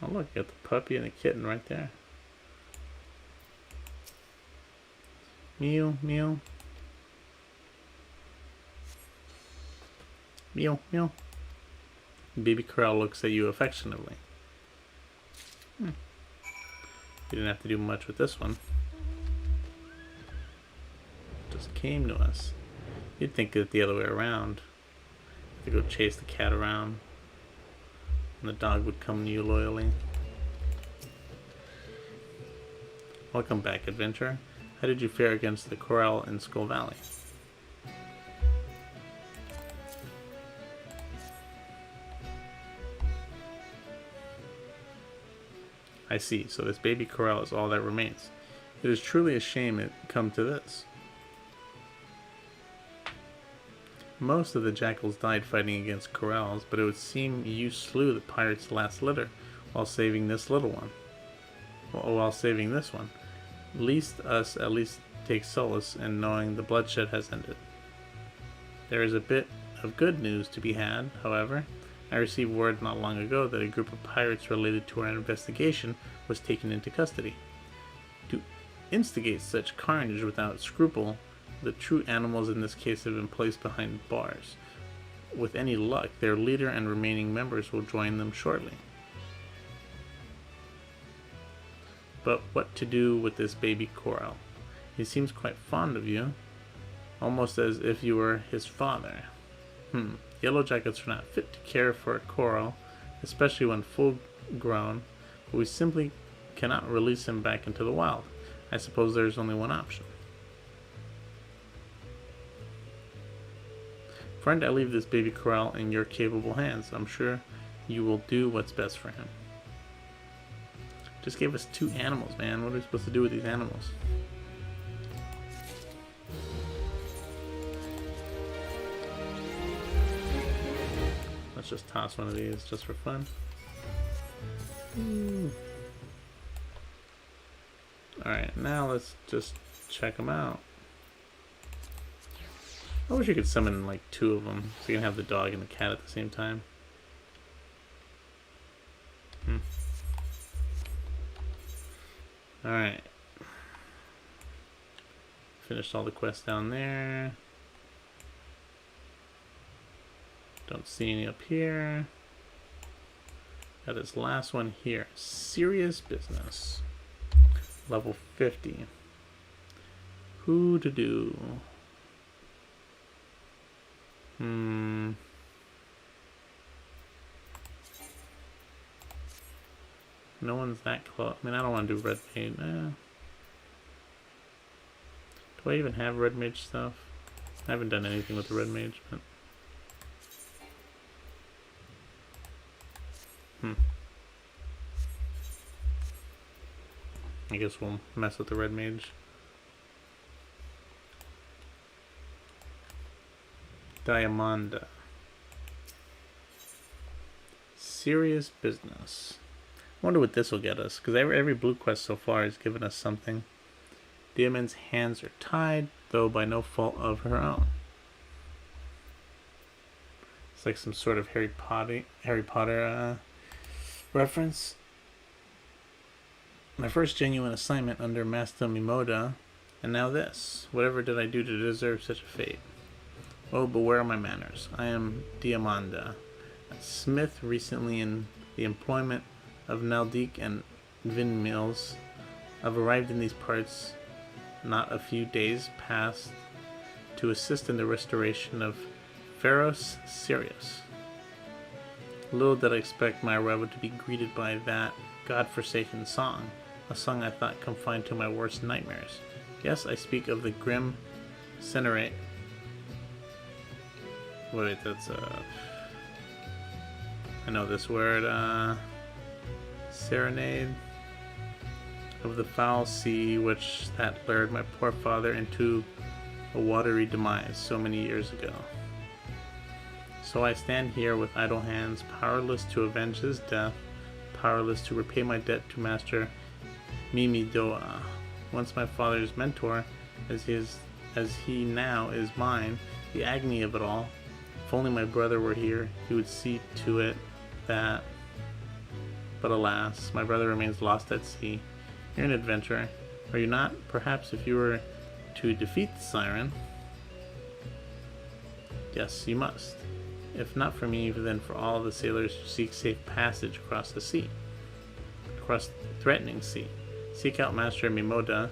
Oh look, you got the puppy and the kitten right there. Meow, meow. Meow, meow. Baby Corral looks at you affectionately. You didn't have to do much with this one. Just came to us. You'd think it the other way around. To go chase the cat around. And the dog would come to you loyally. Welcome back, adventurer. How did you fare against the corral in Skull Valley? I see, so this baby corral is all that remains. It is truly a shame it come to this. Most of the jackals died fighting against corrals, but it would seem you slew the pirate's last litter while saving this little one. While saving this one. At least take solace in knowing the bloodshed has ended. There is a bit of good news to be had, however. I received word not long ago that a group of pirates related to our investigation was taken into custody. To instigate such carnage without scruple, the true animals in this case have been placed behind bars. With any luck, their leader and remaining members will join them shortly. But what to do with this baby coral? He seems quite fond of you, almost as if you were his father. Yellow jackets are not fit to care for a coral, especially when full grown, but we simply cannot release him back into the wild. I suppose there's only one option. Friend, I leave this baby coral in your capable hands. I'm sure you will do what's best for him. Just gave us 2 animals, man. What are we supposed to do with these animals? Let's just toss one of these just for fun. Alright, now let's just check them out. I wish you could summon like 2 of them so you can have the dog and the cat at the same time. Alright. Finished all the quests down there. Don't see any up here. Got this last one here. Serious business. Level 50. Who to do? No one's that close. I mean, I don't want to do red mage. Do I even have red mage stuff? I haven't done anything with the red mage, but I guess we'll mess with the red mage. Diamanda. Serious business. I wonder what this will get us, because every blue quest so far has given us something. Diamond's hands are tied, though by no fault of her own. It's like some sort of Harry Potter reference. My first genuine assignment under Master Mimoda, and now this. Whatever did I do to deserve such a fate? Oh, beware my manners. I am Diamanda, a smith recently in the employment of Naldik and Vindmills. I've arrived in these parts not a few days past to assist in the restoration of Pharos Sirius. Little did I expect my arrival to be greeted by that godforsaken song, a song I thought confined to my worst nightmares. Yes, I speak of the grim Cenerate. Wait, that's I know this word, serenade of the foul sea which that lured my poor father into a watery demise so many years ago. So I stand here with idle hands, powerless to avenge his death, powerless to repay my debt to Master Mimidoa, once my father's mentor, as he now is mine. The agony of it all. If only my brother were here, he would see to it that. But alas, my brother remains lost at sea. You're an adventurer, are you not? Perhaps if you were to defeat the siren. Yes, you must. If not for me, then for all the sailors who seek safe passage across the sea. Across the threatening sea. Seek out Master Mimoda.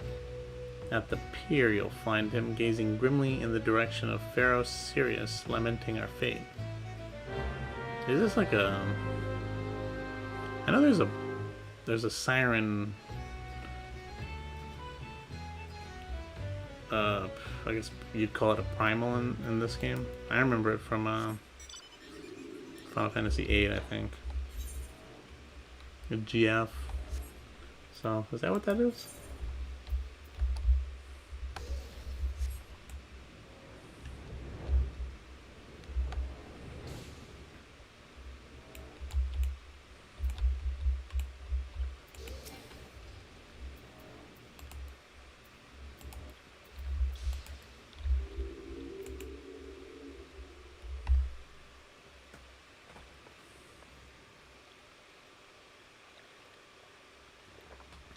At the pier you'll find him gazing grimly in the direction of Pharos Sirius, lamenting our fate. Is this like a... I know there's a siren... I guess you'd call it a primal in this game. I remember it from Final Fantasy VIII, I think. A GF. So, is that what that is?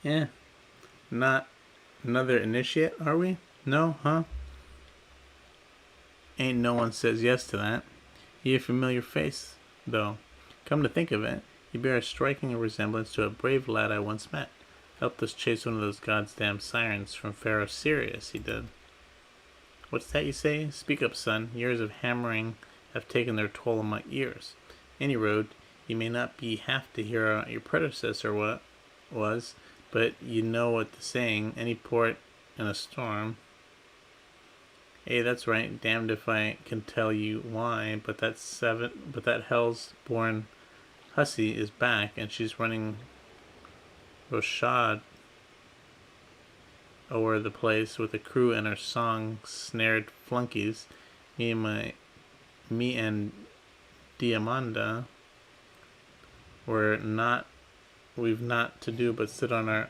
Yeah. Not another initiate, are we? No, huh? Ain't no one says yes to that. You a familiar face, though. Come to think of it, you bear a striking resemblance to a brave lad I once met. Helped us chase one of those goddamn sirens from Pharaoh Sirius, he did. What's that you say? Speak up, son. Years of hammering have taken their toll on my ears. Any road, you may not be half to hear your predecessor what was, but you know what the saying, any port in a storm. Hey, that's right. Damned if I can tell you why, but that hell's born hussy is back, and she's running Roshad o'er the place with a crew and her song snared flunkies. Me and Diamanda we've not to do but sit on our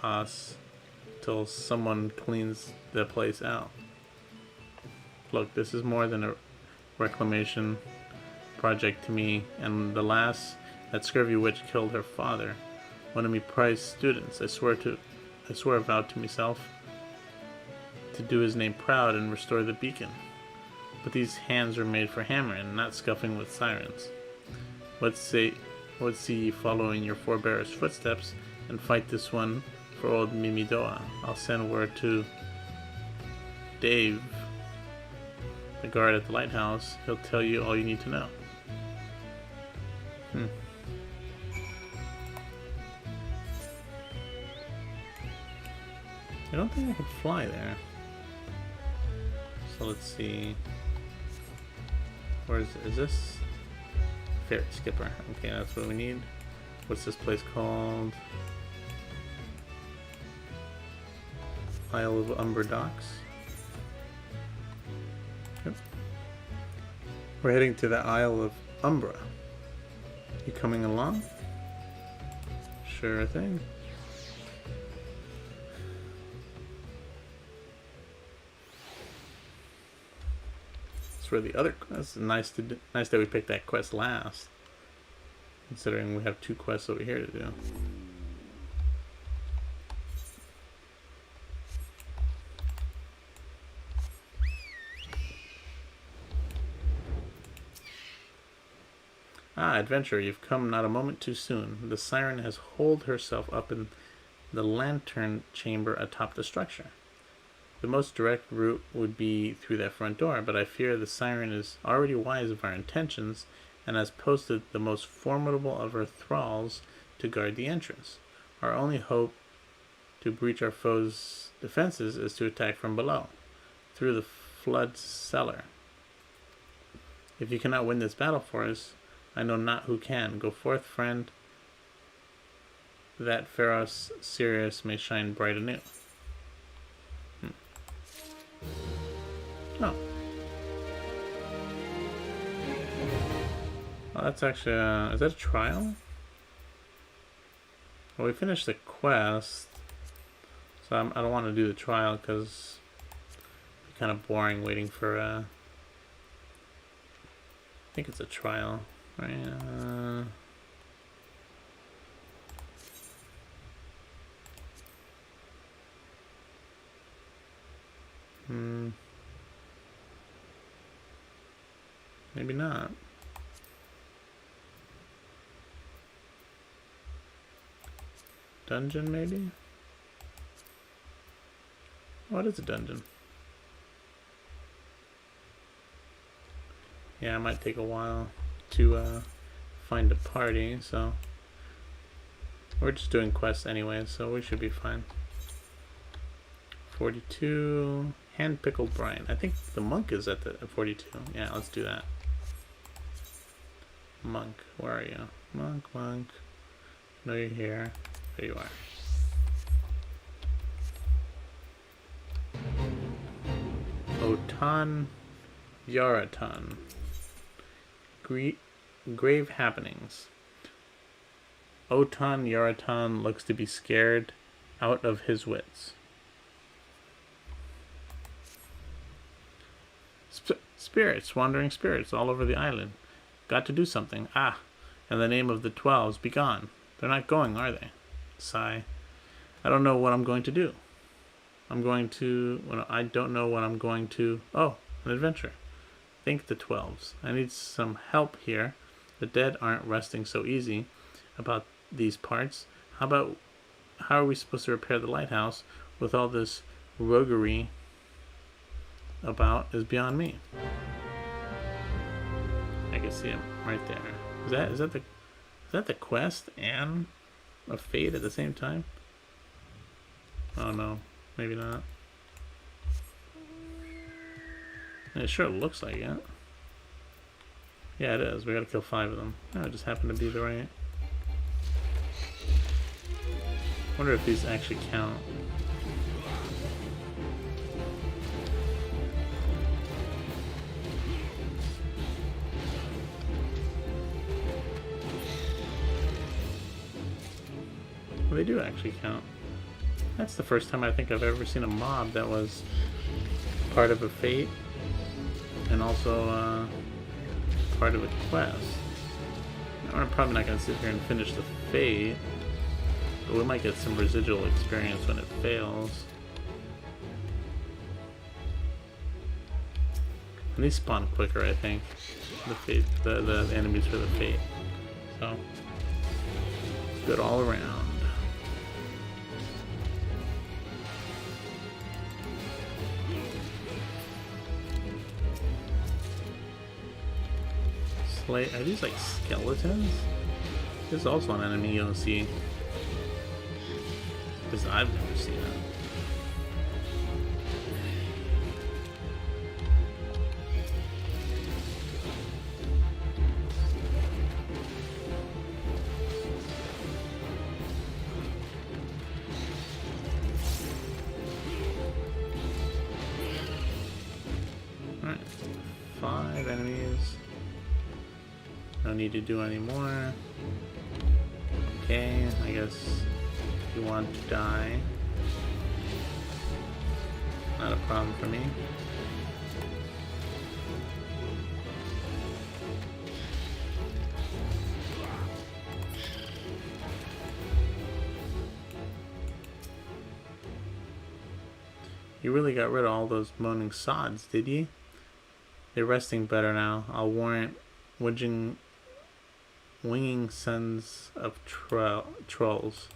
ass till someone cleans the place out. Look, this is more than a reclamation project to me, and the lass, that scurvy witch, killed her father, one of me prized students. I swear vowed to myself to do his name proud and restore the beacon. But these hands were made for hammering, not scuffing with sirens. What see ye follow in your forebears' footsteps and fight this one for old Mimidoa. I'll send word to Dave, the guard at the lighthouse. He'll tell you all you need to know. I don't think I can fly there. So let's see. Where is this? Ferry skipper. Okay, that's what we need. What's this place called? Isle of Umber Docks. Yep. We're heading to the Isle of Umbra. You coming along? Sure thing. For the other quests, nice that we picked that quest last, considering we have 2 quests over here to do. Ah, adventurer, you've come not a moment too soon. The siren has holed herself up in the lantern chamber atop the structure. The most direct route would be through that front door, but I fear the siren is already wise of our intentions and has posted the most formidable of her thralls to guard the entrance. Our only hope to breach our foe's defenses is to attack from below, through the flood cellar. If you cannot win this battle for us, I know not who can. Go forth, friend, that Pharaoh Sirius may shine bright anew. Oh. Well, that's actually, is that a trial? Well, we finished the quest, so I don't want to do the trial because it's kind of boring waiting for, I think it's a trial, right? Maybe not. Dungeon, maybe? What is a dungeon? Yeah, it might take a while to find a party, so we're just doing quests anyway, so we should be fine. 42 hand-pickled brine. I think the monk is at 42. Yeah, let's do that. Monk, where are you? Monk. No, you're here. There you are. Otan Yaratan. Grave happenings. Otan Yaratan looks to be scared out of his wits. Spirits, wandering spirits all over the island. Got to do something. Ah, in the name of the 12s, be gone. They're not going, are they? Sigh. I don't know what I'm going to do. I don't know what I'm going to... Oh, an adventure. Think the 12s. I need some help here. The dead aren't resting so easy about these parts. How about how are we supposed to repair the lighthouse with all this roguery about is beyond me. I can see him right there. Is that the quest and a fate at the same time? Oh no, maybe not. It sure looks like it. Yeah, it is. We gotta kill 5 of them. Oh, it just happened to be the right. Wonder if these actually count. Well, they do actually count. That's the first time I think I've ever seen a mob that was part of a fate and also part of a quest. Now, we're probably not going to sit here and finish the fate, but we might get some residual experience when it fails. And these spawn quicker, I think. The fate, the enemies for the fate. So it's good all around. Are these like skeletons? This is also an enemy you don't see. Because I've never seen it. Alright. 5 enemies. No need to do any more. Okay, I guess you want to die. Not a problem for me. You really got rid of all those moaning sods, did you? They're resting better now. I'll warrant winging sons of trolls.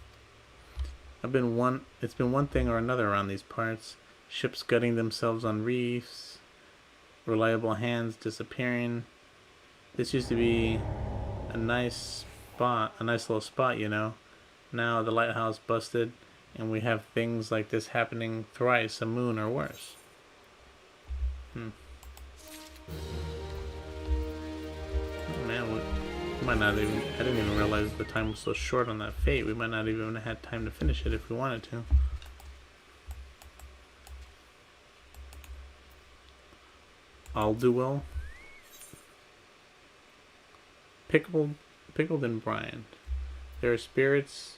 It's been one thing or another around these parts. Ships gutting themselves on reefs, reliable hands disappearing. This used to be a nice little spot, you know. Now the lighthouse busted, and we have things like this happening thrice a moon or worse. Man, we might not even. I didn't even realize the time was so short on that fate. We might not even have had time to finish it if we wanted to. Alduel. Pickled and brined. There are spirits,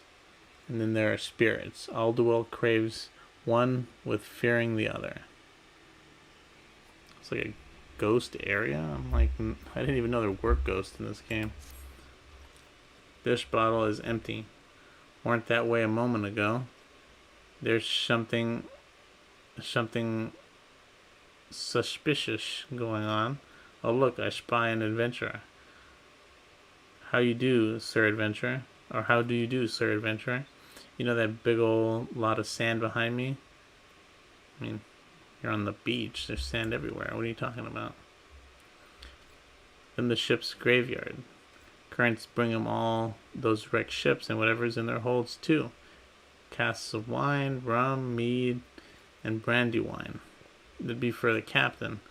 and then there are spirits. Alduel craves one with fearing the other. It's like a ghost area. I'm like, I didn't even know there were ghosts in this game. This bottle is empty. Weren't that way a moment ago. There's something suspicious going on. Oh look, I spy an adventurer. How you do, Sir Adventurer? Or how do you do, Sir Adventurer? You know that big old lot of sand behind me? I mean, you're on the beach. There's sand everywhere. What are you talking about? Then the ship's graveyard. Currents bring them all those wrecked ships and whatever's in their holds too. Casks of wine, rum, mead, and brandy wine. That'd be for the captain,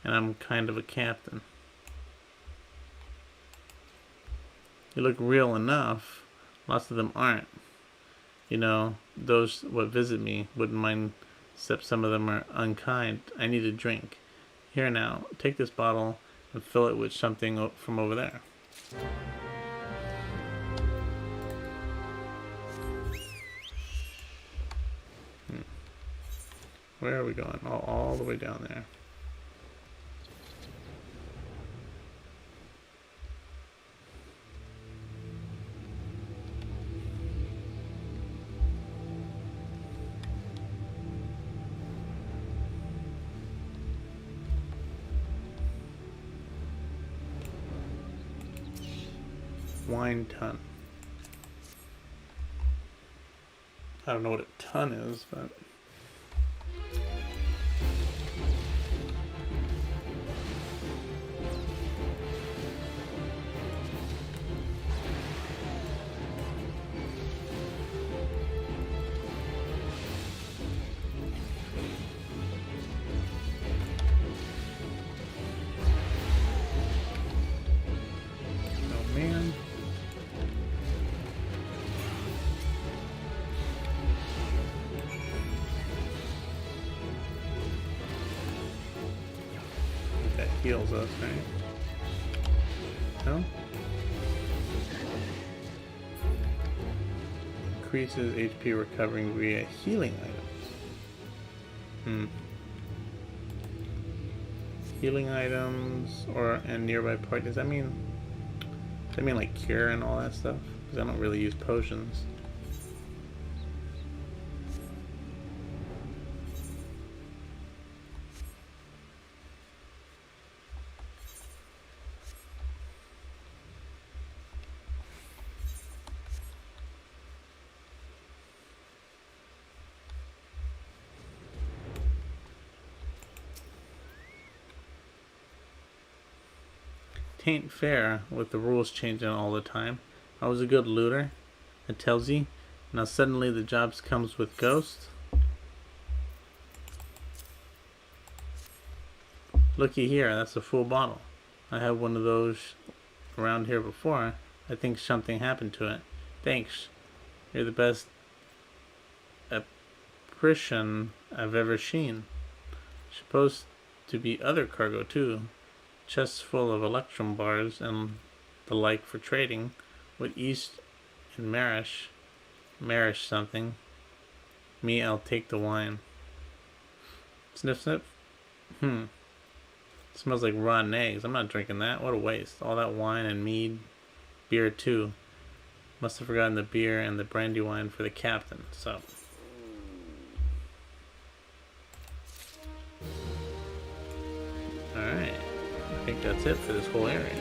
and I'm kind of a captain. You look real enough. Lots of them aren't. You know, those what visit me wouldn't mind, except some of them are unkind. I need a drink. Here now, take this bottle and fill it with something from over there. Where are we going? Oh, all the way down there. Wine ton. I don't know what a ton is, but... Oh man. That heals us, right? No? Increases HP recovering via healing items. Healing items and nearby part. Does that mean like cure and all that stuff? Because I don't really use potions. Tain't fair with the rules changing all the time. I was a good looter, it tells you. Now suddenly the jobs comes with ghosts. Looky here, that's a full bottle. I had one of those around here before. I think something happened to it. Thanks. You're the best apparition I've ever seen. Supposed to be other cargo too. Chests full of electrum bars and the like for trading with East and Marish something. Me, I'll take the wine. Sniff sniff. Smells like rotten eggs. I'm not drinking that. What a waste. All that wine and mead. Beer too. Must have forgotten the beer and the brandy wine for the captain. So alright. I think that's it for this whole area.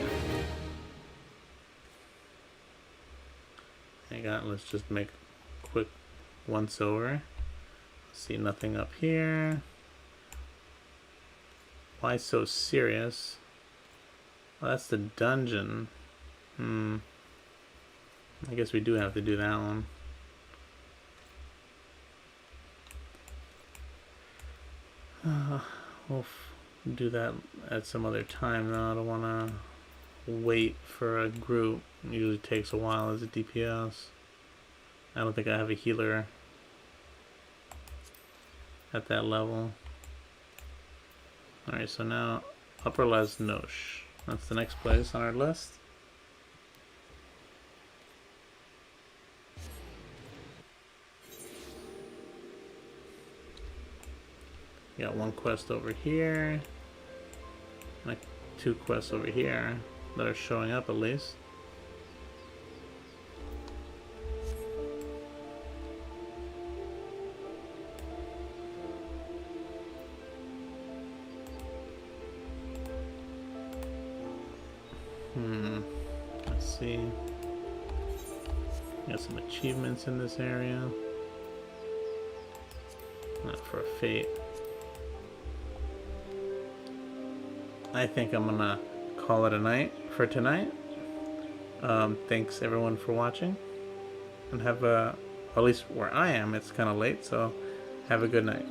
Hang on, let's just make a quick once over. See nothing up here. Why so serious? Well, that's the dungeon. I guess we do have to do that one. We'll do that at some other time though. I don't want to wait for a group. It usually takes a while as a DPS. I don't think I have a healer at that level. Alright, so now Upper Les Noche. That's the next place on our list. Got one quest over here. Like 2 quests over here that are showing up at least. Let's see. Got some achievements in this area. Not for a fate. I think I'm gonna call it a night for tonight. Thanks everyone for watching, and have a, at least where I am, it's kind of late, so have a good night.